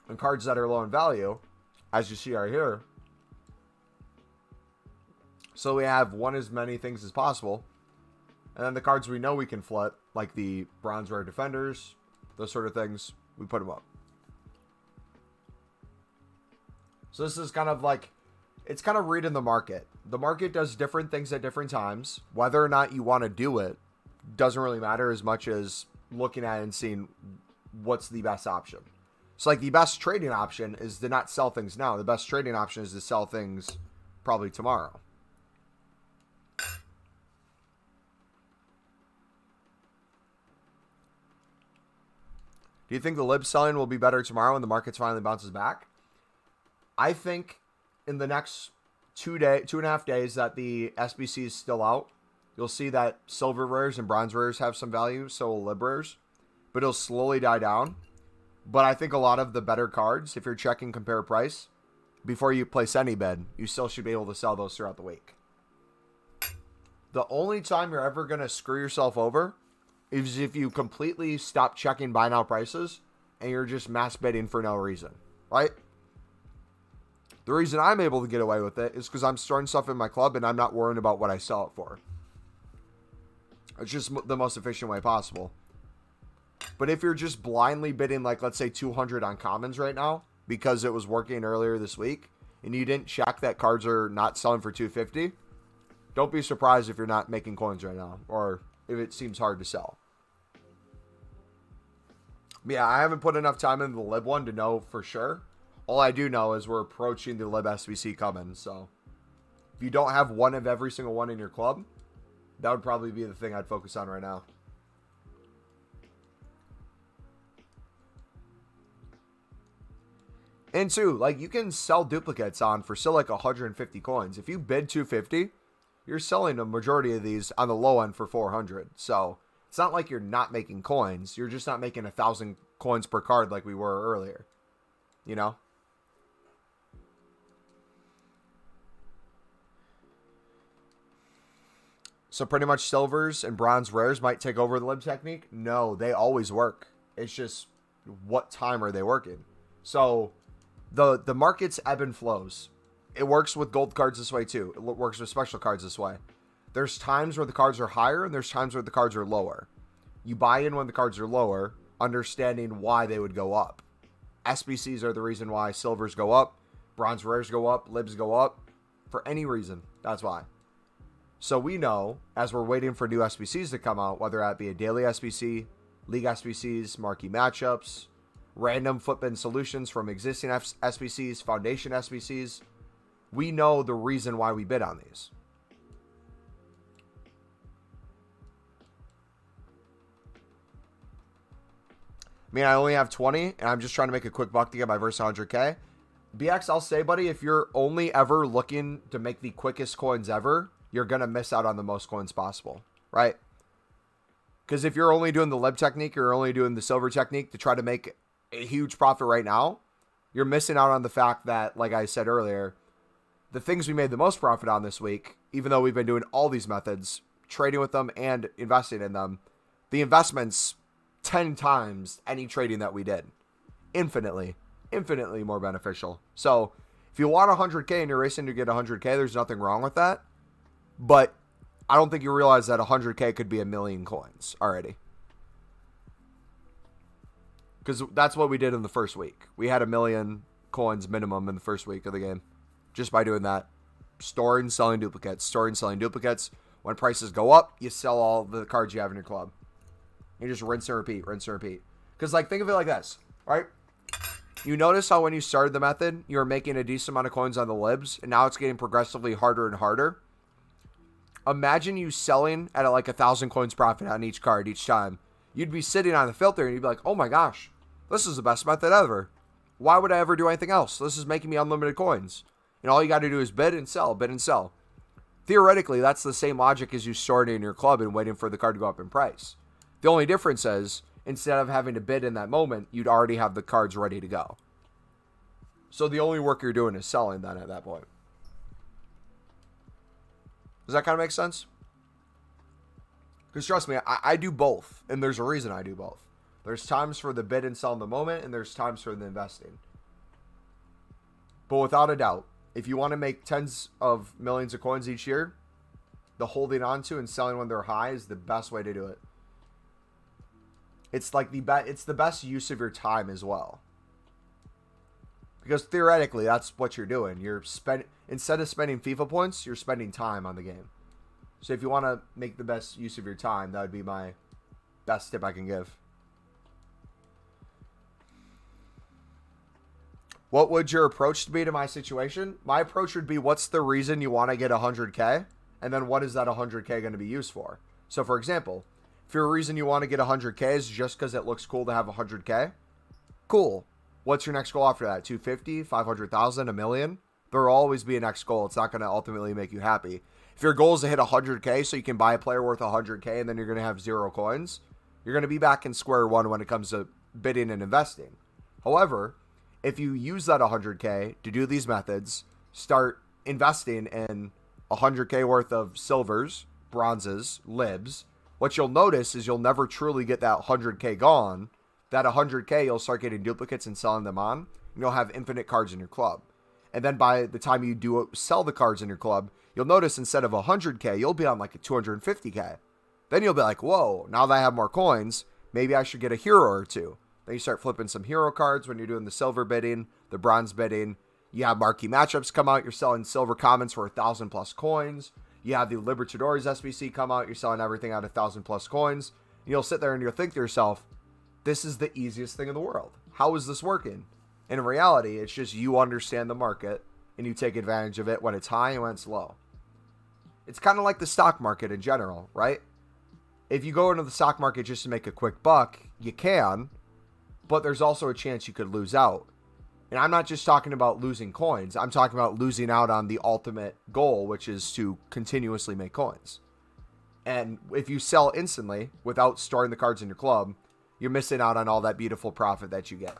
on cards that are low in value, as you see right here. So we have one as many things as possible. And then the cards we know we can flip, like the bronze rare defenders, those sort of things, we put them up. So this is kind of like, it's kind of reading the market. The market does different things at different times. Whether or not you want to do it doesn't really matter as much as looking at it and seeing what's the best option. So like the best trading option is to not sell things now. The best trading option is to sell things probably tomorrow. Do you think the lib selling will be better tomorrow when the market finally bounces back? I think in the next 2.5 days that the SBC is still out, you'll see that silver rares and bronze rares have some value, so will lib rares. But it'll slowly die down. But I think a lot of the better cards, if you're checking compare price, before you place any bid, you still should be able to sell those throughout the week. The only time you're ever going to screw yourself over is if you completely stop checking buy now prices and you're just mass bidding for no reason, right? The reason I'm able to get away with it is because I'm storing stuff in my club and I'm not worrying about what I sell it for. It's just the most efficient way possible. But if you're just blindly bidding, like, let's say 200 on commons right now, because it was working earlier this week, and you didn't check that cards are not selling for 250, don't be surprised if you're not making coins right now, or if it seems hard to sell. But yeah, I haven't put enough time into the lib one to know for sure. All I do know is we're approaching the lib SBC coming, so if you don't have one of every single one in your club, that would probably be the thing I'd focus on right now. And two, like, you can sell duplicates on for still like 150 coins. If you bid 250, you're selling a majority of these on the low end for 400. So it's not like you're not making coins. You're just not making 1,000 coins per card like we were earlier. You know? So pretty much silvers and bronze rares might take over the lib technique? No, they always work. It's just what time are they working? So the market's ebb and flows. It works with gold cards this way too. It works with special cards this way. There's times where the cards are higher and there's times where the cards are lower. You buy in when the cards are lower, understanding why they would go up. SBCs are the reason why silvers go up, bronze rares go up, libs go up. For any reason, that's why. So we know, as we're waiting for new SBCs to come out, whether that be a daily SBC, league SBCs, marquee matchups, random footbin solutions from existing SBCs, foundation SBCs, we know the reason why we bid on these. I mean, I only have 20, and I'm just trying to make a quick buck to get my verse 100K. BX, I'll say, buddy, if you're only ever looking to make the quickest coins ever, you're going to miss out on the most coins possible, right? Because if you're only doing the lib technique, you're only doing the silver technique to try to make a huge profit right now, you're missing out on the fact that, like I said earlier, the things we made the most profit on this week, even though we've been doing all these methods, trading with them and investing in them, the investments 10 times any trading that we did. Infinitely more beneficial. So if you want 100K and you're racing to get 100K, there's nothing wrong with that. But I don't think you realize that 100K could be a million coins already. Because that's what we did in the first week. We had 1 million coins minimum in the first week of the game. Just by doing that. Storing, selling duplicates. Storing, selling duplicates. When prices go up, you sell all the cards you have in your club. You just rinse and repeat, rinse and repeat. Because, like, think of it like this, right? You notice how when you started the method, you were making a decent amount of coins on the libs, and now it's getting progressively harder and harder. Imagine you selling at like 1,000 coins profit on each card each time. You'd be sitting on the filter, and you'd be like, oh my gosh, this is the best method ever. Why would I ever do anything else? This is making me unlimited coins. And all you got to do is bid and sell, bid and sell. Theoretically, that's the same logic as you storing it in your club and waiting for the card to go up in price. The only difference is, instead of having to bid in that moment, you'd already have the cards ready to go. So the only work you're doing is selling then at that point. Does that kind of make sense? Because trust me, I do both, and there's a reason I do both. There's times for the bid and sell in the moment, and there's times for the investing. But without a doubt, if you want to make tens of millions of coins each year, the holding on to and selling when they're high is the best way to do it. It's like it's the best use of your time as well. Because theoretically, that's what you're doing. Instead of spending FIFA points, you're spending time on the game. So if you want to make the best use of your time, that would be my best tip I can give. What would your approach be to my situation? My approach would be, what's the reason you want to get 100K? And then what is that 100K going to be used for? So for example, if your reason you want to get 100K is just because it looks cool to have 100K, cool. What's your next goal after that? 250, 500,000, a million? There will always be a next goal. It's not going to ultimately make you happy. If your goal is to hit 100K so you can buy a player worth 100K and then you're going to have 0 coins, you're going to be back in square one when it comes to bidding and investing. However, if you use that 100K to do these methods, start investing in 100K worth of silvers, bronzes, libs, what you'll notice is you'll never truly get that 100K gone. That 100K, you'll start getting duplicates and selling them on. And you'll have infinite cards in your club. And then by the time you do sell the cards in your club, you'll notice instead of 100K, you'll be on like a 250K. Then you'll be like, whoa, now that I have more coins, maybe I should get a hero or two. Then you start flipping some hero cards when you're doing the silver bidding, the bronze bidding. You have marquee matchups come out. You're selling silver commons for 1,000 plus coins. You have the Libertadores SBC come out. You're selling everything at 1,000 plus coins. And you'll sit there and you'll think to yourself, this is the easiest thing in the world. How is this working? And in reality, it's just you understand the market and you take advantage of it when it's high and when it's low. It's kind of like the stock market in general, right? If you go into the stock market just to make a quick buck, you can, but there's also a chance you could lose out. And I'm not just talking about losing coins. I'm talking about losing out on the ultimate goal, which is to continuously make coins. And if you sell instantly without storing the cards in your club, you're missing out on all that beautiful profit that you get.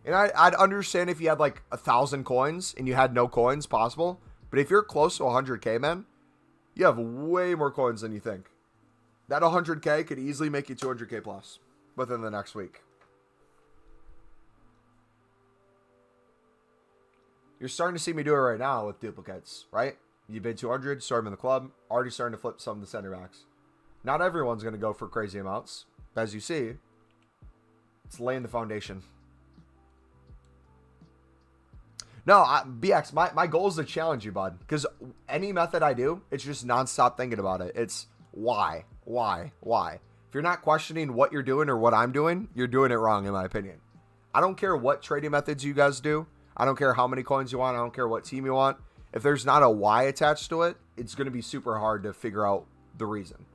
And I'd understand if you had like 1,000 coins and you had no coins possible. But if you're close to 100K, man, you have way more coins than you think. That 100K could easily make you 200K plus within the next week. You're starting to see me do it right now with duplicates, right? You bid 200, start them in the club, already starting to flip some of the center backs. Not everyone's going to go for crazy amounts. As you see, it's laying the foundation. No, BX, my goal is to challenge you, bud. Because any method I do, it's just nonstop thinking about it. It's why? If you're not questioning what you're doing or what I'm doing, you're doing it wrong, in my opinion. I don't care what trading methods you guys do. I don't care how many coins you want. I don't care what team you want. If there's not a why attached to it, it's going to be super hard to figure out the reason.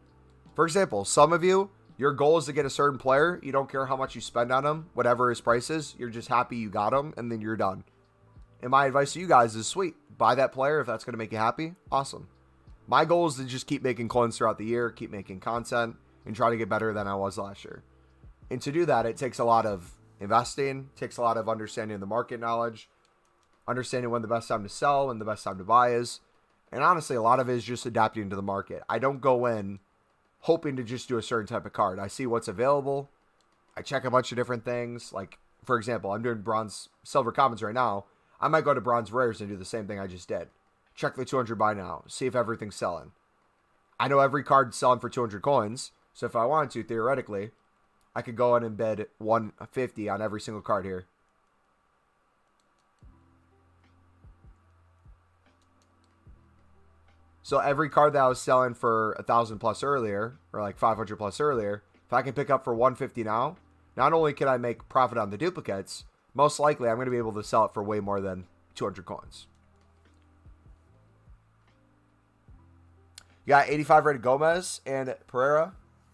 For example, some of you, your goal is to get a certain player. You don't care how much you spend on him, whatever his price is. You're just happy you got him, and then you're done. And my advice to you guys is sweet. Buy that player if that's going to make you happy. Awesome. My goal is to just keep making coins throughout the year, keep making content, and try to get better than I was last year. And to do that, it takes a lot of investing, takes a lot of understanding the market knowledge, understanding when the best time to sell and the best time to buy is. And honestly, a lot of it is just adapting to the market. I don't go in hoping to just do a certain type of card. I see what's available. I check a bunch of different things. Like, for example, I'm doing bronze, silver commons right now. I might go to bronze rares and do the same thing I just did. Check the 200 buy now. See if everything's selling. I know every card's selling for 200 coins. So if I wanted to, theoretically, I could go in and bid 150 on every single card here. So every card that I was selling for 1,000 plus earlier, or like 500 plus earlier, if I can pick up for 150 now, not only can I make profit on the duplicates, most likely I'm going to be able to sell it for way more than 200 coins. You got 85 rated Gomez and Pereira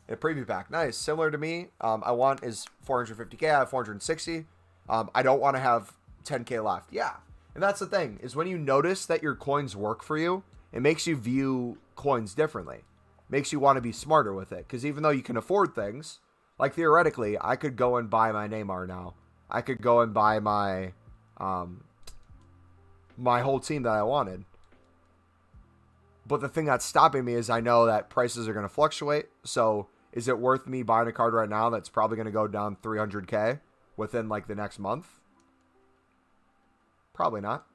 in a preview pack. Nice. Similar to me. I want is 450K. I have 460. I don't want to have 10K left. Yeah. And that's the thing, is when you notice that your coins work for you, it makes you view coins differently. Makes you want to be smarter with it. Because even though you can afford things, like theoretically, I could go and buy my Neymar now. I could go and buy my my whole team that I wanted. But the thing that's stopping me is I know that prices are going to fluctuate. So is it worth me buying a card right now that's probably going to go down 300K within like the next month? Probably not.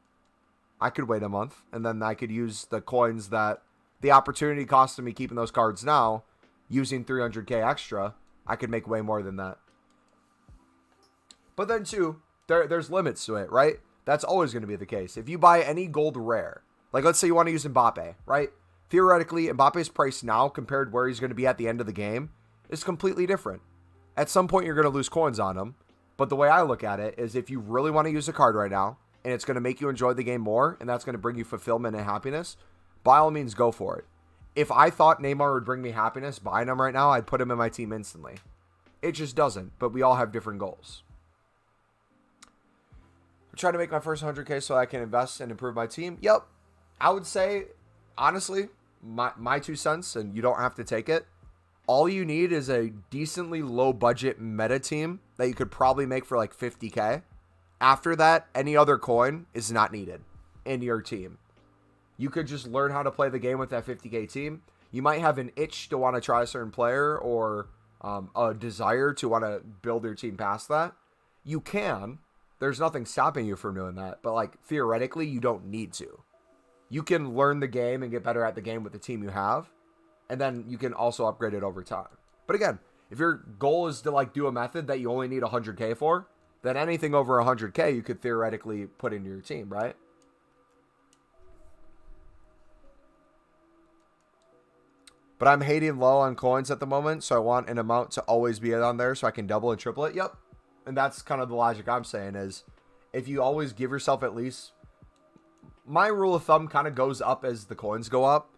I could wait a month and then I could use the coins that the opportunity cost of me keeping those cards now, using 300K extra. I could make way more than that. But then too, there's limits to it, right? That's always going to be the case. If you buy any gold rare, like let's say you want to use Mbappe, right? Theoretically, Mbappe's price now compared where he's going to be at the end of the game is completely different. At some point, you're going to lose coins on him. But the way I look at it is if you really want to use a card right now, and it's going to make you enjoy the game more, and that's going to bring you fulfillment and happiness, by all means, go for it. If I thought Neymar would bring me happiness buying him right now, I'd put him in my team instantly. It just doesn't, but we all have different goals. I'm trying to make my first 100K so I can invest and improve my team. Yep. I would say, honestly, my 2 cents, and you don't have to take it, all you need is a decently low budget meta team that you could probably make for like 50K. After that, any other coin is not needed in your team. You could just learn how to play the game with that 50K team. You might have an itch to want to try a certain player or a desire to want to build your team past that. You can. There's nothing stopping you from doing that. But like theoretically, you don't need to. You can learn the game and get better at the game with the team you have. And then you can also upgrade it over time. But again, if your goal is to like do a method that you only need 100K for, then anything over 100K you could theoretically put into your team, right? But I'm hating low on coins at the moment, so I want an amount to always be on there so I can double and triple it. Yep. And that's kind of the logic I'm saying is if you always give yourself at least... My rule of thumb kind of goes up as the coins go up.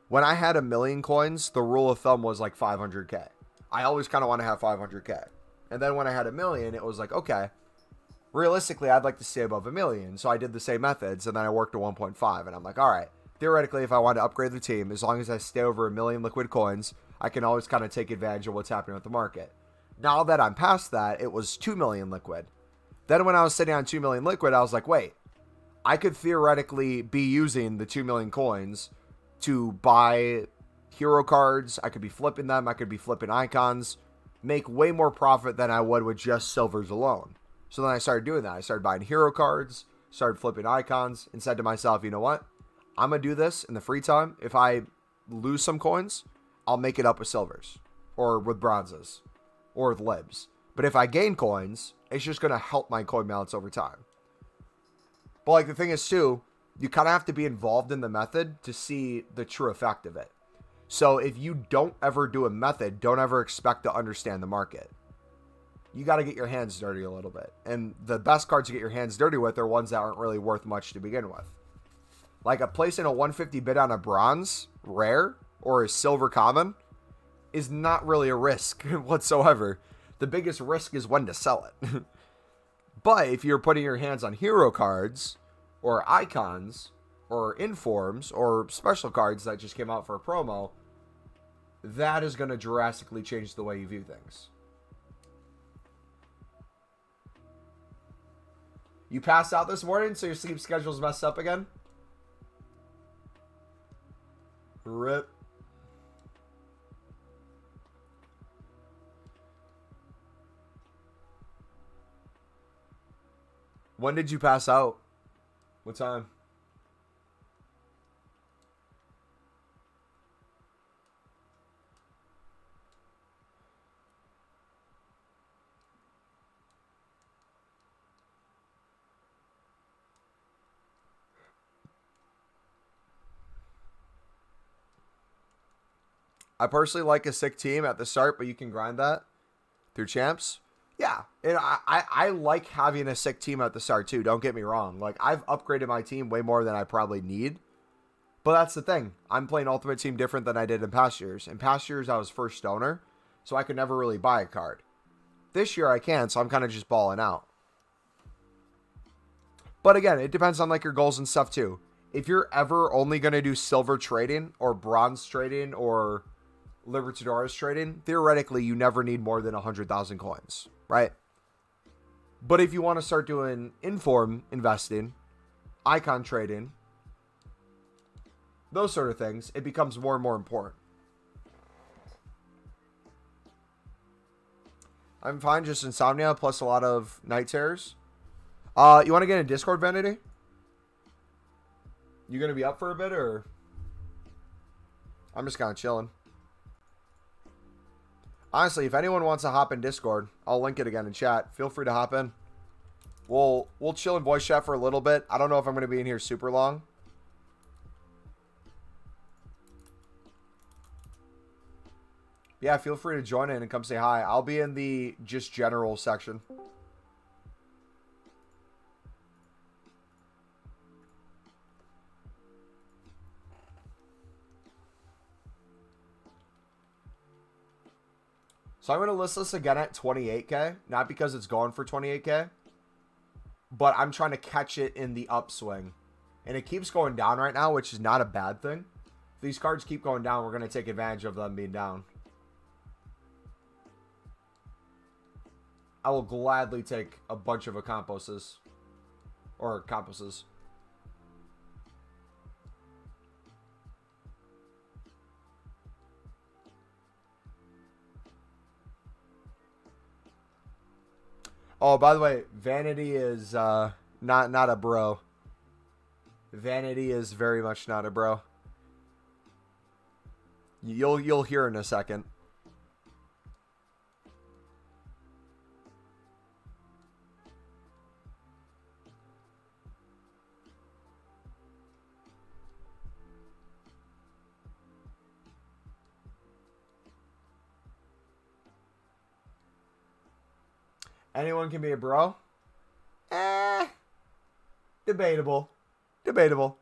When I had 1 million coins, the rule of thumb was like 500K. I always kind of want to have 500K. And then when I had 1 million, it was like, okay, realistically, I'd like to stay above 1 million. So I did the same methods, and then I worked to 1.5. And I'm like, all right, theoretically, if I want to upgrade the team, as long as I stay over 1 million liquid coins, I can always kind of take advantage of what's happening with the market. Now that I'm past that, it was 2 million liquid. Then when I was sitting on 2 million liquid, I was like, wait, I could theoretically be using the 2 million coins to buy hero cards. I could be flipping them. I could be flipping icons, make way more profit than I would with just silvers alone. So then I started doing that. I started buying hero cards, started flipping icons, and said to myself, you know what? I'm going to do this in the free time. If I lose some coins, I'll make it up with silvers or with bronzes or with libs. But if I gain coins, it's just going to help my coin balance over time. But like the thing is too, you kind of have to be involved in the method to see the true effect of it. So if you don't ever do a method, don't ever expect to understand the market. You got to get your hands dirty a little bit. And the best cards to get your hands dirty with are ones that aren't really worth much to begin with. Like a placing a 150 bid on a bronze rare or a silver common is not really a risk whatsoever. The biggest risk is when to sell it. But if you're putting your hands on hero cards or icons or informs or special cards that just came out for a promo, that is going to drastically change the way you view things. You passed out this morning, so your sleep schedule's messed up again? RIP. When did you pass out? What time? I personally like a sick team at the start, but you can grind that through champs. Yeah, and I like having a sick team at the start too. Don't get me wrong. Like, I've upgraded my team way more than I probably need. But that's the thing. I'm playing Ultimate Team different than I did in past years. In past years, I was first stoner, so I could never really buy a card. This year I can, so I'm kind of just balling out. But again, it depends on like your goals and stuff too. If you're ever only going to do silver trading or bronze trading or Libertadores trading, theoretically, you never need more than 100,000 coins, right? But if you want to start doing inform investing, icon trading, those sort of things, it becomes more and more important. I'm fine, just insomnia plus a lot of night terrors. You want to get in Discord, Vanity? You going to be up for a bit, or? I'm just kind of chilling. Honestly, if anyone wants to hop in Discord, I'll link it again in chat. Feel free to hop in. We'll chill in voice chat for a little bit. I don't know if I'm going to be in here super long. Yeah, feel free to join in and come say hi. I'll be in the just general section. So I'm going to list this again at 28K. Not because it's going for 28K. But I'm trying to catch it in the upswing. And it keeps going down right now, which is not a bad thing. If these cards keep going down, we're going to take advantage of them being down. I will gladly take a bunch of Acamposes. Or Camposes. Oh, by the way, Vanity is not a bro. Vanity is very much not a bro. You'll hear in a second. Anyone can be a bro? Debatable. Debatable.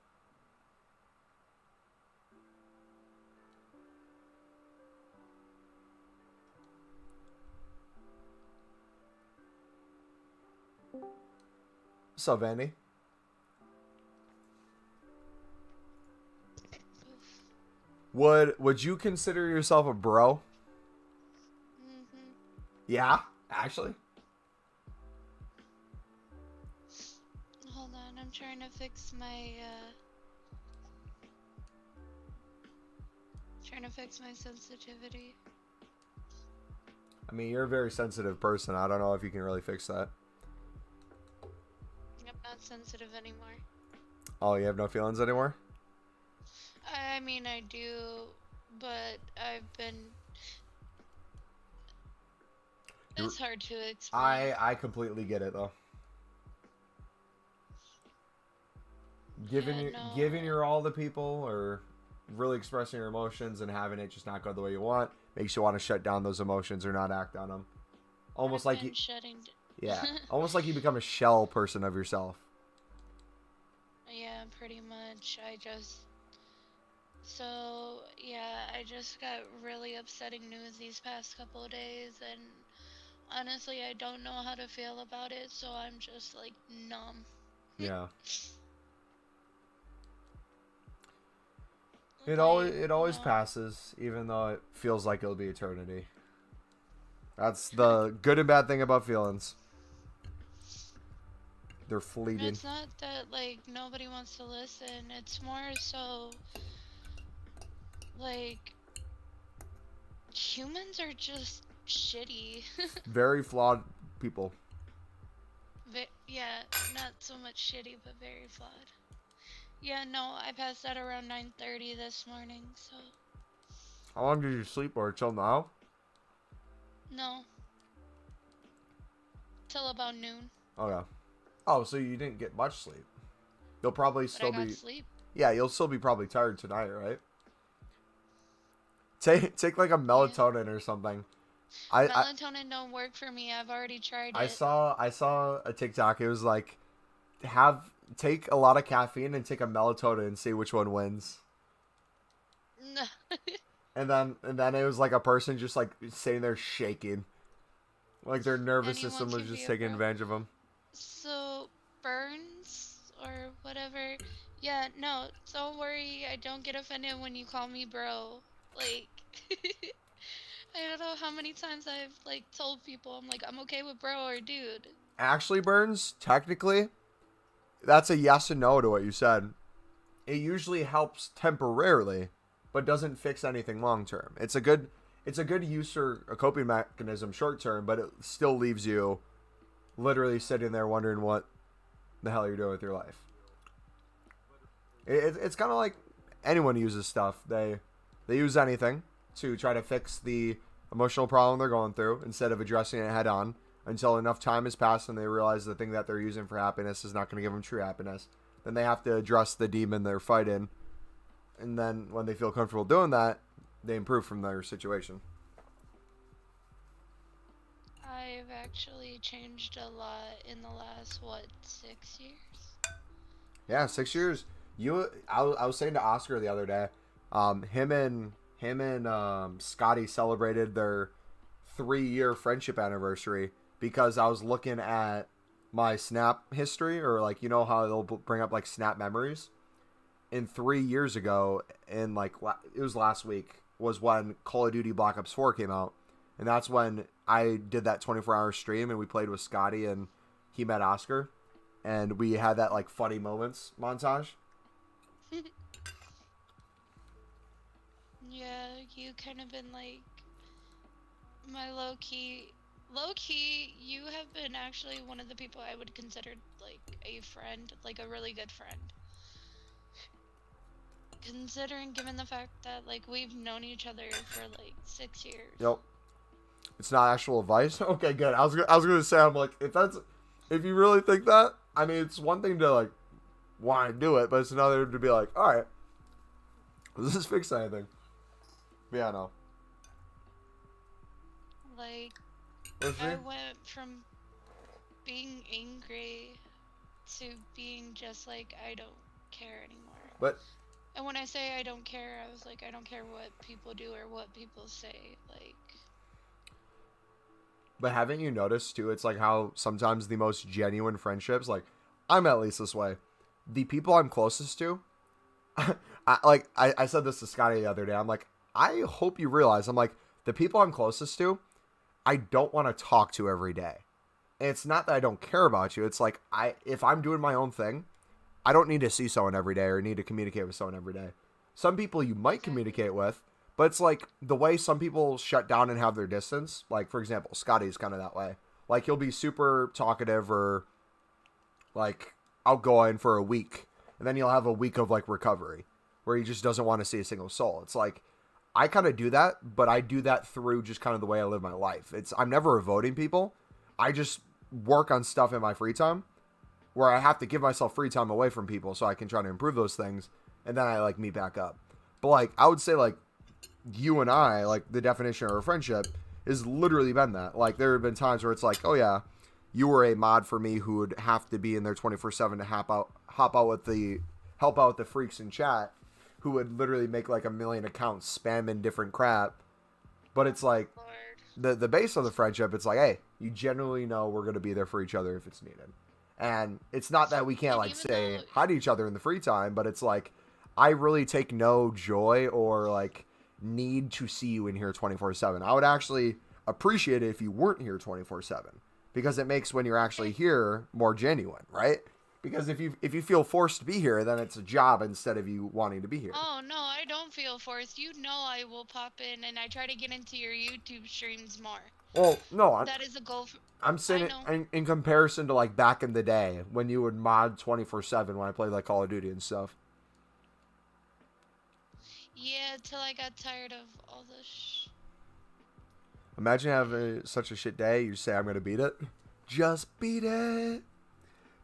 What's up, Andy? Would you consider yourself a bro? Mm-hmm. Yeah, actually. Hold on, I'm trying to fix my, sensitivity. I mean, you're a very sensitive person. I don't know if you can really fix that. I'm not sensitive anymore. Oh, you have no feelings anymore? I mean, I do, but I've been... It's hard to explain. I completely get it, though. Yeah, no. Giving your all to people, or really expressing your emotions and having it just not go the way you want, makes you want to shut down those emotions or not act on them. Almost like you, yeah, almost like you become a shell person of yourself. Yeah, pretty much. So, yeah, I just got really upsetting news these past couple of days, and honestly, I don't know how to feel about it, so I'm just, like, numb. Yeah. Like, It always passes, even though it feels like it'll be eternity. That's the good and bad thing about feelings. They're fleeting. It's not that, like, nobody wants to listen. It's more so, like, humans are just shitty. Very flawed people. Yeah, not so much shitty, but very flawed. Yeah, no, I passed out around 9:30 this morning, so... How long did you sleep for? Till now? No. Till about noon. Okay. Oh, so you didn't get much sleep. You'll probably But I got sleep. Yeah, you'll still be probably tired tonight, right? Take like a melatonin or something. Melatonin don't work for me. I've already tried it. I saw a TikTok. It was like, take a lot of caffeine and take a melatonin and see which one wins. No. And then it was like a person just like sitting there shaking, like their nervous system was just taking advantage of them. So Burns or whatever. Yeah, no, don't worry. I don't get offended when you call me bro. Like, I don't know how many times I've like told people I'm okay with bro or dude. Actually, Burns, technically, that's a yes and no to what you said. It usually helps temporarily, but doesn't fix anything long term. It's a good use or a coping mechanism short term, but it still leaves you literally sitting there wondering what the hell you're doing with your life. It's kind of like anyone uses stuff. They use anything to try to fix the emotional problem they're going through instead of addressing it head on until enough time has passed and they realize the thing that they're using for happiness is not going to give them true happiness. Then they have to address the demon they're fighting. And then when they feel comfortable doing that, they improve from their situation. I've actually changed a lot in the last, 6 years? Yeah, 6 years. I was saying to Oscar the other day, him and Scotty celebrated their 3-year friendship anniversary because I was looking at my Snap history, or like, you know how they'll bring up like Snap memories. And 3 years ago, in like it was last week, was when Call of Duty Black Ops 4 came out, and that's when I did that 24-hour stream and we played with Scotty and he met Oscar, and we had that like funny moments montage. Yeah, you kind of been like my low-key, you have been actually one of the people I would consider like a friend, like a really good friend. Considering, given the fact that like we've known each other for like 6 years. Yep. It's not actual advice. Okay, good. I was gonna say, I'm like, if you really think that, I mean, it's one thing to like want to do it, but it's another to be like, all right, does this fix anything? Yeah, no. Like, I went from being angry to being just like, I don't care anymore. And when I say I don't care, I was like, I don't care what people do or what people say. Like. But haven't you noticed too? It's like how sometimes the most genuine friendships, like I'm at least this way, the people I'm closest to, I said this to Scotty the other day. I'm like, I hope you realize, I'm like, the people I'm closest to, I don't want to talk to every day. And it's not that I don't care about you. It's like, if I'm doing my own thing, I don't need to see someone every day or need to communicate with someone every day. Some people you might communicate with, but it's like the way some people shut down and have their distance. Like, for example, Scotty's kind of that way. Like, he'll be super talkative or like outgoing for a week, and then he'll have a week of like recovery where he just doesn't want to see a single soul. It's like, I kind of do that, but I do that through just kind of the way I live my life. I'm never avoiding people. I just work on stuff in my free time where I have to give myself free time away from people so I can try to improve those things, and then I like meet back up. But like, I would say like you and I, like the definition of a friendship is literally been that. Like, there have been times where it's like, oh yeah, you were a mod for me who would have to be in there 24/7 to help out with the freaks in chat, who would literally make like a million accounts spamming different crap. But it's like, the base of the friendship, it's like, hey, you generally know we're going to be there for each other if it's needed. And it's not that we can't like say hi to each other in the free time, but it's like, I really take no joy or like need to see you in here 24/7. I would actually appreciate it if you weren't here 24/7, because it makes when you're actually here more genuine, right? Because if you feel forced to be here, then it's a job instead of you wanting to be here. Oh no, I don't feel forced. You know I will pop in and I try to get into your YouTube streams more. Well, no, that is a goal. I'm saying it in comparison to like back in the day when you would mod 24/7 when I played like Call of Duty and stuff. Yeah, till I got tired of all this. Imagine having such a shit day. You say, I'm gonna beat it. Just beat it.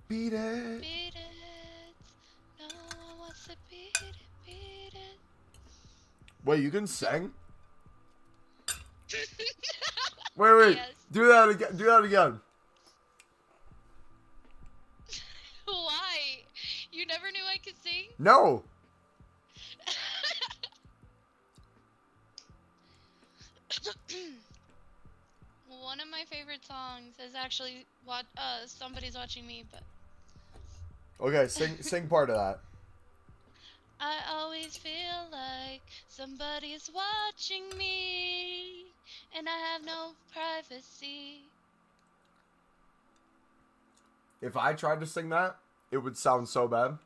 Beat it. Beat it. No one wants to beat it. Beat it. Wait, you can sing? Wait. Yes. Do that again. Do that again. Why? You never knew I could sing? No. One of my favorite songs is actually Somebody's Watching Me, but okay, sing part of that. I always feel like somebody's watching me, and I have no privacy. If I tried to sing that, it would sound so bad.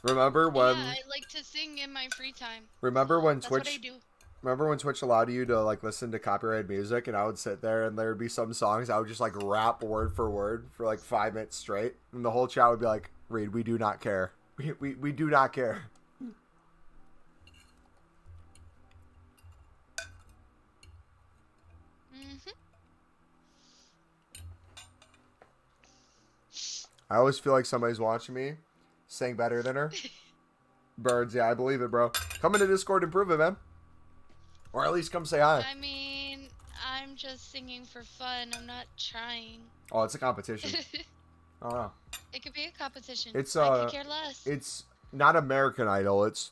Remember when? Yeah, I like to sing in my free time. Remember when That's Twitch? What I do. Remember when Twitch allowed you to like listen to copyrighted music, and I would sit there and there would be some songs I would just like rap word for word for like 5 minutes straight, and the whole chat would be like, "Reed, we do not care. We do not care." I always feel like somebody's watching me sing better than her. Birds, yeah, I believe it, bro. Come into Discord and prove it, man. Or at least come say hi. I mean, I'm just singing for fun. I'm not trying. Oh, it's a competition. I don't know. It could be a competition. It's I could care less. It's not American Idol. It's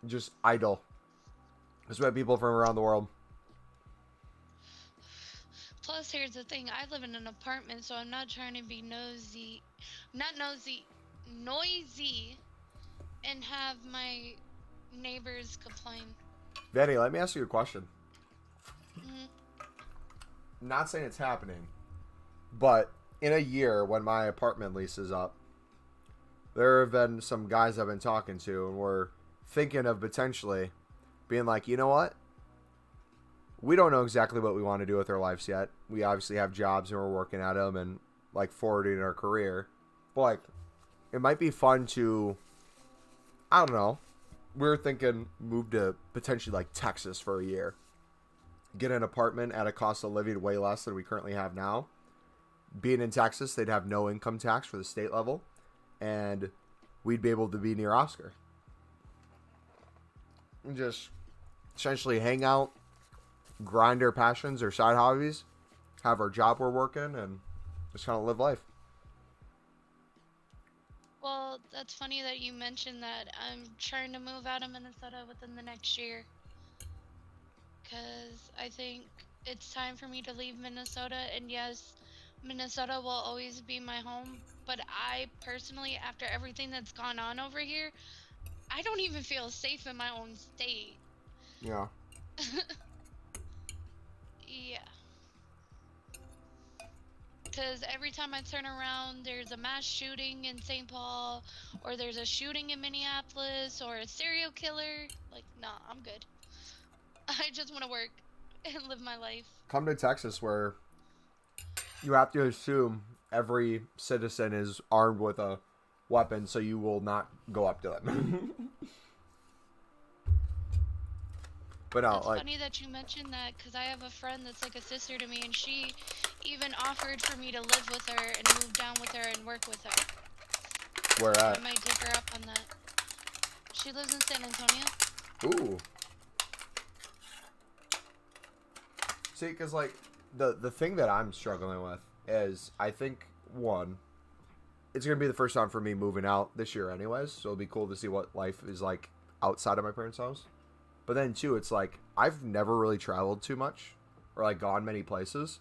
just Idol. It's by people from around the world. Plus, here's the thing. I live in an apartment, so I'm not trying to be nosy. Not nosy. Noisy. And have my neighbors complain. Vanny, let me ask you a question. Mm-hmm. Not saying it's happening, but in a year when my apartment lease is up, there have been some guys I've been talking to, and we're thinking of potentially being like, you know what? We don't know exactly what we want to do with our lives yet. We obviously have jobs and we're working at them and like forwarding our career. But like, it might be fun to, I don't know. We're thinking move to potentially like Texas for a year. Get an apartment at a cost of living way less than we currently have now. Being in Texas, they'd have no income tax for the state level. And we'd be able to be near Oscar. And just essentially hang out, grind our passions or side hobbies, have our job we're working, and just kind of live life. Well, that's funny that you mentioned that. I'm trying to move out of Minnesota within the next year. Because I think it's time for me to leave Minnesota. And yes, Minnesota will always be my home, but I personally, after everything that's gone on over here, I don't even feel safe in my own state. Yeah. Yeah. Because every time I turn around, there's a mass shooting in St. Paul, or there's a shooting in Minneapolis, or a serial killer. Like, nah, I'm good. I just want to work and live my life. Come to Texas where you have to assume every citizen is armed with a weapon, so you will not go up to them. But no, It's like, funny that you mentioned that, because I have a friend that's like a sister to me, and she even offered for me to live with her and move down with her and work with her. where So at? I might take her up on that. She lives in San Antonio. Ooh. See, because, like, the thing that I'm struggling with is, I think, one, it's going to be the first time for me moving out this year anyways, so it'll be cool to see what life is like outside of my parents' house. But then, two, it's like, I've never really traveled too much, or, like, gone many places.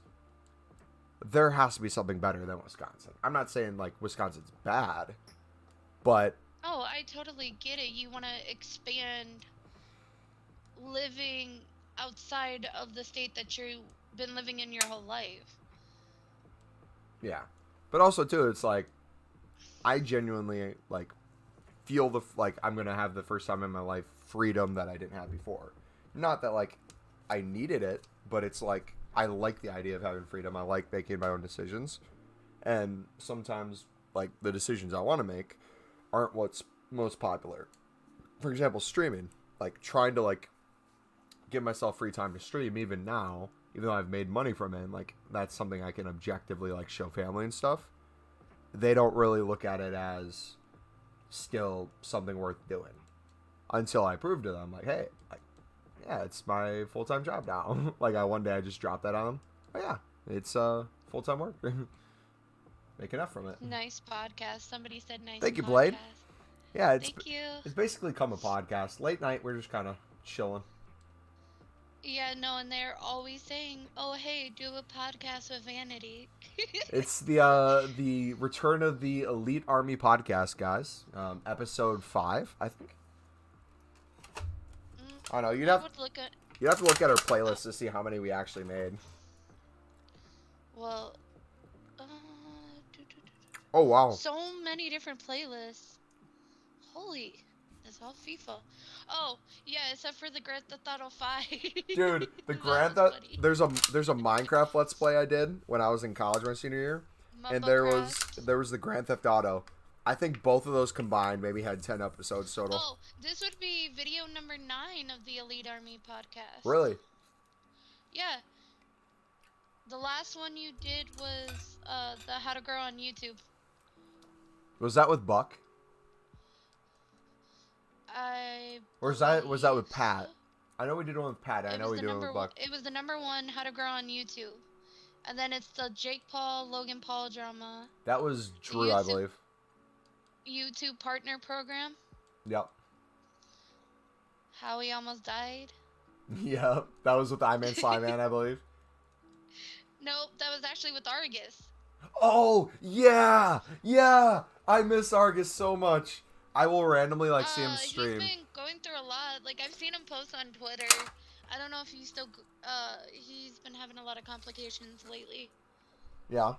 There has to be something better than Wisconsin. I'm not saying, like, Wisconsin's bad, but... Oh, I totally get it. You want to expand living outside of the state that you've been living in your whole life. Yeah. But also, too, it's like, I genuinely, like, feel like I'm going to have the first time in my life freedom that I didn't have before. Not that, like, I needed it, but it's like, I like the idea of having freedom. I like making my own decisions. And sometimes, like, the decisions I want to make aren't what's most popular. For example, streaming. Like, trying to, like, give myself free time to stream even now, even though I've made money from it, and, like, that's something I can objectively, like, show family and stuff. They don't really look at it as still something worth doing until I prove to them, like, hey, like, yeah, it's my full-time job now. Like, one day I just dropped that on them. Oh yeah, it's full-time work. Make enough from it. Nice podcast. Somebody said nice Thank you, podcast. Blade. Yeah, Thank you. It's basically come a podcast. Late night, we're just kind of chilling. Yeah, no, and they're always saying, "Oh, hey, do a podcast with Vanity." It's the return of the Elite Army podcast, guys. Episode 5, I think. I don't know. You'd have to look at our playlist to see how many we actually made. Well, Oh wow! so many different playlists. Holy, it's all FIFA. Oh yeah, except for the Grand Theft Auto 5. Dude, the Grand Theft there's a Minecraft Let's Play I did when I was in college my senior year, and there was the Grand Theft Auto. I think both of those combined maybe had 10 episodes total. Oh, this would be video number 9 of the Elite Army podcast. Really? Yeah. The last one you did was the How to Grow on YouTube. Was that with Buck? Or was that with Pat? So. I know we did one with Pat. I know we did one with Buck. It was the number 1 How to Grow on YouTube. And then it's the Jake Paul, Logan Paul drama. That was Drew, I believe. YouTube partner program. Yep. How he almost died. Yep. That was with Iman Slyman, I believe. Nope, that was actually with Argus. Oh, yeah! Yeah! I miss Argus so much. I will randomly, like, see him stream. He's been going through a lot. Like, I've seen him post on Twitter. I don't know if he's still, he's been having a lot of complications lately. Yeah.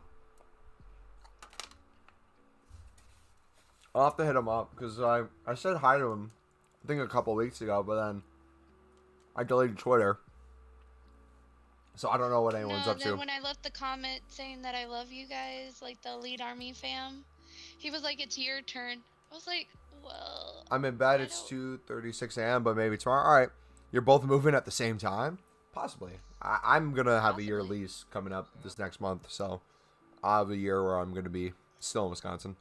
I'll have to hit him up, because I said hi to him, I think a couple weeks ago, but then I deleted Twitter. So I don't know what anyone's up to. Then when I left the comment saying that I love you guys, like the Elite Army fam, he was like, it's your turn. I was like, well... I'm in bed, it's 2:36 a.m., but maybe tomorrow. Alright, you're both moving at the same time? Possibly. I'm going to have a year lease coming up this next month, so I'll have a year where I'm going to be still in Wisconsin.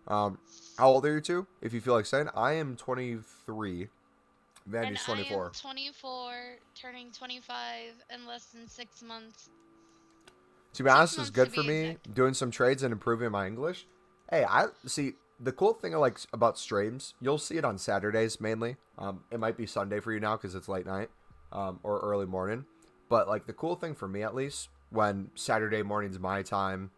How old are you two, if you feel like saying? I am 23. Vandy's 24. I am 24, turning 25 in less than 6 months. To be honest, it's good for me doing some trades and improving my English. Hey, I see the cool thing I like about streams. You'll see it on Saturdays mainly. It might be Sunday for you now because it's late night, or early morning. But like the cool thing for me at least when Saturday morning's my time,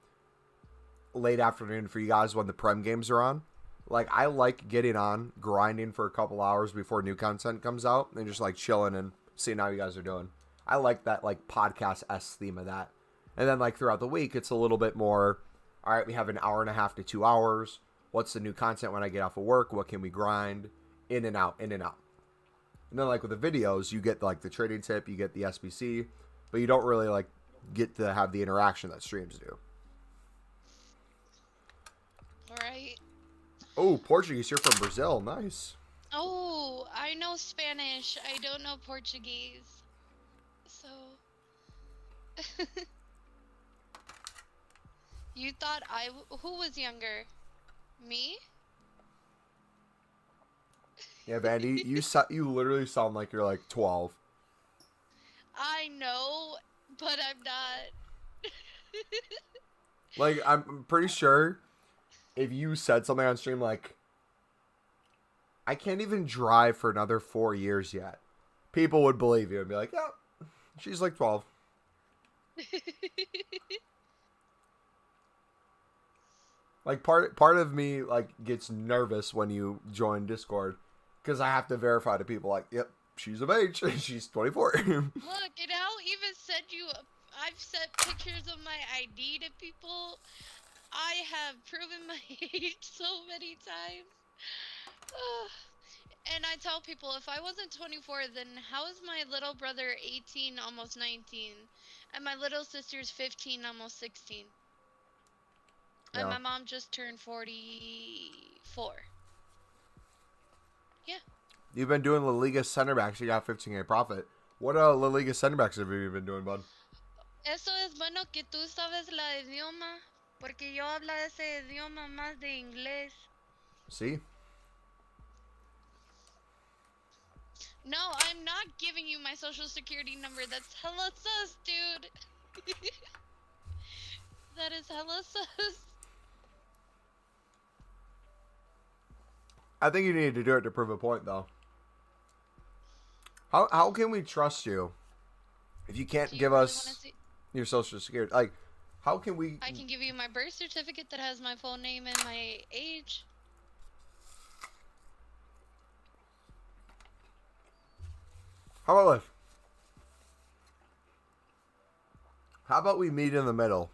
late afternoon for you guys when the Prem games are on. Like, I like getting on, grinding for a couple hours before new content comes out, and just, like, chilling and seeing how you guys are doing. I like that, like, podcast-esque theme of that. And then, like, throughout the week, it's a little bit more, all right, we have an hour and a half to 2 hours. What's the new content when I get off of work? What can we grind? In and out, in and out. And then, like, with the videos, you get, like, the trading tip, you get the SBC, but you don't really, like, get to have the interaction that streams do. Right. Oh, Portuguese. You're from Brazil. Nice. Oh, I know Spanish. I don't know Portuguese. So. You thought who was younger? Me? Yeah, Vandy, you literally sound like you're like 12. I know, but I'm not. Like, I'm pretty sure if you said something on stream like, I can't even drive for another 4 years yet, people would believe you and be like, yeah, she's like 12. Like, part of me, like, gets nervous when you join Discord, because I have to verify to people, like, yep, she's of age, she's 24. Look, and I'll even send you, I've sent pictures of my ID to people. I have proven my age so many times. And I tell people, if I wasn't 24, then how is my little brother 18, almost 19? And my little sister's 15, almost 16. Yeah. And my mom just turned 44. Yeah. You've been doing La Liga center backs. You got 15K profit. What La Liga center backs have you been doing, bud? Eso es bueno que tú sabes la idioma, porque yo hablo ese idioma más de inglés. See? No, I'm not giving you my social security number. That's hella sus, dude. That is hella sus. I think you need to do it to prove a point, though. How can we trust you if you can't give really us your social security? Like, how can we... I can give you my birth certificate that has my full name and my age. How about this? How about we meet in the middle?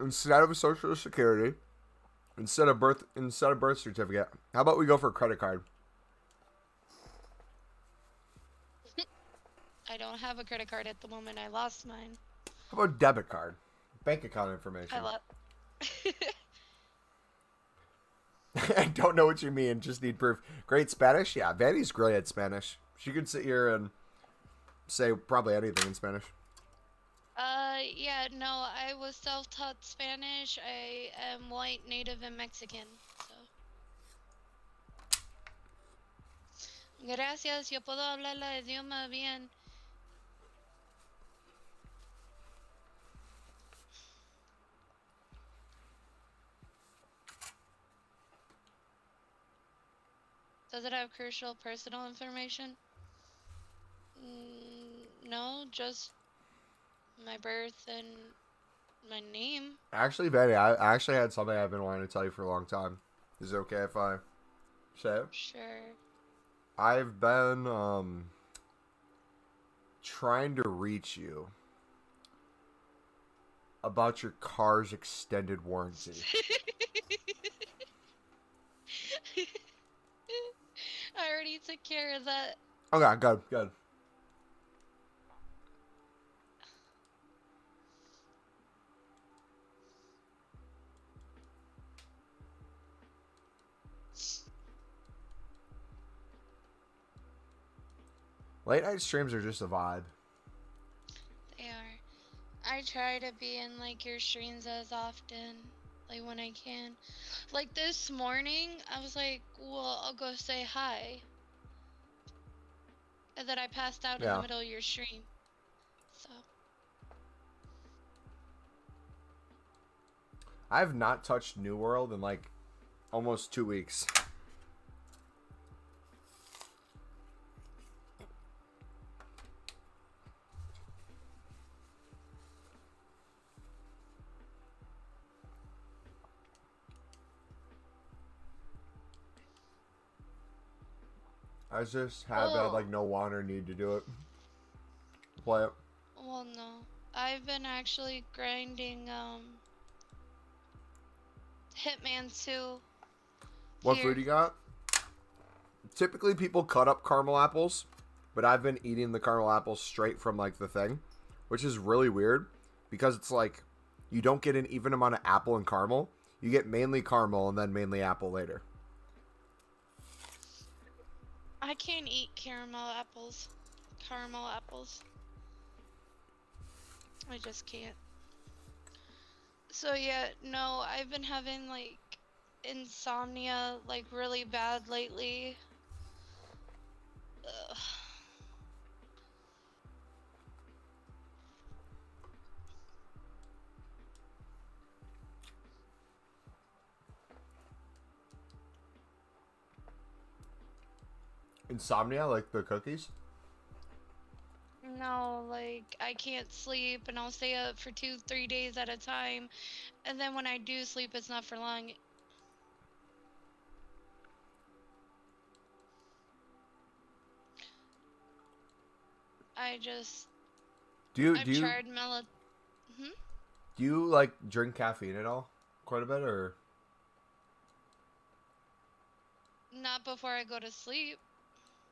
Instead of a social security, instead of birth certificate, how about we go for a credit card? I don't have a credit card at the moment. I lost mine. How about debit card? Bank account information. I don't know what you mean. Just need proof. Great Spanish? Yeah, Vanny's great at Spanish. She could sit here and say probably anything in Spanish. Yeah, no, I was self-taught Spanish. I am white, native, and Mexican, so. Gracias, yo puedo hablar la idioma bien. Does it have crucial personal information? No, just my birth and my name. Actually, Vanny, I actually had something I've been wanting to tell you for a long time. Is it okay if I say it? Sure. I've been trying to reach you about your car's extended warranty. I already took care of that. Okay, good. Late night streams are just a vibe. They are. I try to be in like your streams as often, like when I can. Like this morning, I was like, well, I'll go say hi. And then I passed out in the middle of your stream. So. I have not touched New World in like almost 2 weeks. I just have had like no want or need to do it. Play it. Well, no. I've been actually grinding, Hitman 2 What here. food you got? Typically people cut up caramel apples, but I've been eating the caramel apples straight from like the thing, which is really weird because it's like you don't get an even amount of apple and caramel. You get mainly caramel and then mainly apple later. I can't eat caramel apples. Caramel apples. I just can't. So yeah, no, I've been having like insomnia like really bad lately. Ugh. Insomnia, like the cookies? No, like I can't sleep and I'll stay up for 2, 3 days at a time. And then when I do sleep, it's not for long. I just, I've tried do you like drink caffeine at all? Quite a bit, or not before I go to sleep.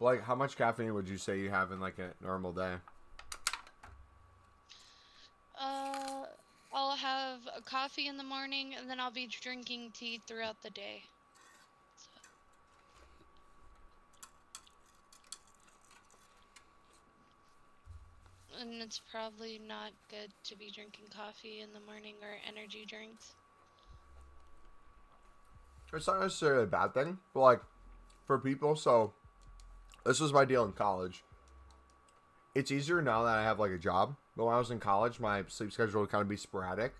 like how much caffeine would you say you have in like a normal day? Uh, I'll have a coffee in the morning and then I'll be drinking tea throughout the day. And it's probably not good to be drinking coffee in the morning or energy drinks. It's not necessarily a bad thing, but like for people, so this was my deal in college. It's easier now that I have like a job, but when I was in college, my sleep schedule would kind of be sporadic.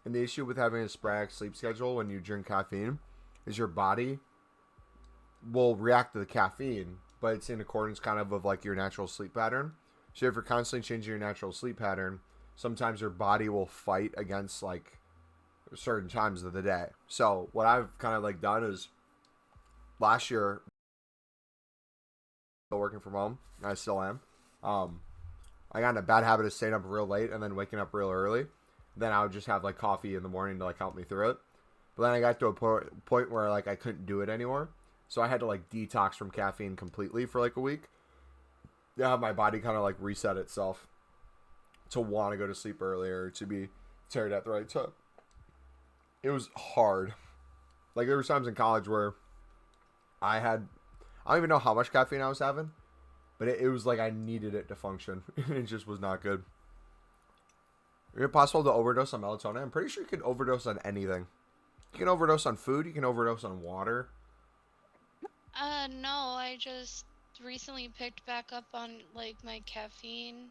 And the issue with having a sporadic sleep schedule when you drink caffeine is your body will react to the caffeine, but it's in accordance kind of with like your natural sleep pattern. So if you're constantly changing your natural sleep pattern, sometimes your body will fight against like certain times of the day. So what I've kind of like done is last year, still working from home. I still am. I got in a bad habit of staying up real late and then waking up real early. Then I would just have like coffee in the morning to like help me through it. But then I got to a point where like I couldn't do it anymore. So I had to like detox from caffeine completely for like a week. Yeah, my body kind of like reset itself to want to go to sleep earlier, to be tired at the right time. It was hard. Like there were times in college where I don't even know how much caffeine I was having, but it was like I needed it to function. It just was not good. Is it possible to overdose on melatonin? I'm pretty sure you can overdose on anything. You can overdose on food. You can overdose on water. No, I just recently picked back up on like my caffeine.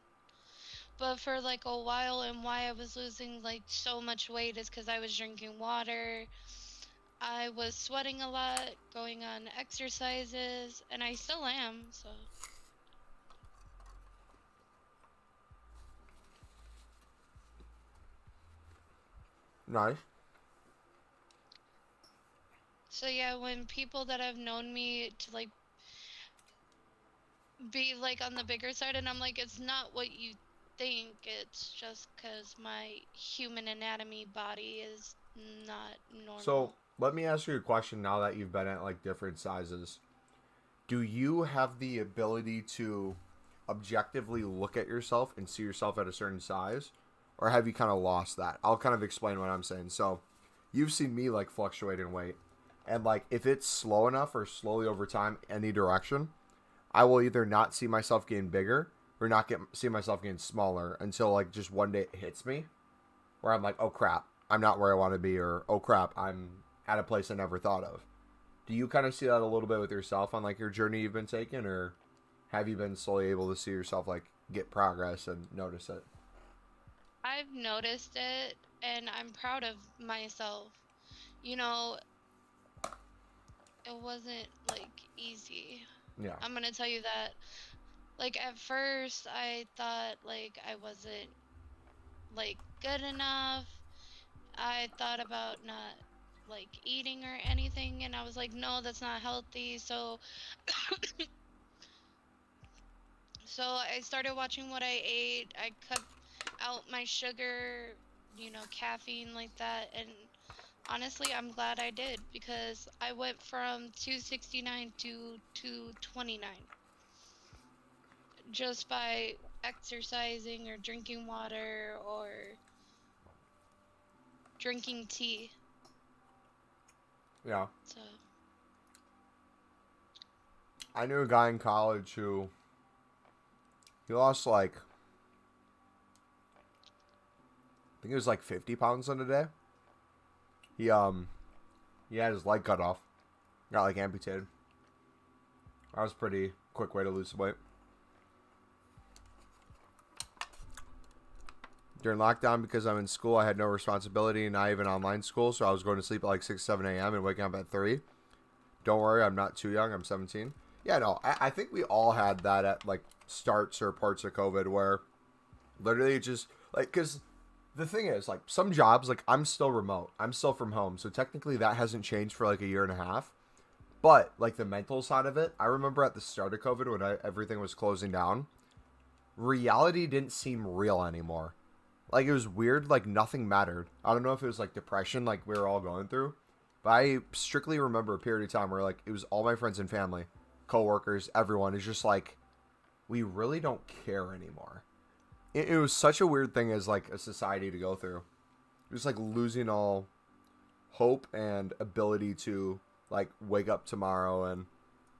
But for like a while, and why I was losing like so much weight is because I was drinking water. I was sweating a lot, going on exercises, and I still am, so. Nice. So yeah, when people that have known me to like be like on the bigger side, and I'm like, it's not what you think, it's just because my human anatomy body is not normal. So let me ask you a question now that you've been at like different sizes. Do you have the ability to objectively look at yourself and see yourself at a certain size? Or have you kind of lost that? I'll kind of explain what I'm saying. So you've seen me like fluctuate in weight. And like if it's slow enough or slowly over time, any direction, I will either not see myself getting bigger or not see myself getting smaller until like just one day it hits me where I'm like, oh crap, I'm not where I want to be, or oh crap, I'm at a place I never thought of. Do you kind of see that a little bit with yourself on like your journey you've been taking, or have you been slowly able to see yourself like get progress and notice it? I've noticed it, and I'm proud of myself. You know, it wasn't like easy. Yeah. I'm gonna tell you that. Like at first I thought like I wasn't like good enough. I thought about not like eating or anything, and I was like, no, that's not healthy. So So I started watching what I ate. I cut out my sugar, caffeine like that. And honestly, I'm glad I did because I went from 269 to 229 just by exercising or drinking water or drinking tea. Yeah. So, I knew a guy in college who he lost like I think it was like 50 pounds in a day. He he had his leg cut off. Got like amputated. That was a pretty quick way to lose some weight. During lockdown, because I'm in school, I had no responsibility, not even online school, so I was going to sleep at like 6, 7 a.m. and waking up at 3. Don't worry, I'm not too young. I'm 17. Yeah, no, I think we all had that at like starts or parts of COVID where literally just like, because the thing is, like, some jobs, like, I'm still remote. I'm still from home, so technically that hasn't changed for like a year and a half. But like the mental side of it, I remember at the start of COVID when everything was closing down, reality didn't seem real anymore. Like it was weird, like nothing mattered. I don't know if it was like depression like we were all going through, but I strictly remember a period of time where like it was all my friends and family, coworkers, everyone is just like we really don't care anymore. It was such a weird thing as like a society to go through. It was like losing all hope and ability to like wake up tomorrow and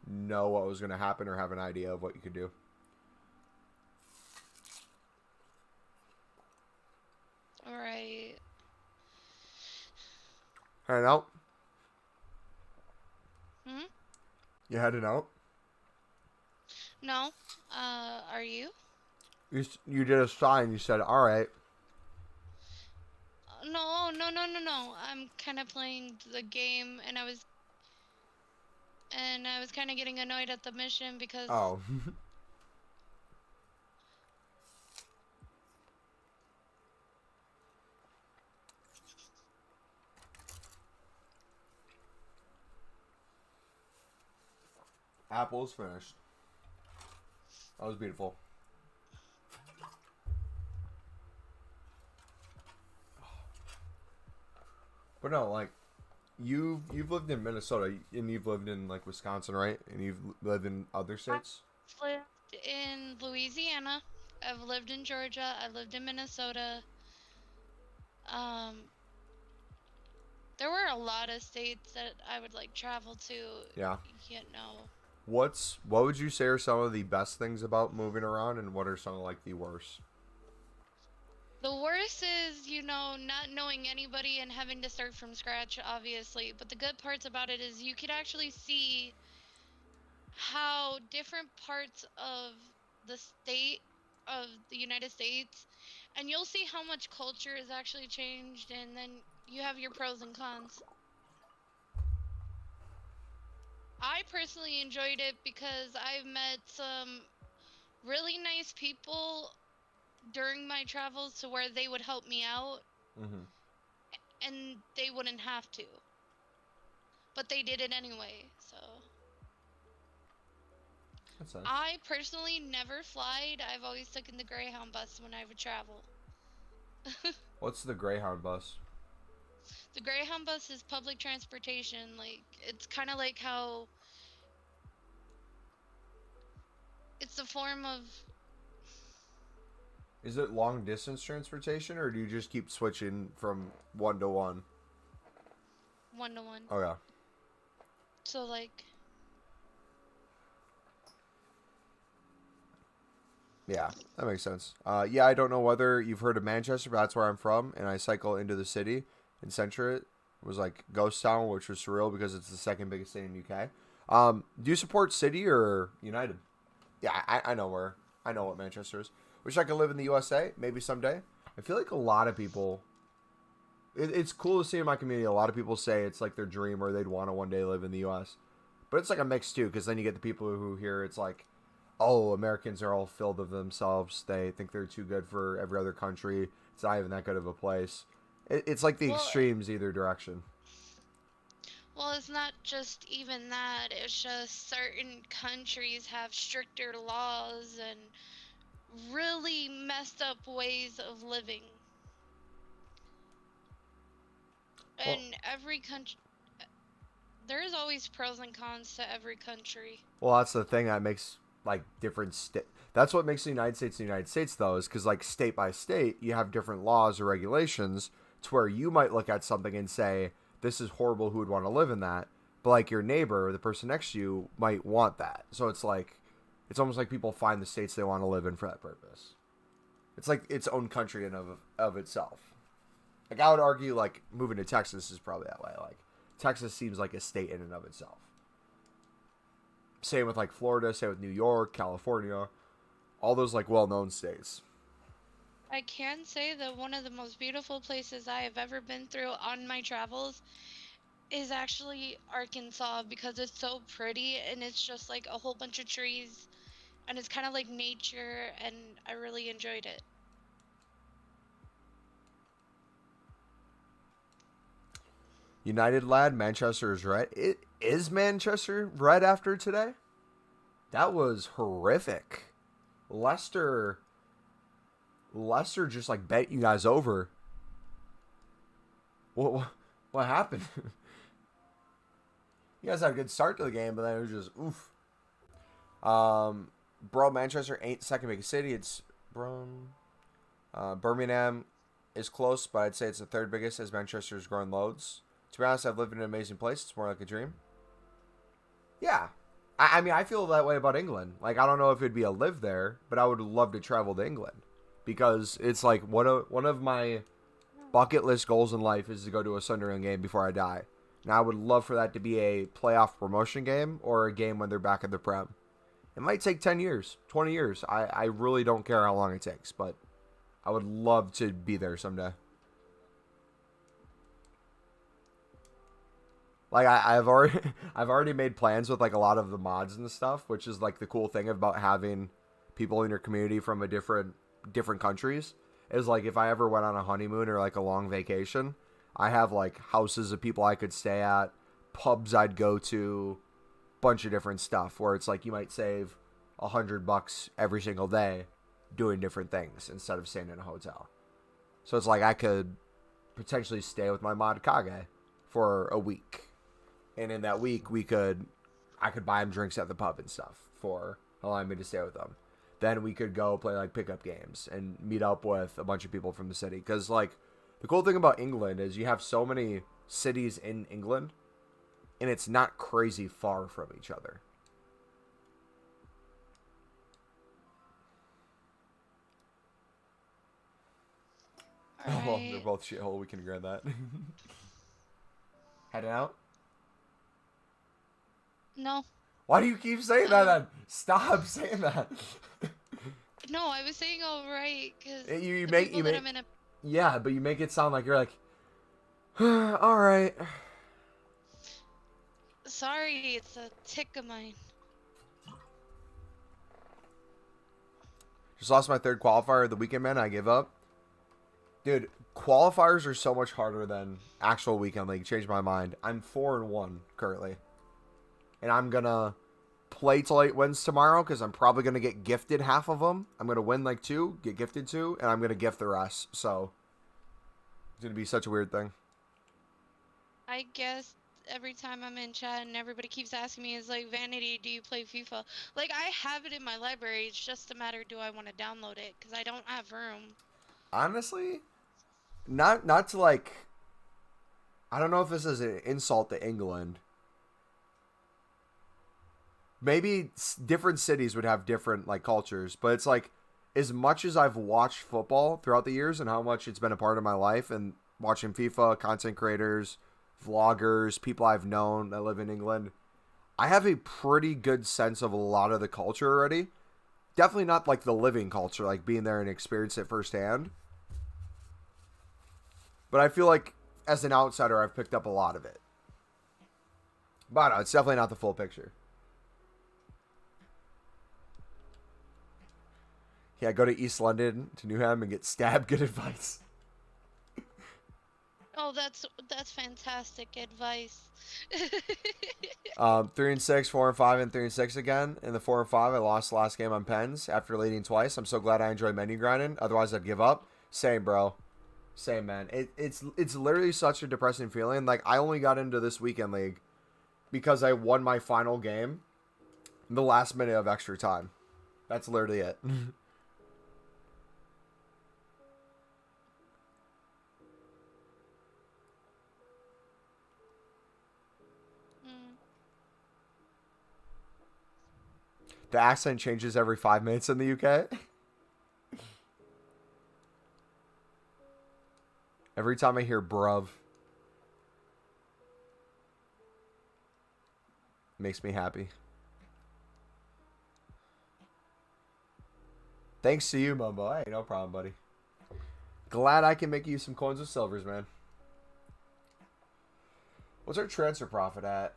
know what was going to happen or have an idea of what you could do. all right. Heading out? Hmm? You heading out? No. Are you? You did a sign. You said, all right. No, no, no, no, no. I'm kind of playing the game, and I was kind of getting annoyed at the mission because Oh. Apple's finished. That was beautiful. But no, like you've lived in Minnesota and you've lived in like Wisconsin, right? And you've lived in other states. I've lived in Louisiana. I've lived in Georgia. I lived in Minnesota. Um, there were a lot of states that I would like travel to, Yeah. you know. What would you say are some of the best things about moving around, and what are some of like the worst? The worst is, not knowing anybody and having to start from scratch, obviously. But the good parts about it is you could actually see how different parts of the state of the United States, and you'll see how much culture has actually changed, and then you have your pros and cons. I personally enjoyed it because I've met some really nice people during my travels to where they would help me out Mm-hmm. and they wouldn't have to. But they did it anyway, so. That's nice. I personally never flied. I've always taken the Greyhound bus when I would travel. What's the Greyhound bus? The Greyhound bus is public transportation. Like, it's kind of like how it's a form of Is it long distance transportation, or do you just keep switching from one to one? one-to-one. Oh yeah. So, like, Yeah, that makes sense. Yeah, I don't know whether you've heard of Manchester, but that's where I'm from, and I cycle into the city and center it. It was like Ghost Town, which was surreal because it's the second biggest city in UK. Do you support City or United? Yeah, I know what Manchester is. Wish I could live in the USA, maybe someday. I feel like a lot of people. It's cool to see in my community. A lot of people say it's like their dream or they'd want to one day live in the US. But it's like a mix too, because then you get the people who hear it's like, oh, Americans are all filled of themselves. They think they're too good for every other country. It's not even that good of a place. It's like the well, extremes either direction. Well, it's not just even that. It's just certain countries have stricter laws and really messed up ways of living. Well, And every country, there is always pros and cons to every country. well, that's the thing that makes like different state. That's what makes the United States, though, is because like state by state, you have different laws or regulations to where you might look at something and say, "This is horrible. Who would want to live in that?" But like your neighbor, the person next to you, might want that. So it's like, it's almost like people find the states they want to live in for that purpose. It's like its own country in of itself. Like I would argue, like moving to Texas is probably that way. Like Texas seems like a state in and of itself. Same with like Florida, same with New York, California, all those like well-known states. I can say that one of the most beautiful places I have ever been through on my travels is actually Arkansas because it's so pretty and it's just like a whole bunch of trees and it's kind of like nature and I really enjoyed it. United lad, Manchester is red. It is Manchester red after today. That was horrific. Leicester, Leicester just like bent you guys over. What happened? You guys had a good start to the game, but then it was just oof. Bro, Manchester ain't second biggest city. It's bro. Birmingham is close, but I'd say it's the third biggest as Manchester's grown loads. To be honest, I've lived in an amazing place. It's more like a dream. Yeah. I mean, I feel that way about England. Like, I don't know if it'd be a live there, but I would love to travel to England. Because it's like one of my bucket list goals in life is to go to a Sunderland game before I die. And I would love for that to be a playoff promotion game or a game when they're back in the Prem. It might take 10 years, 20 years. I really don't care how long it takes, but I would love to be there someday. Like I've already I've already made plans with like a lot of the mods and stuff, which is like the cool thing about having people in your community from a different countries. Is like if I ever went on a honeymoon or like a long vacation, I have like houses of people I could stay at, pubs I'd go to, bunch of different stuff where it's like you might save $100 every single day doing different things instead of staying in a hotel. So it's like I could potentially stay with my mod Kage for a week, and in that week I could buy him drinks at the pub and stuff for allowing me to stay with them. Then we could go play like pickup games and meet up with a bunch of people from the city. Because like the cool thing about England is you have so many cities in England, and it's not crazy far from each other. All Well, they're right. both shithole. We can agree on that. Heading out. No. Why do you keep saying that? Then stop saying that. No, I was saying all right because you the make people you that make I'm in a. yeah, but you make it sound like you're like, all right. Sorry, it's a tick of mine. Just lost my third qualifier of the weekend, man. I give up. Dude, qualifiers are so much harder than actual weekend league. Changed my mind. I'm 4-1 currently, and I'm gonna play till 8 wins tomorrow because I'm probably gonna get gifted half of them. I'm gonna win like 2, get gifted 2, and I'm gonna gift the rest. So it's gonna be such a weird thing. I guess every time I'm in chat and everybody keeps asking me is like, Vanity, do you play FIFA? Like, I have it in my library. It's just a matter, do I want to download it? Because I don't have room. Honestly, not to like. I don't know if this is an insult to England. Maybe different cities would have different like cultures, but it's like as much as I've watched football throughout the years and how much it's been a part of my life and watching FIFA, content creators, vloggers, people I've known that live in England, I have a pretty good sense of a lot of the culture already. Definitely not like the living culture, like being there and experience it firsthand. But I feel like as an outsider, I've picked up a lot of it. But no, it's definitely not the full picture. Yeah, go to East London, to Newham, and get stabbed. Good advice. Oh, Oh, that's fantastic advice. 3-6, 4-5, and 3-6 again. In the 4-5, I lost the last game on pens after leading twice. I'm so glad I enjoy menu grinding. Otherwise, I'd give up. Same, bro. Same, man. It's literally such a depressing feeling. Like, I only got into this weekend league because I won my final game in the last minute of extra time. That's literally it. Mm. The accent changes every 5 minutes in the UK. Every time I hear bruv, it makes me happy. Thanks to you, Mumbo. Hey, no problem, buddy. Glad I can make you some coins with silvers, man. What's our transfer profit at?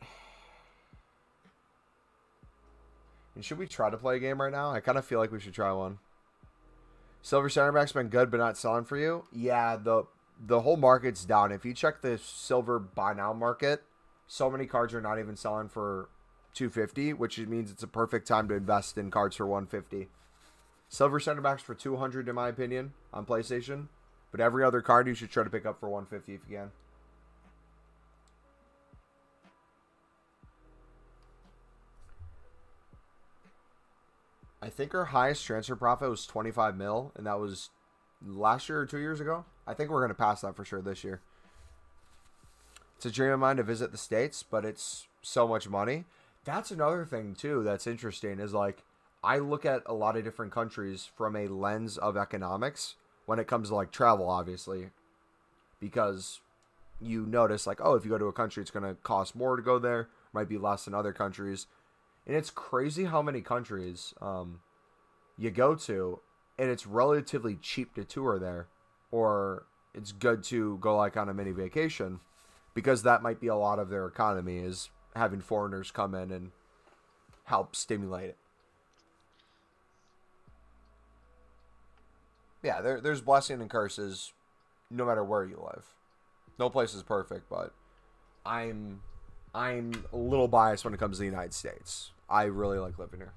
And should we try to play a game right now? I kind of feel like we should try one. Silver center back's been good, but not selling for you. Yeah, the whole market's down. If you check the silver buy now market, so many cards are not even selling for 250, which means it's a perfect time to invest in cards for 150. Silver center backs for 200 in my opinion on PlayStation, but every other card you should try to pick up for 150 if you can. I think our highest transfer profit was 25 mil, and that was last year or 2 years ago. I think we're going to pass that for sure this year. It's a dream of mine to visit the States, but it's so much money. That's another thing, too, that's interesting is like, I look at a lot of different countries from a lens of economics when it comes to like travel, obviously, because you notice like, oh, if you go to a country, it's going to cost more to go there, might be less than other countries. And it's crazy how many countries you go to, and it's relatively cheap to tour there, or it's good to go like on a mini vacation, because that might be a lot of their economy is having foreigners come in and help stimulate it. Yeah, there's blessing and curses no matter where you live. No place is perfect, but I'm a little biased when it comes to the United States. I really like living here.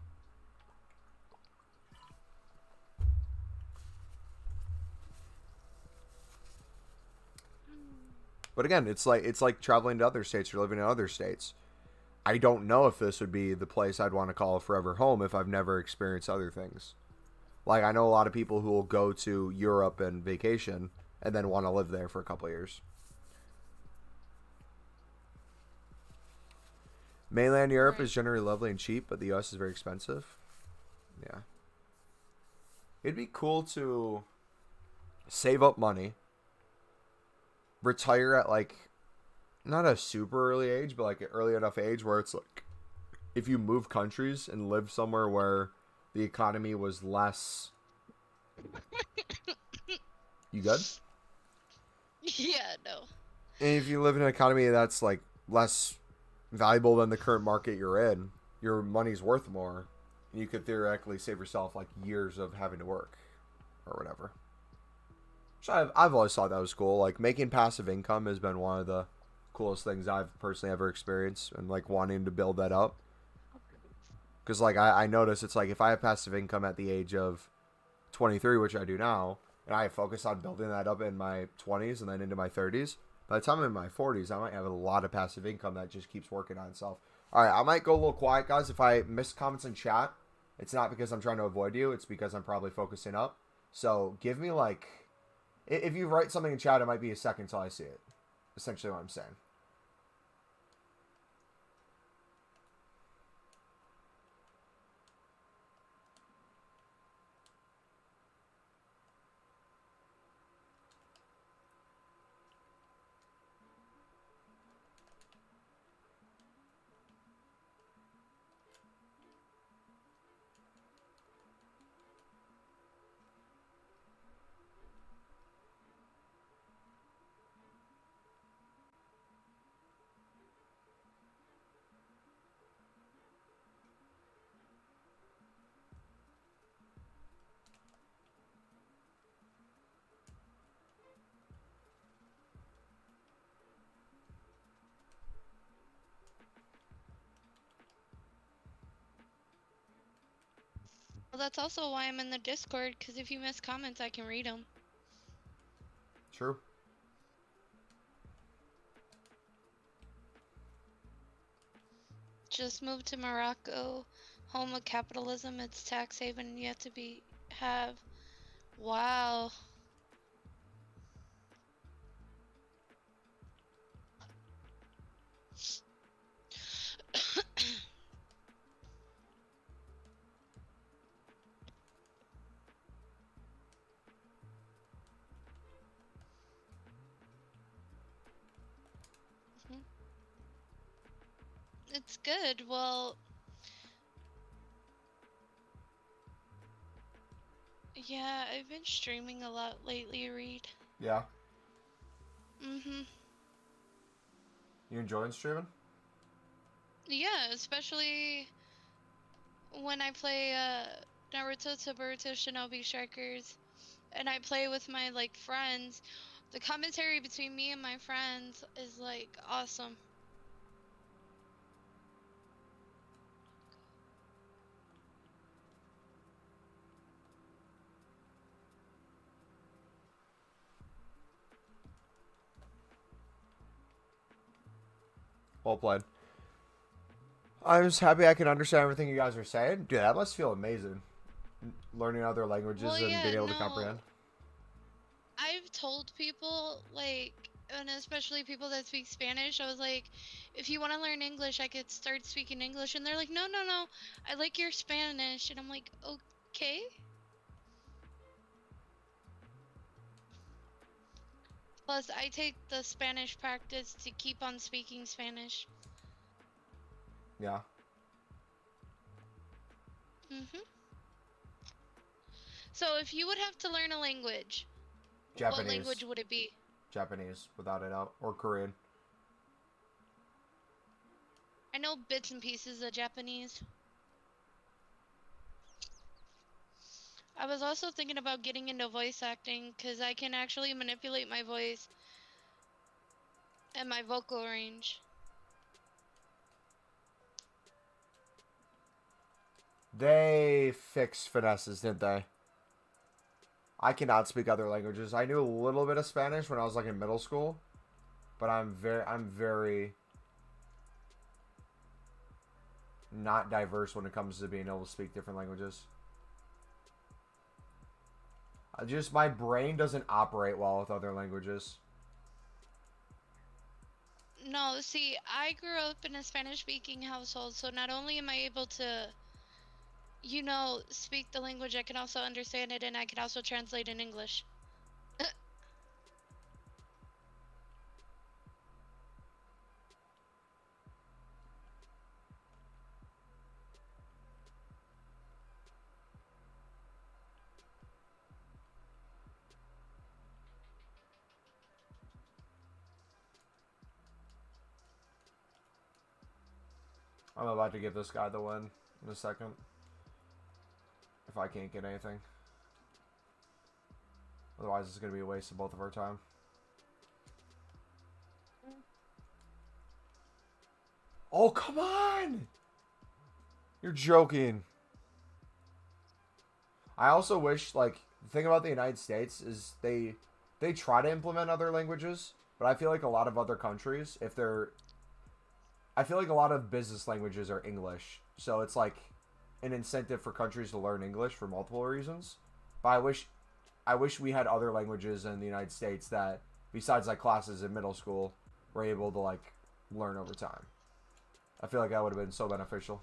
But again, it's like traveling to other states or living in other states. I don't know if this would be the place I'd want to call a forever home if I've never experienced other things. Like, I know a lot of people who will go to Europe and vacation and then want to live there for a couple of years. Mainland Europe is generally lovely and cheap, but the US is very expensive. Yeah. It'd be cool to save up money, retire at like not a super early age, but like an early enough age where it's like if you move countries and live somewhere where the economy was less. You good? Yeah, no. And if you live in an economy that's like less valuable than the current market you're in, your money's worth more. You could theoretically save yourself like years of having to work or whatever. So I've always thought that was cool. Like making passive income has been one of the coolest things I've personally ever experienced, and like wanting to build that up. Because like I notice it's like if I have passive income at the age of 23, which I do now, and I focus on building that up in my 20s and then into my 30s, by the time I'm in my 40s, I might have a lot of passive income that just keeps working on itself. All right, I might go a little quiet, guys. If I miss comments in chat, it's not because I'm trying to avoid you. It's because I'm probably focusing up. So give me like, if you write something in chat, it might be a second until I see it. Essentially what I'm saying. Well, that's also why I'm in the Discord, because if you miss comments, I can read them. True. Just moved to Morocco, home of capitalism. It's tax haven yet to be have. Wow. It's good. Well, yeah, I've been streaming a lot lately, Reed. Yeah. Mm-hmm. You enjoying streaming? Yeah, especially when I play Naruto to Boruto Shinobi Strikers and I play with my like friends. The commentary between me and my friends is like awesome. Well played. I'm just happy I can understand everything you guys are saying. Dude, that must feel amazing. Learning other languages Well, and yeah, being able to no, comprehend. I've told people like, and especially people that speak Spanish, I was like, if you want to learn English, I could start speaking English, and they're like, no, no, no, I like your Spanish, and I'm like, okay. Plus, I take the Spanish practice to keep on speaking Spanish. Yeah. Mm-hmm. So if you would have to learn a language, what language Japanese. would it be? Japanese, without a doubt. Or Korean. I know bits and pieces of Japanese. I was also thinking about getting into voice acting because I can actually manipulate my voice and my vocal range. They fixed finesses, didn't they? I cannot speak other languages. I knew a little bit of Spanish when I was like in middle school, but I'm very not diverse when it comes to being able to speak different languages. Just my brain doesn't operate well with other languages. No, see, I grew up in a Spanish speaking household, so not only am I able to, speak the language, I can also understand it and I can also translate in English. I'm about to give this guy the win in a second. If I can't get anything. Otherwise, it's going to be a waste of both of our time. Oh, come on! You're joking. I also wish, like, the thing about the United States is they try to implement other languages, but I feel like a lot of other countries, if they're I feel like a lot of business languages are English. So it's like an incentive for countries to learn English for multiple reasons. But I wish we had other languages in the United States that besides like classes in middle school were able to like learn over time. I feel like that would have been so beneficial.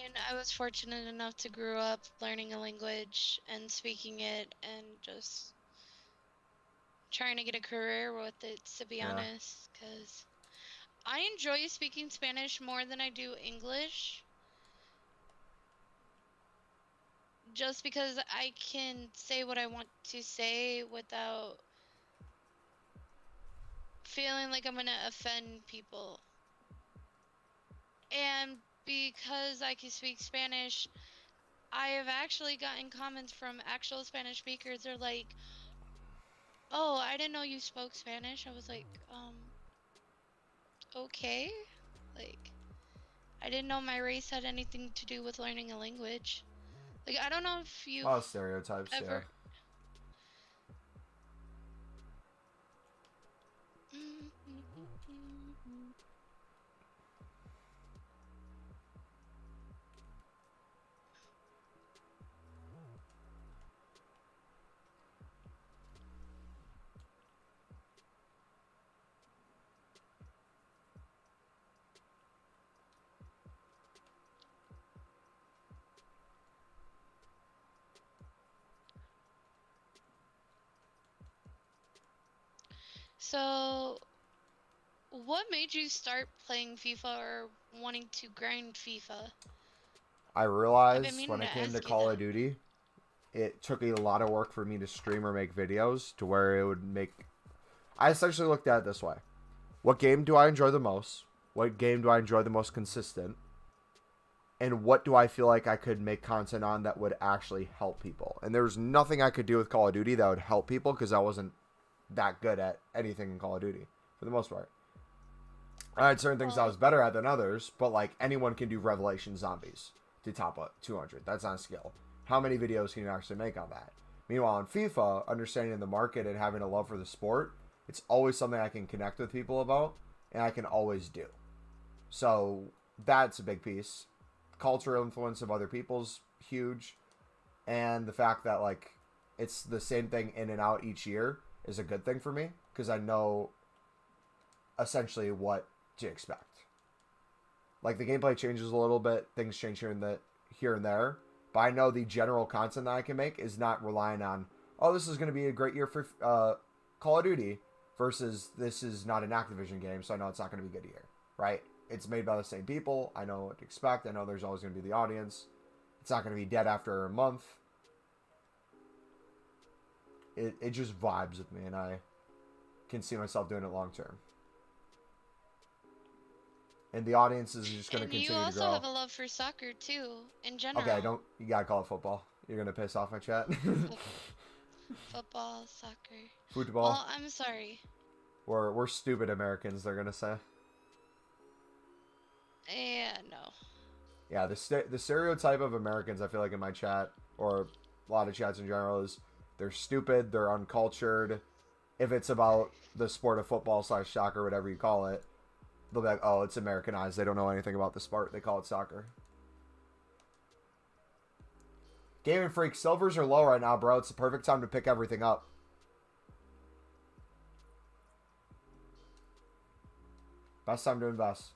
And I was fortunate enough to grow up learning a language and speaking it and just trying to get a career with it, to be Yeah. honest, because I enjoy speaking Spanish more than I do English, just because I can say what I want to say without feeling like I'm gonna offend people. And because I can speak Spanish, I have actually gotten comments from actual Spanish speakers. They're like, "Oh, I didn't know you spoke Spanish." I was like, okay. Like, I didn't know my race had anything to do with learning a language. Like, I don't know if you've Oh, stereotypes, yeah. ever. So, what made you start playing FIFA or wanting to grind FIFA? I I've been realized meaning when to it came to ask you Call that. of Duty, it took a lot of work for me to stream or make videos to where it would make... I essentially looked at it this way. What game do I enjoy the most? What game do I enjoy the most consistent? And what do I feel like I could make content on that would actually help people? And there was nothing I could do with Call of Duty that would help people because I wasn't that good at anything in Call of Duty for the most part. I had certain things I was better at than others, but like anyone can do Revelation Zombies to top up 200. That's not a skill. How many videos can you actually make on that? Meanwhile, in FIFA, understanding the market and having a love for the sport, it's always something I can connect with people about, and I can always do. So that's a big piece. Cultural influence of other people's huge, and the fact that like it's the same thing in and out each year is a good thing for me because I know essentially what to expect. Like the gameplay changes a little bit, things change here and there, but I know the general content that I can make is not relying on, oh, this is going to be a great year for Call of Duty versus this is not an Activision game, so I know it's not going to be a good year, right? It's made by the same people. I know what to expect. I know there's always going to be the audience. It's not going to be dead after a month. It just vibes with me, and I can see myself doing it long term. And the audience is just going to continue to grow. And you also have a love for soccer too, in general. Okay, you gotta call it football. You're gonna piss off my chat. Football, soccer. Football. Well, I'm sorry. We're stupid Americans, they're gonna say. Yeah, no. Yeah, the stereotype of Americans, I feel like in my chat, or a lot of chats in general, is they're stupid, they're uncultured. If it's about the sport of football / soccer, whatever you call it, they'll be like, oh, it's Americanized. They don't know anything about the sport. They call it soccer. Gaming Freak, silvers are low right now, bro. It's the perfect time to pick everything up. Best time to invest.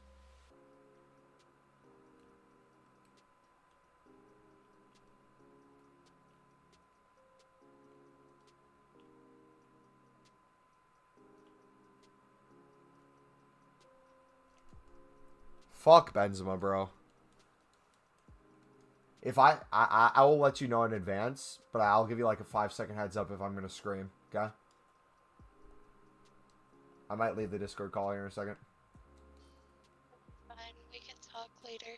Fuck Benzema, bro. If I will let you know in advance, but I'll give you like a 5-second heads up if I'm gonna scream. Okay. I might leave the Discord call here in a second. Fine, we can talk later.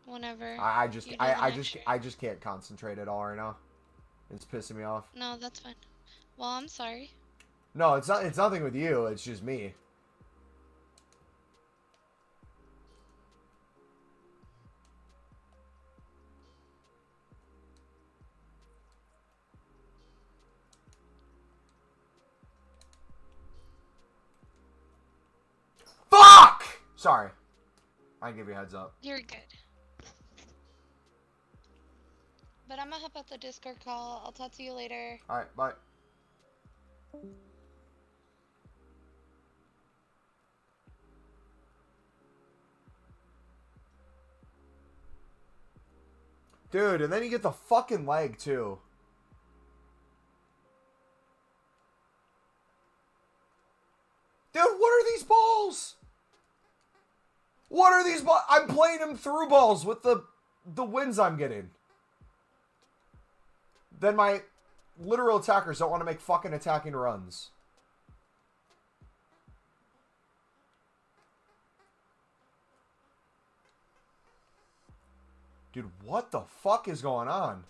Whenever. I just can't concentrate at all right now. It's pissing me off. No, that's fine. Well, I'm sorry. No, it's not. It's nothing with you. It's just me. Fuck! Sorry. I give you a heads up. You're good. But I'm gonna hop out the Discord call. I'll talk to you later. Alright, bye. Dude, and then you get the fucking leg, too. Dude, what are these balls? What are these balls? I'm playing him through balls with the wins I'm getting. Then my literal attackers don't want to make fucking attacking runs. Dude, what the fuck is going on?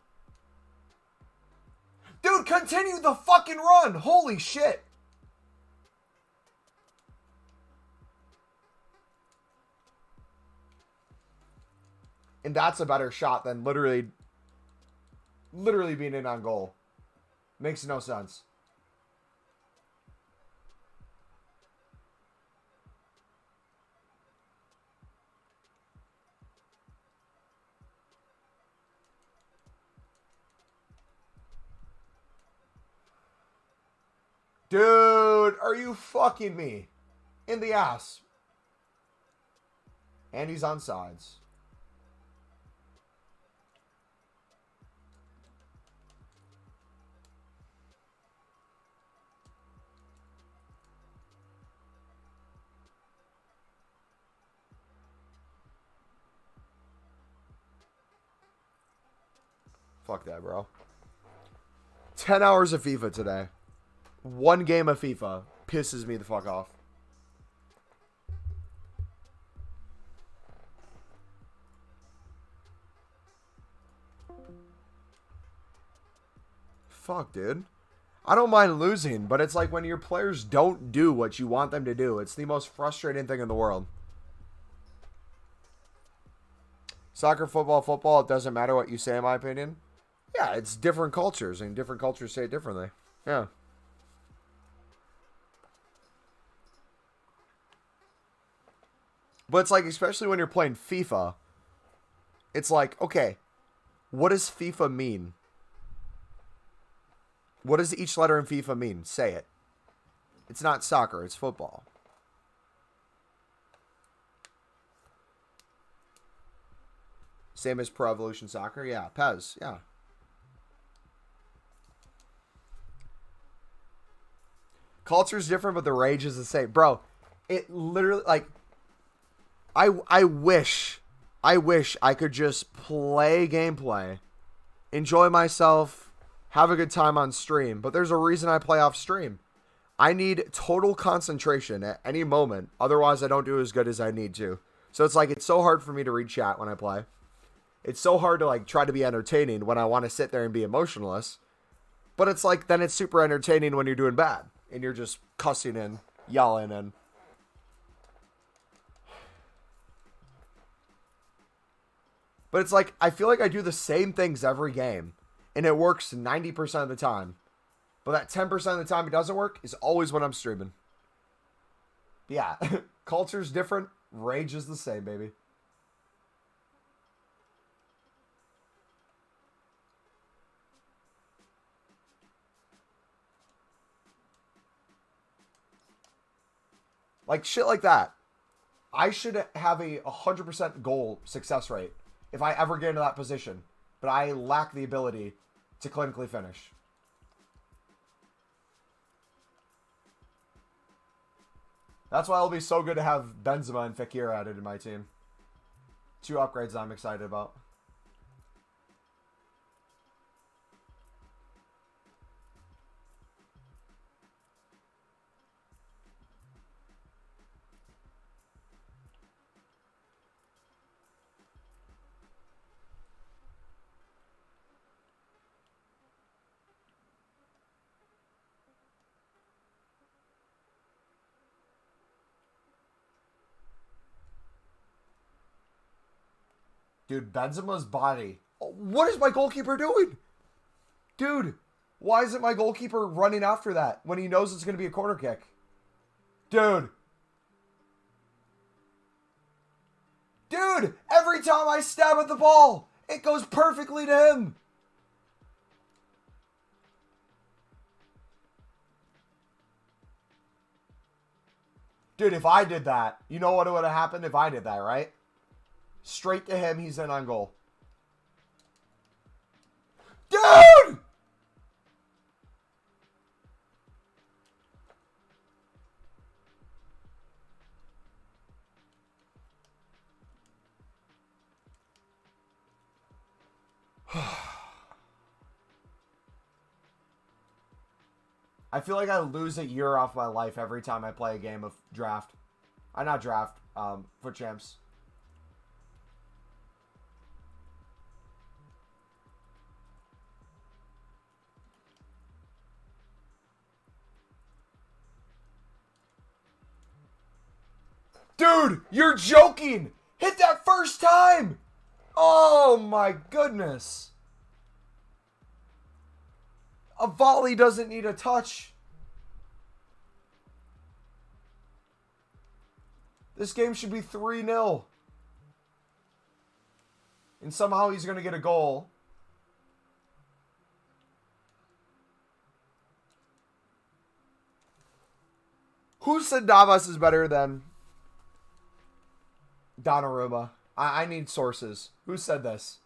Dude, continue the fucking run! Holy shit! And that's a better shot than literally being in on goal. Makes no sense. Dude, are you fucking me? In the ass. And he's on sides. Fuck that, bro. 10 hours of FIFA today. One game of FIFA pisses me the fuck off. Fuck, dude. I don't mind losing, but it's like when your players don't do what you want them to do. It's the most frustrating thing in the world. Soccer, football, it doesn't matter what you say, in my opinion. Yeah, it's different cultures, and different cultures say it differently. Yeah. But it's like, especially when you're playing FIFA, it's like, okay, what does FIFA mean? What does each letter in FIFA mean? Say it. It's not soccer, it's football. Same as Pro Evolution Soccer? Yeah, PES, yeah. Culture's different, but the rage is the same. Bro, it literally, like, I wish I could just play gameplay, enjoy myself, have a good time on stream, but there's a reason I play off stream. I need total concentration at any moment, otherwise I don't do as good as I need to. So it's like, it's so hard for me to read chat when I play. It's so hard to like try to be entertaining when I want to sit there and be emotionless. But it's like, then it's super entertaining when you're doing bad and you're just cussing and yelling and... But it's like, I feel like I do the same things every game, and it works 90% of the time. But that 10% of the time it doesn't work is always when I'm streaming. Yeah, culture's different, rage is the same, baby. Like, shit like that. I should have a 100% goal success rate if I ever get into that position. But I lack the ability to clinically finish. That's why it'll be so good to have Benzema and Fekir added in my team. 2 upgrades I'm excited about. Dude, Benzema's body. What is my goalkeeper doing? Dude, why isn't my goalkeeper running after that when he knows it's going to be a corner kick? Dude. Dude, every time I stab at the ball, it goes perfectly to him. Dude, if I did that, you know what would have happened if I did that, right? Straight to him, he's in on goal. Dude! I feel like I lose a year off my life every time I play a game of draft. Not draft, foot champs. Dude, you're joking! Hit that first time! Oh my goodness. A volley doesn't need a touch. This game should be 3-0. And somehow he's going to get a goal. Who said Navas is better than Donnarumma? I need sources. Who said this?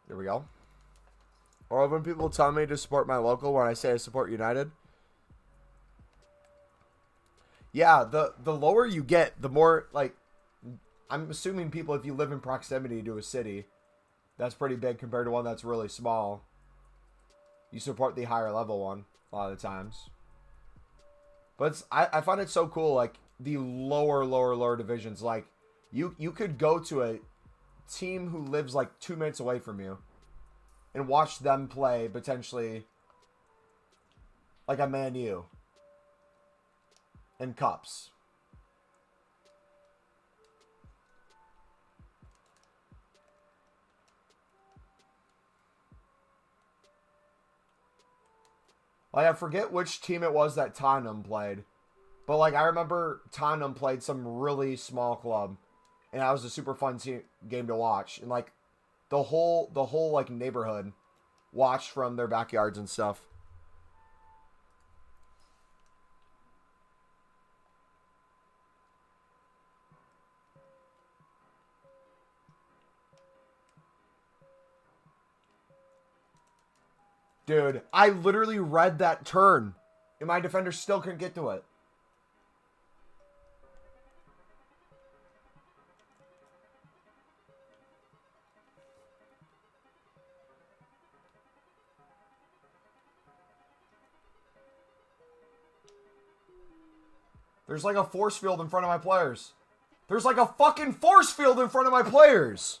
There we go. Or when people tell me to support my local when I say I support United. Yeah, the lower you get, the more, like, I'm assuming people, if you live in proximity to a city, that's pretty big compared to one that's really small. You support the higher level one a lot of the times. But I find it so cool, like, the lower divisions. Like, you could go to a team who lives, like, 2 minutes away from you and watch them play, potentially, like a Man U in cups. Like, I forget which team it was that Tottenham played. But, like, I remember Tottenham played some really small club. And that was a super fun game to watch. And, like, the whole like, neighborhood watched from their backyards and stuff. Dude, I literally read that turn. And my defender still couldn't get to it. There's like a force field in front of my players. There's like a fucking force field in front of my players.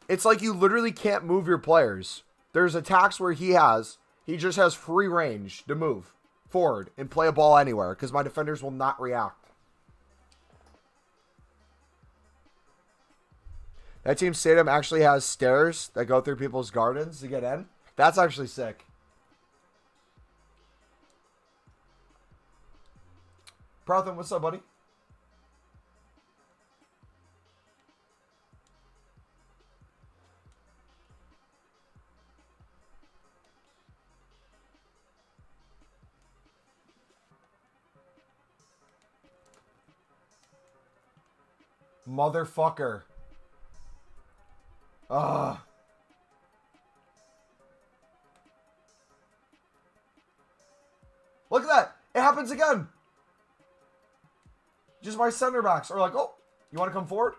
It's like you literally can't move your players. There's attacks where he just has free range to move forward and play a ball anywhere because my defenders will not react. That team's stadium actually has stairs that go through people's gardens to get in. That's actually sick. Protham, what's up, buddy? Motherfucker. Ugh. Look at that. It happens again. Just my center backs are like, oh, you want to come forward?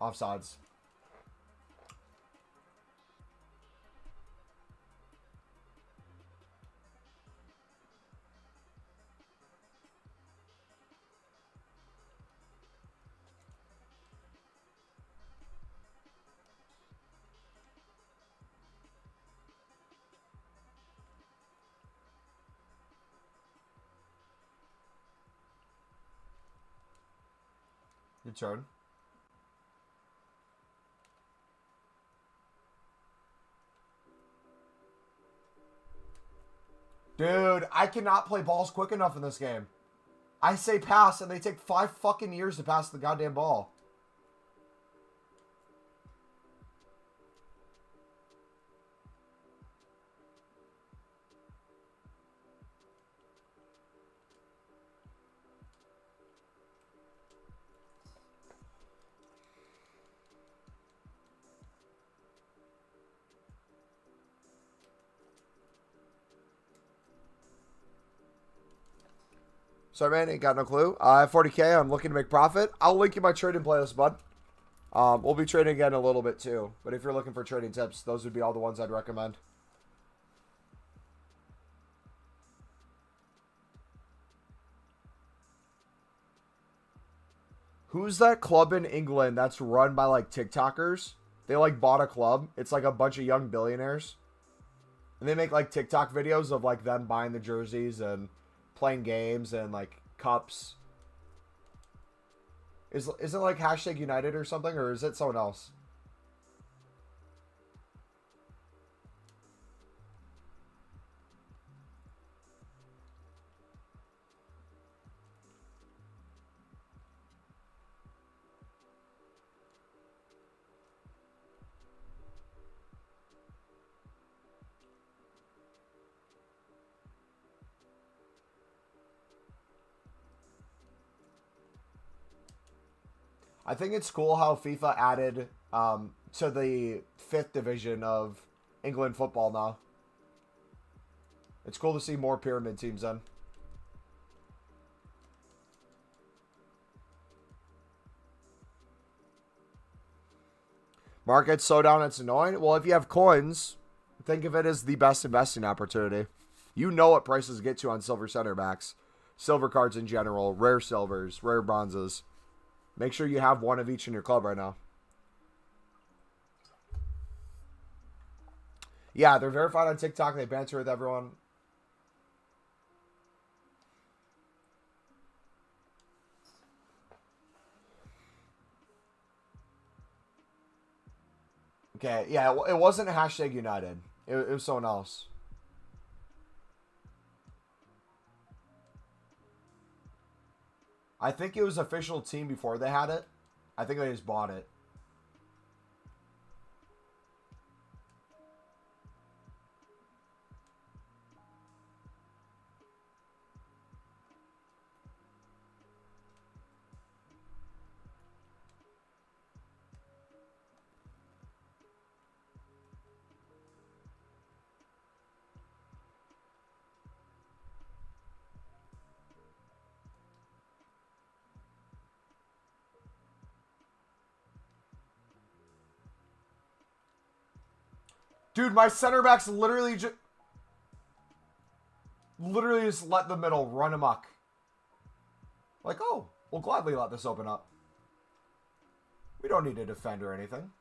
Offsides. Your turn. Dude, I cannot play balls quick enough in this game. I say pass, and they take 5 fucking years to pass the goddamn ball. Sorry, man, ain't got no clue. I have 40K. I'm looking to make profit. I'll link you my trading playlist, bud. We'll be trading again a little bit, too. But if you're looking for trading tips, those would be all the ones I'd recommend. Who's that club in England that's run by, like, TikTokers? They, like, bought a club. It's, like, a bunch of young billionaires. And they make, like, TikTok videos of, like, them buying the jerseys and playing games and, like, cups. Is it, like, hashtag United or something? Or is it someone else? I think it's cool how FIFA added to the 5th division of England football now. It's cool to see more pyramid teams in. Market's so down it's annoying. Well, if you have coins, think of it as the best investing opportunity. You know what prices get to on silver center backs. Silver cards in general, rare silvers, rare bronzes. Make sure you have one of each in your club right now. Yeah, they're verified on TikTok. They banter with everyone. Okay, yeah, it wasn't hashtag United. It was someone else. I think it was official team before they had it. I think they just bought it. Dude, my center backs literally just let the middle run amok. Like, oh, we'll gladly let this open up. We don't need to defend or anything.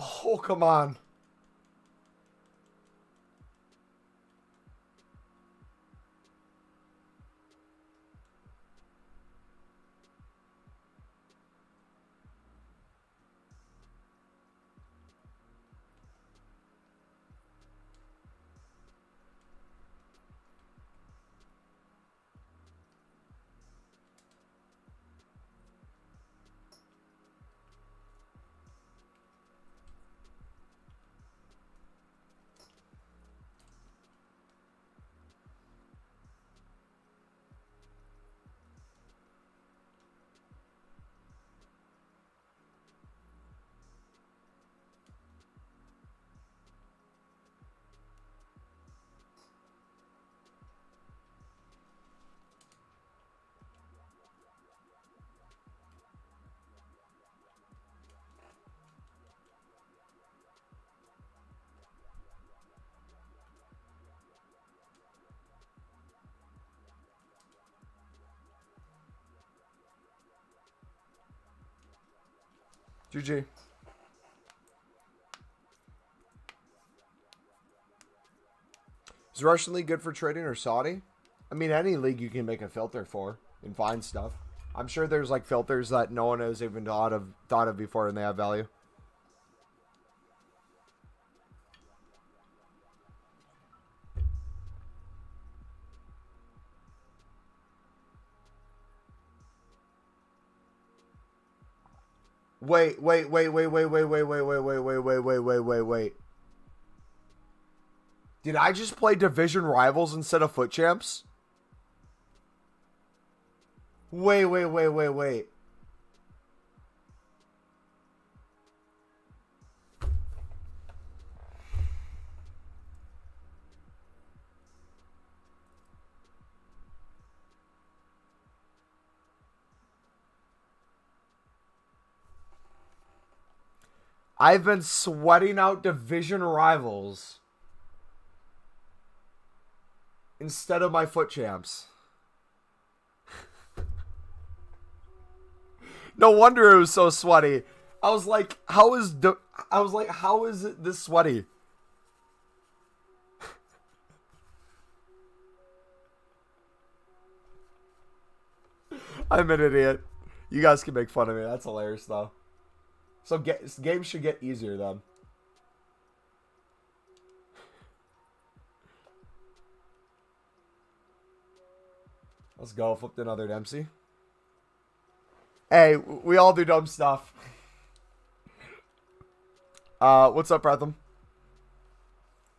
Oh, come on. GG. Is Russian League good for trading or Saudi? I mean, any league you can make a filter for and find stuff. I'm sure there's like filters that no one has even thought of before and they have value. Wait. Did I just play Division Rivals instead of Foot Champs? Wait. I've been sweating out Division Rivals instead of my Foot Champs. No wonder it was so sweaty. I was like, how is it this sweaty? I'm an idiot. You guys can make fun of me. That's hilarious, though. So games should get easier, then. Let's go. Flipped another Dempsey. Hey, we all do dumb stuff. What's up, Pratham?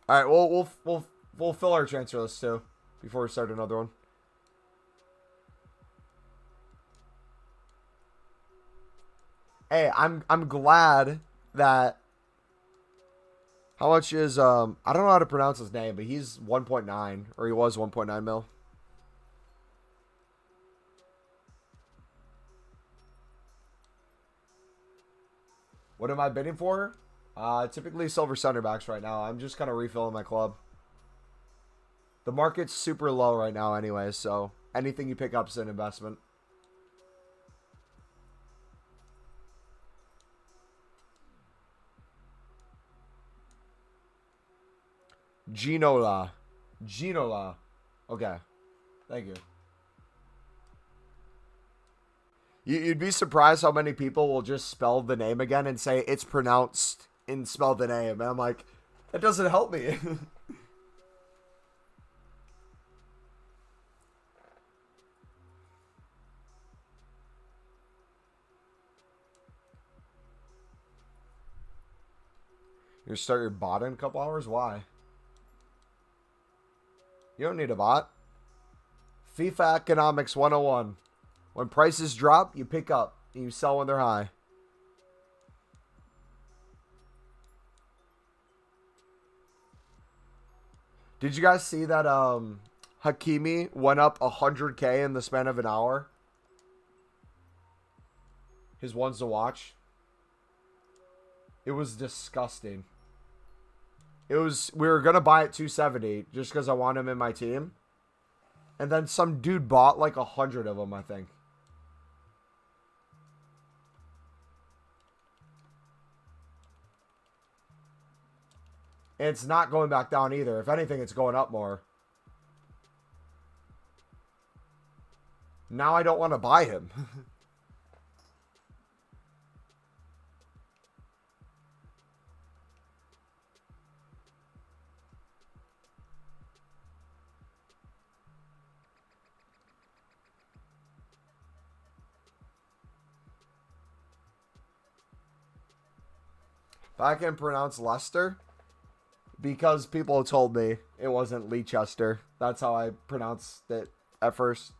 All right, we'll fill our transfer list too before we start another one. Hey, I'm glad that. How much is I don't know how to pronounce his name, but he's 1.9 or he was 1.9 mil. What am I bidding for? Typically silver center backs right now. I'm just kind of refilling my club. The market's super low right now anyway, so anything you pick up is an investment. Ginola. Okay. Thank you. You'd be surprised how many people will just spell the name again and say it's pronounced and spell the name. And I'm like, that doesn't help me. You start your bot in a couple hours? Why? You don't need a bot. FIFA Economics 101. When prices drop, you pick up. And you sell when they're high. Did you guys see that Hakimi went up 100K in the span of an hour? His ones to watch. It was disgusting. We were going to buy at 270 just because I want him in my team. And then some dude bought like 100 of them, I think. And it's not going back down either. If anything, it's going up more. Now I don't want to buy him. But I can pronounce Leicester because people told me it wasn't Leicester. That's how I pronounced it at first.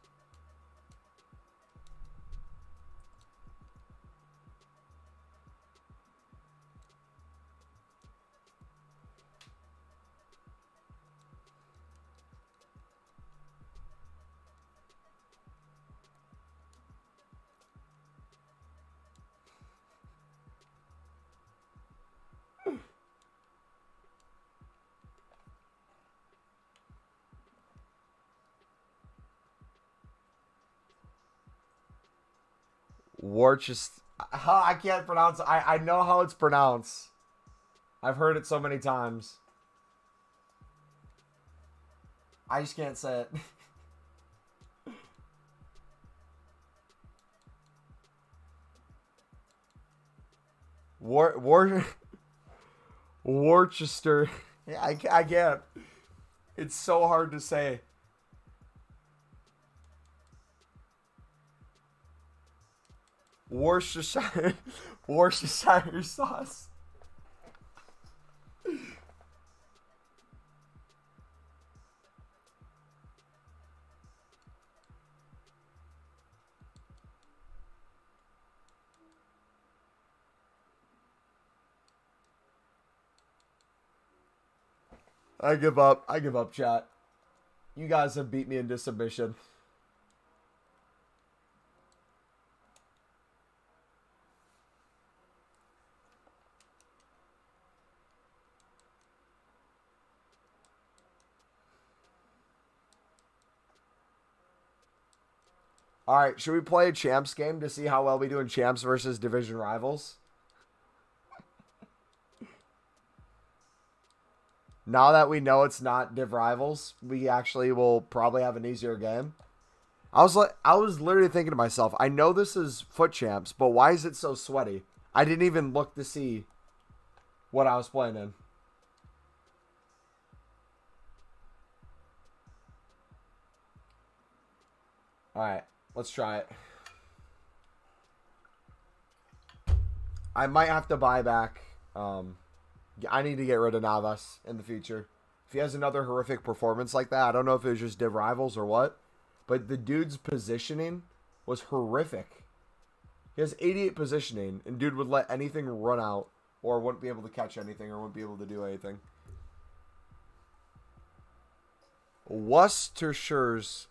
Worcester. I can't pronounce it. I know how it's pronounced. I've heard it so many times. I just can't say it. Worcester. Yeah, I can't. It's so hard to say. Worcestershire sauce. I give up. I give up, chat. You guys have beat me into submission. All right, should we play a champs game to see how well we do in champs versus division rivals? Now that we know it's not div rivals, we actually will probably have an easier game. I was literally thinking to myself, I know this is foot champs, but why is it so sweaty? I didn't even look to see what I was playing in. All right, let's try it. I might have to buy back. I need to get rid of Navas in the future. If he has another horrific performance like that, I don't know if it was just div rivals or what, but the dude's positioning was horrific. He has 88 positioning, and dude would let anything run out or wouldn't be able to catch anything or wouldn't be able to do anything. Worcestershire's.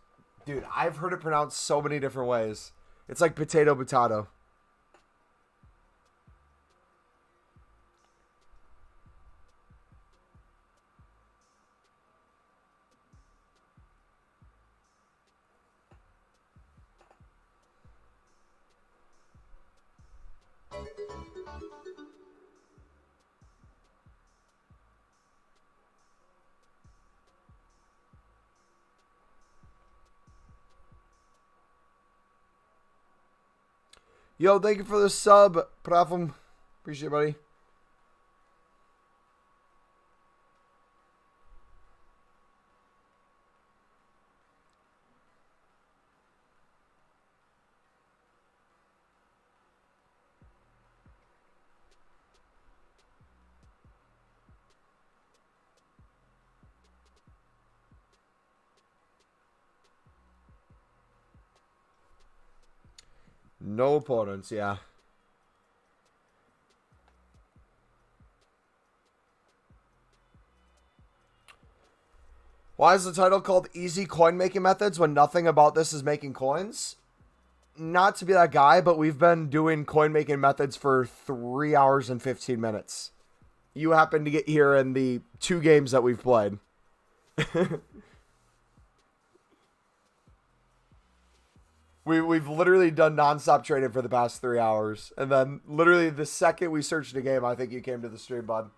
Dude, I've heard it pronounced so many different ways. It's like potato. Yo, thank you for the sub, Prafum. Appreciate it, buddy. No opponents, yeah. Why is the title called Easy Coin Making Methods when nothing about this is making coins? Not to be that guy, but we've been doing coin making methods for 3 hours and 15 minutes. You happen to get here in the 2 games that we've played. We've literally done nonstop trading for the past 3 hours. And then literally the second we searched a game, I think you came to the stream, bud.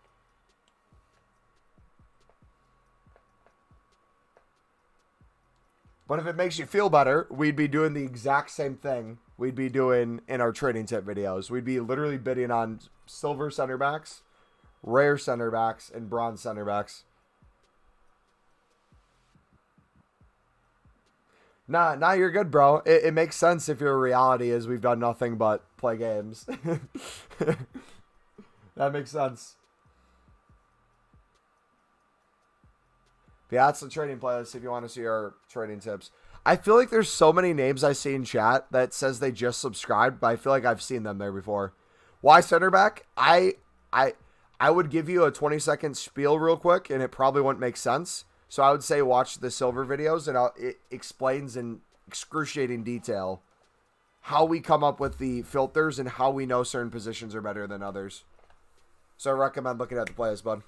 But if it makes you feel better, we'd be doing the exact same thing we'd be doing in our trading tip videos. We'd be literally bidding on silver center backs, rare center backs, and bronze center backs. Nah, you're good, bro. It makes sense if your reality is we've done nothing but play games. That makes sense. But yeah, that's the trading playlist if you want to see our trading tips. I feel like there's so many names I see in chat that says they just subscribed, but I feel like I've seen them there before. Why center back? I would give you a 20-second spiel real quick, and it probably wouldn't make sense. So I would say watch the silver videos, and it explains in excruciating detail how we come up with the filters and how we know certain positions are better than others. So I recommend looking at the playlist, bud.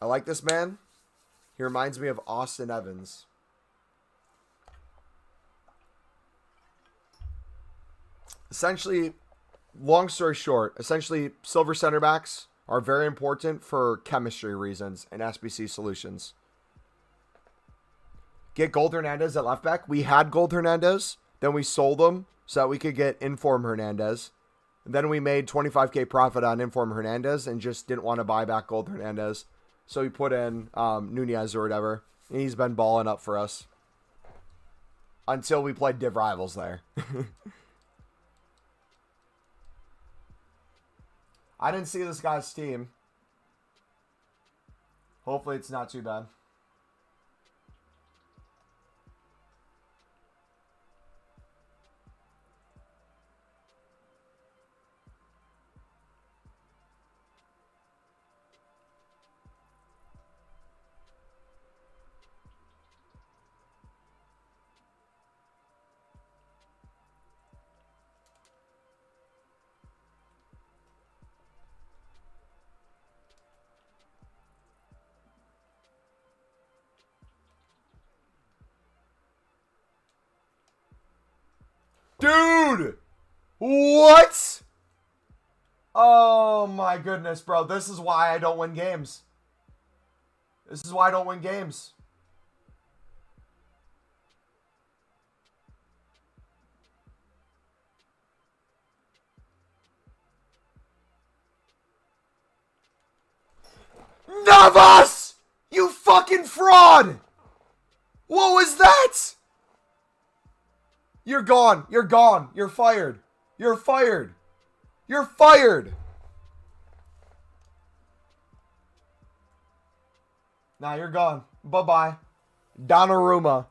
I like this man. He reminds me of Austin Evans. Essentially, long story short, silver center backs are very important for chemistry reasons and SBC solutions. Get Gold Hernandez at left back. We had Gold Hernandez. Then we sold him so that we could get Inform Hernandez. And then we made 25K profit on Inform Hernandez and just didn't want to buy back Gold Hernandez. So we put in Nunez or whatever. And he's been balling up for us. Until we played Div Rivals there. I didn't see this guy's team. Hopefully it's not too bad. Dude! What? Oh my goodness, bro. This is why I don't win games. This is why I don't win games. Navas! You fucking fraud! What was that? You're gone. You're gone. You're fired. You're fired. You're fired. Nah, you're gone. Bye-bye. Donnarumma.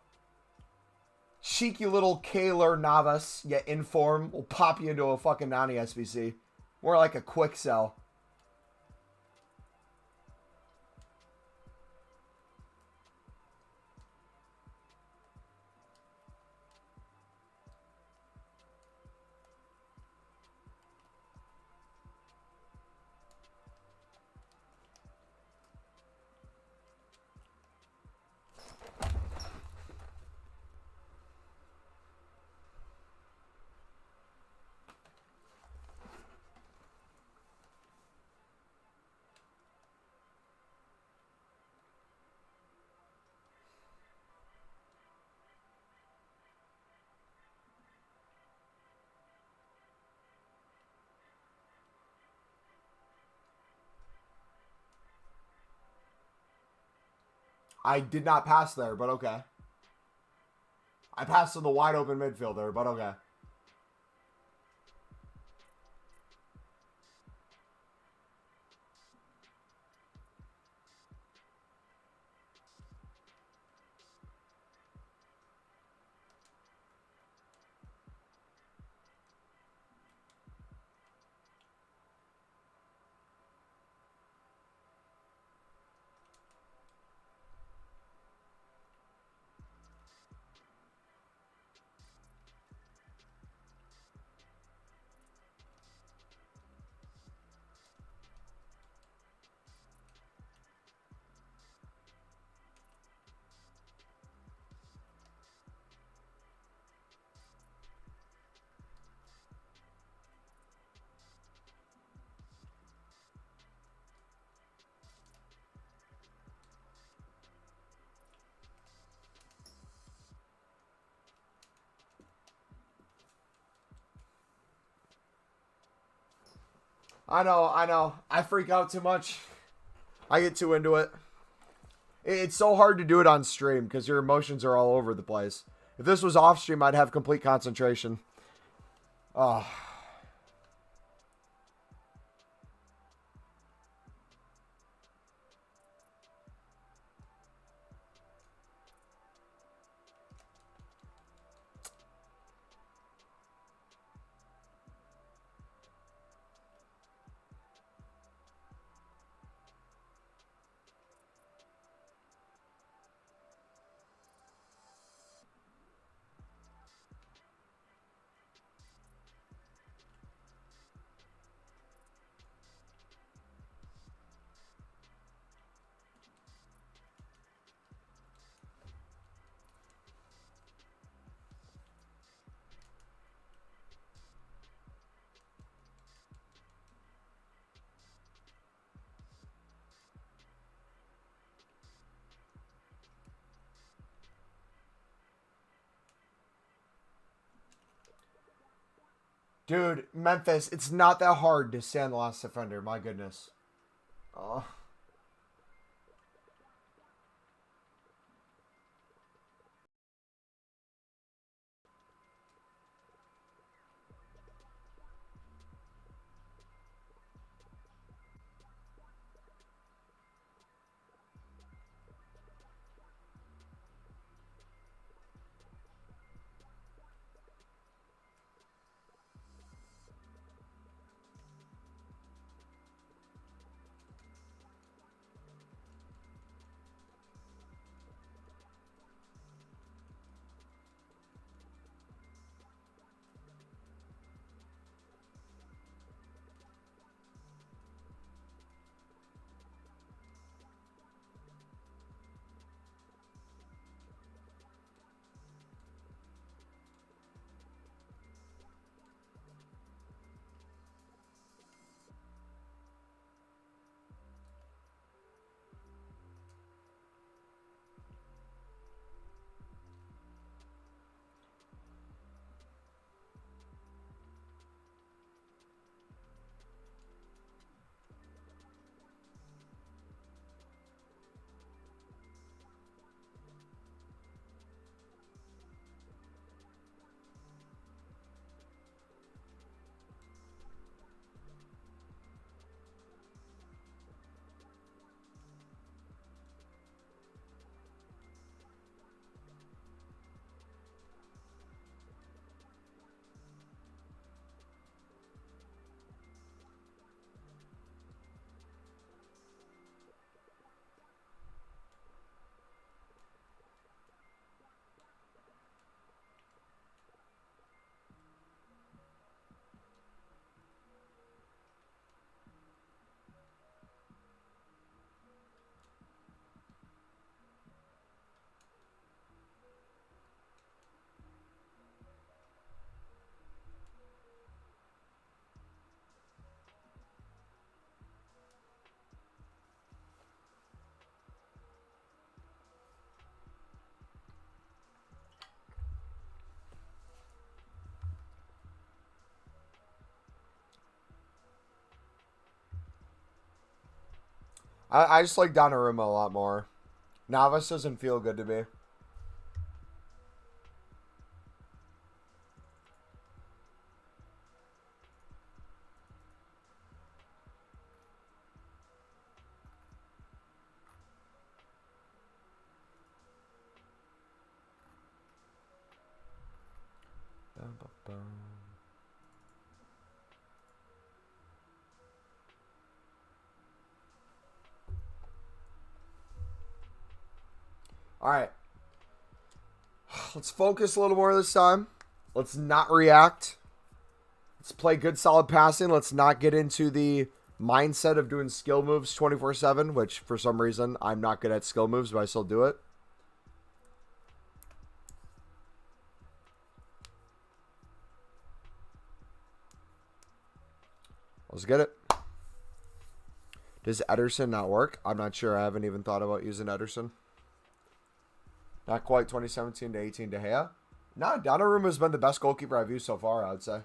Cheeky little Kaylor Navas, you Inform, will pop you into a fucking Nani SBC. More like a quick sell. I did not pass there, but okay. I passed to the wide open midfielder, but okay. I know. I freak out too much. I get too into it. It's so hard to do it on stream because your emotions are all over the place. If this was off stream, I'd have complete concentration. Oh. Dude, Memphis, it's not that hard to stand the last defender. My goodness. Oh. I just like Donnarumma a lot more. Navas doesn't feel good to me. All right. Let's focus a little more this time. Let's not react. Let's play good, solid passing. Let's not get into the mindset of doing skill moves 24/7, which for some reason I'm not good at skill moves, but I still do it. Let's get it. Does Ederson not work? I'm not sure. I haven't even thought about using Ederson. Not quite 2017 to 18 De Gea. No, Donnarumma has been the best goalkeeper I've used so far, I would say.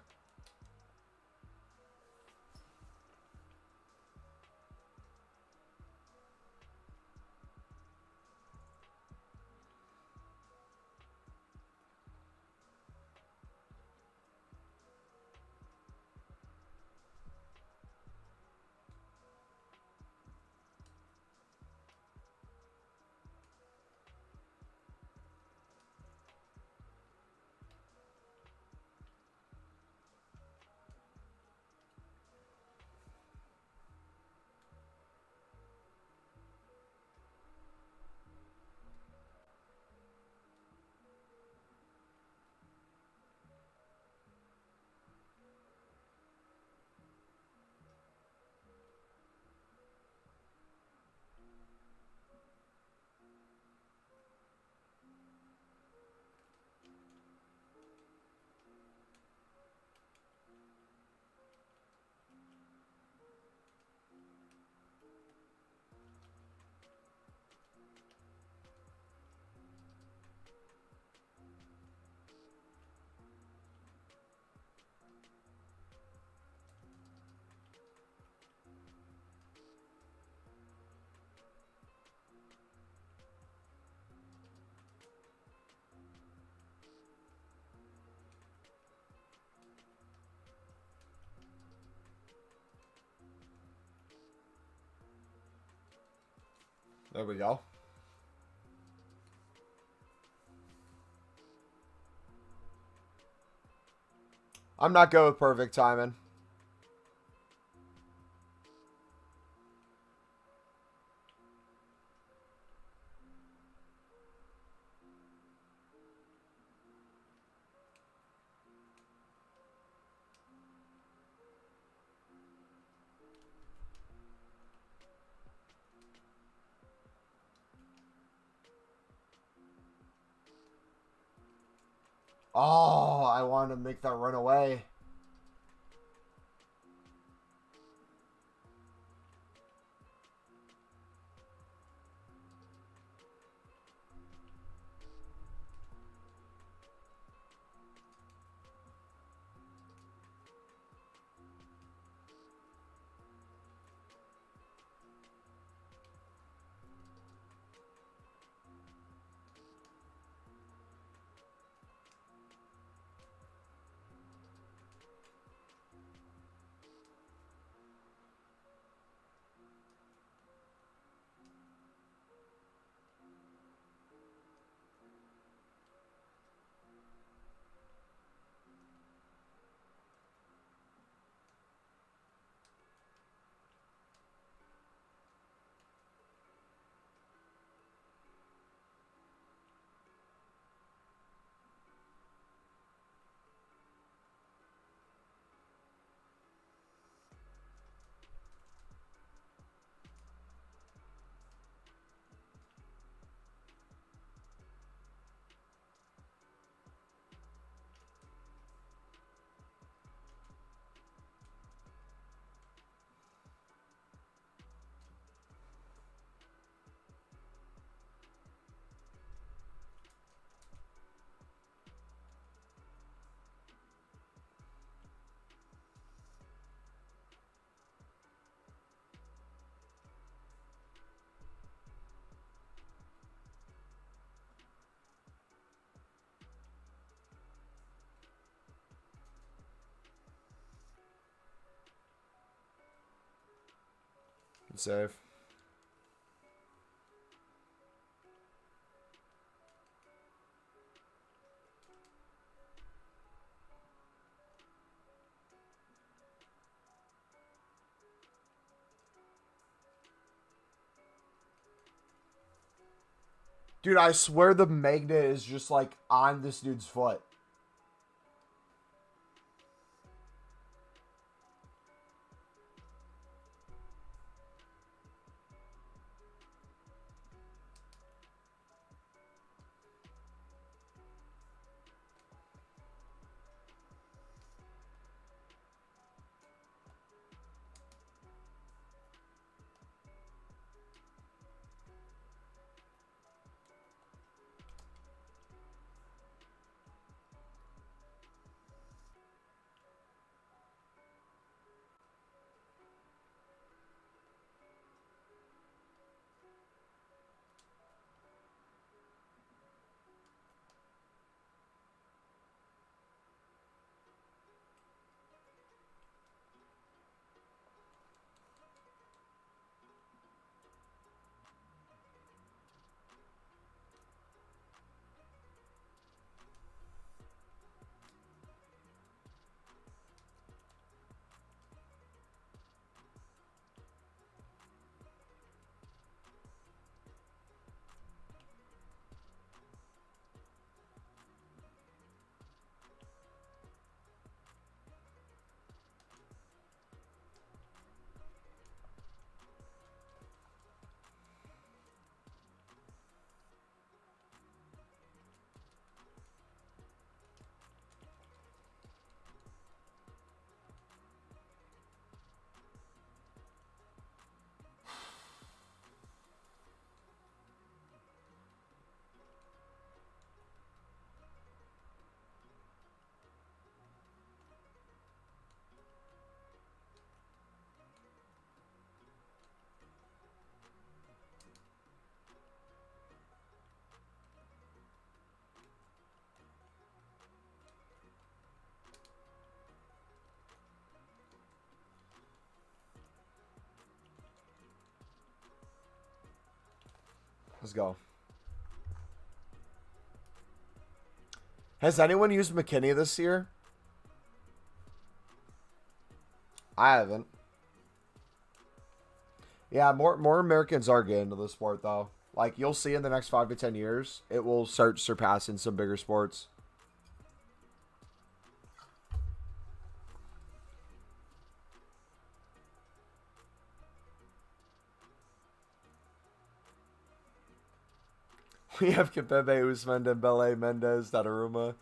There we go. I'm not good with perfect timing. Oh, I want to make that run away. Save. Dude, I swear the magnet is just like on this dude's foot. Let's go. Has anyone used McKinney this year? I haven't. Yeah, more Americans are getting into the sport though. Like you'll see in the next 5 to 10 years, it will start surpassing some bigger sports. We have Kipembe, Usman, Dembele, Mendes, Donnarumma.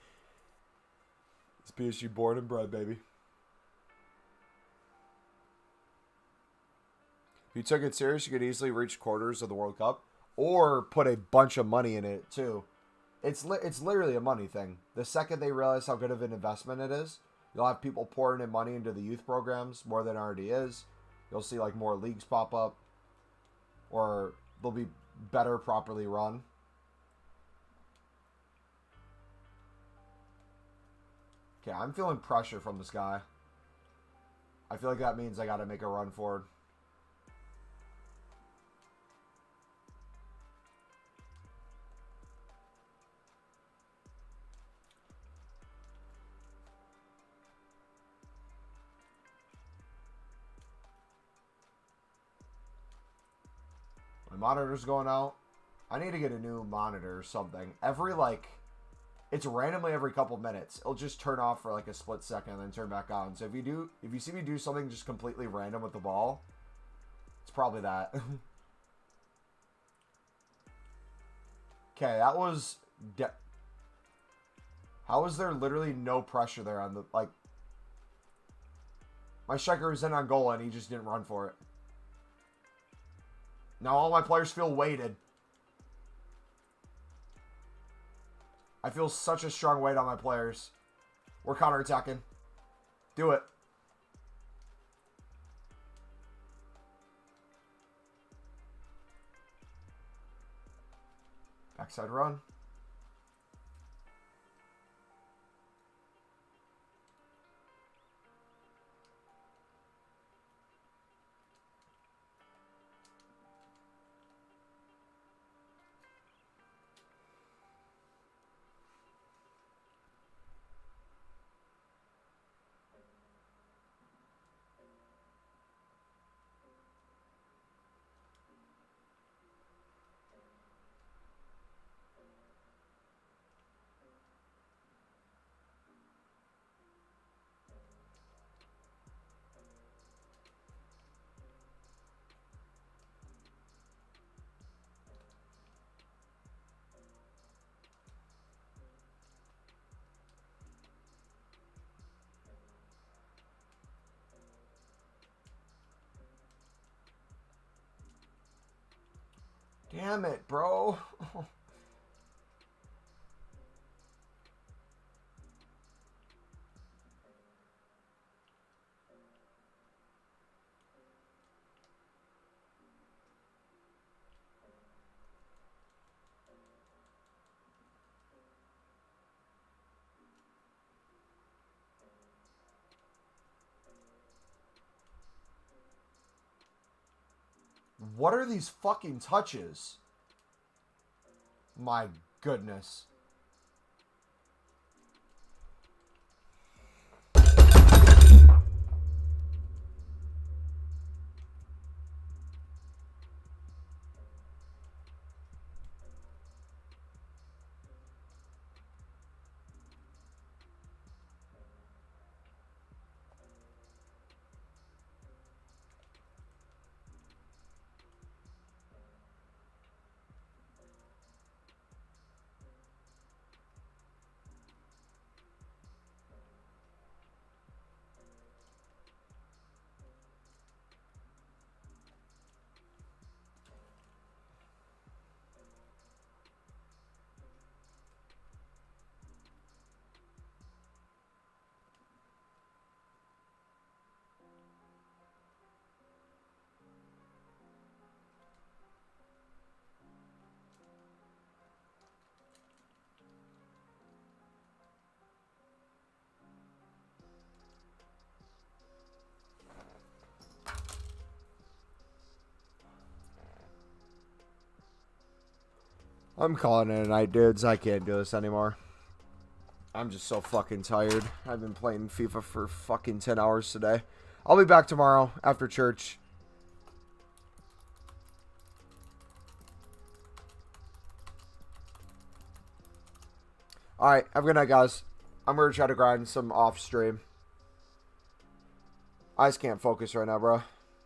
It's PSG born and bred, baby. If you took it serious, you could easily reach quarters of the World Cup, or put a bunch of money in it too. It's literally a money thing. The second they realize how good of an investment it is, you'll have people pouring in money into the youth programs more than already is. You'll see like more leagues pop up, or they'll be better properly run. Okay, I'm feeling pressure from this guy. I feel like that means I got to make a run forward. My monitor's going out. I need to get a new monitor or something. It's randomly every couple minutes. It'll just turn off for like a split second and then turn back on. So if you see me do something just completely random with the ball, it's probably that. Okay, that was... How is there literally no pressure there on the... Like... My striker was in Angola and he just didn't run for it. Now all my players feel weighted. I feel such a strong weight on my players. We're counterattacking. Do it. Backside run. Damn it, bro. What are these fucking touches? My goodness. I'm calling it a night, dudes. I can't do this anymore. I'm just so fucking tired. I've been playing FIFA for fucking 10 hours today. I'll be back tomorrow after church. Alright, have a good night, guys. I'm going to try to grind some off stream. I just can't focus right now, bro.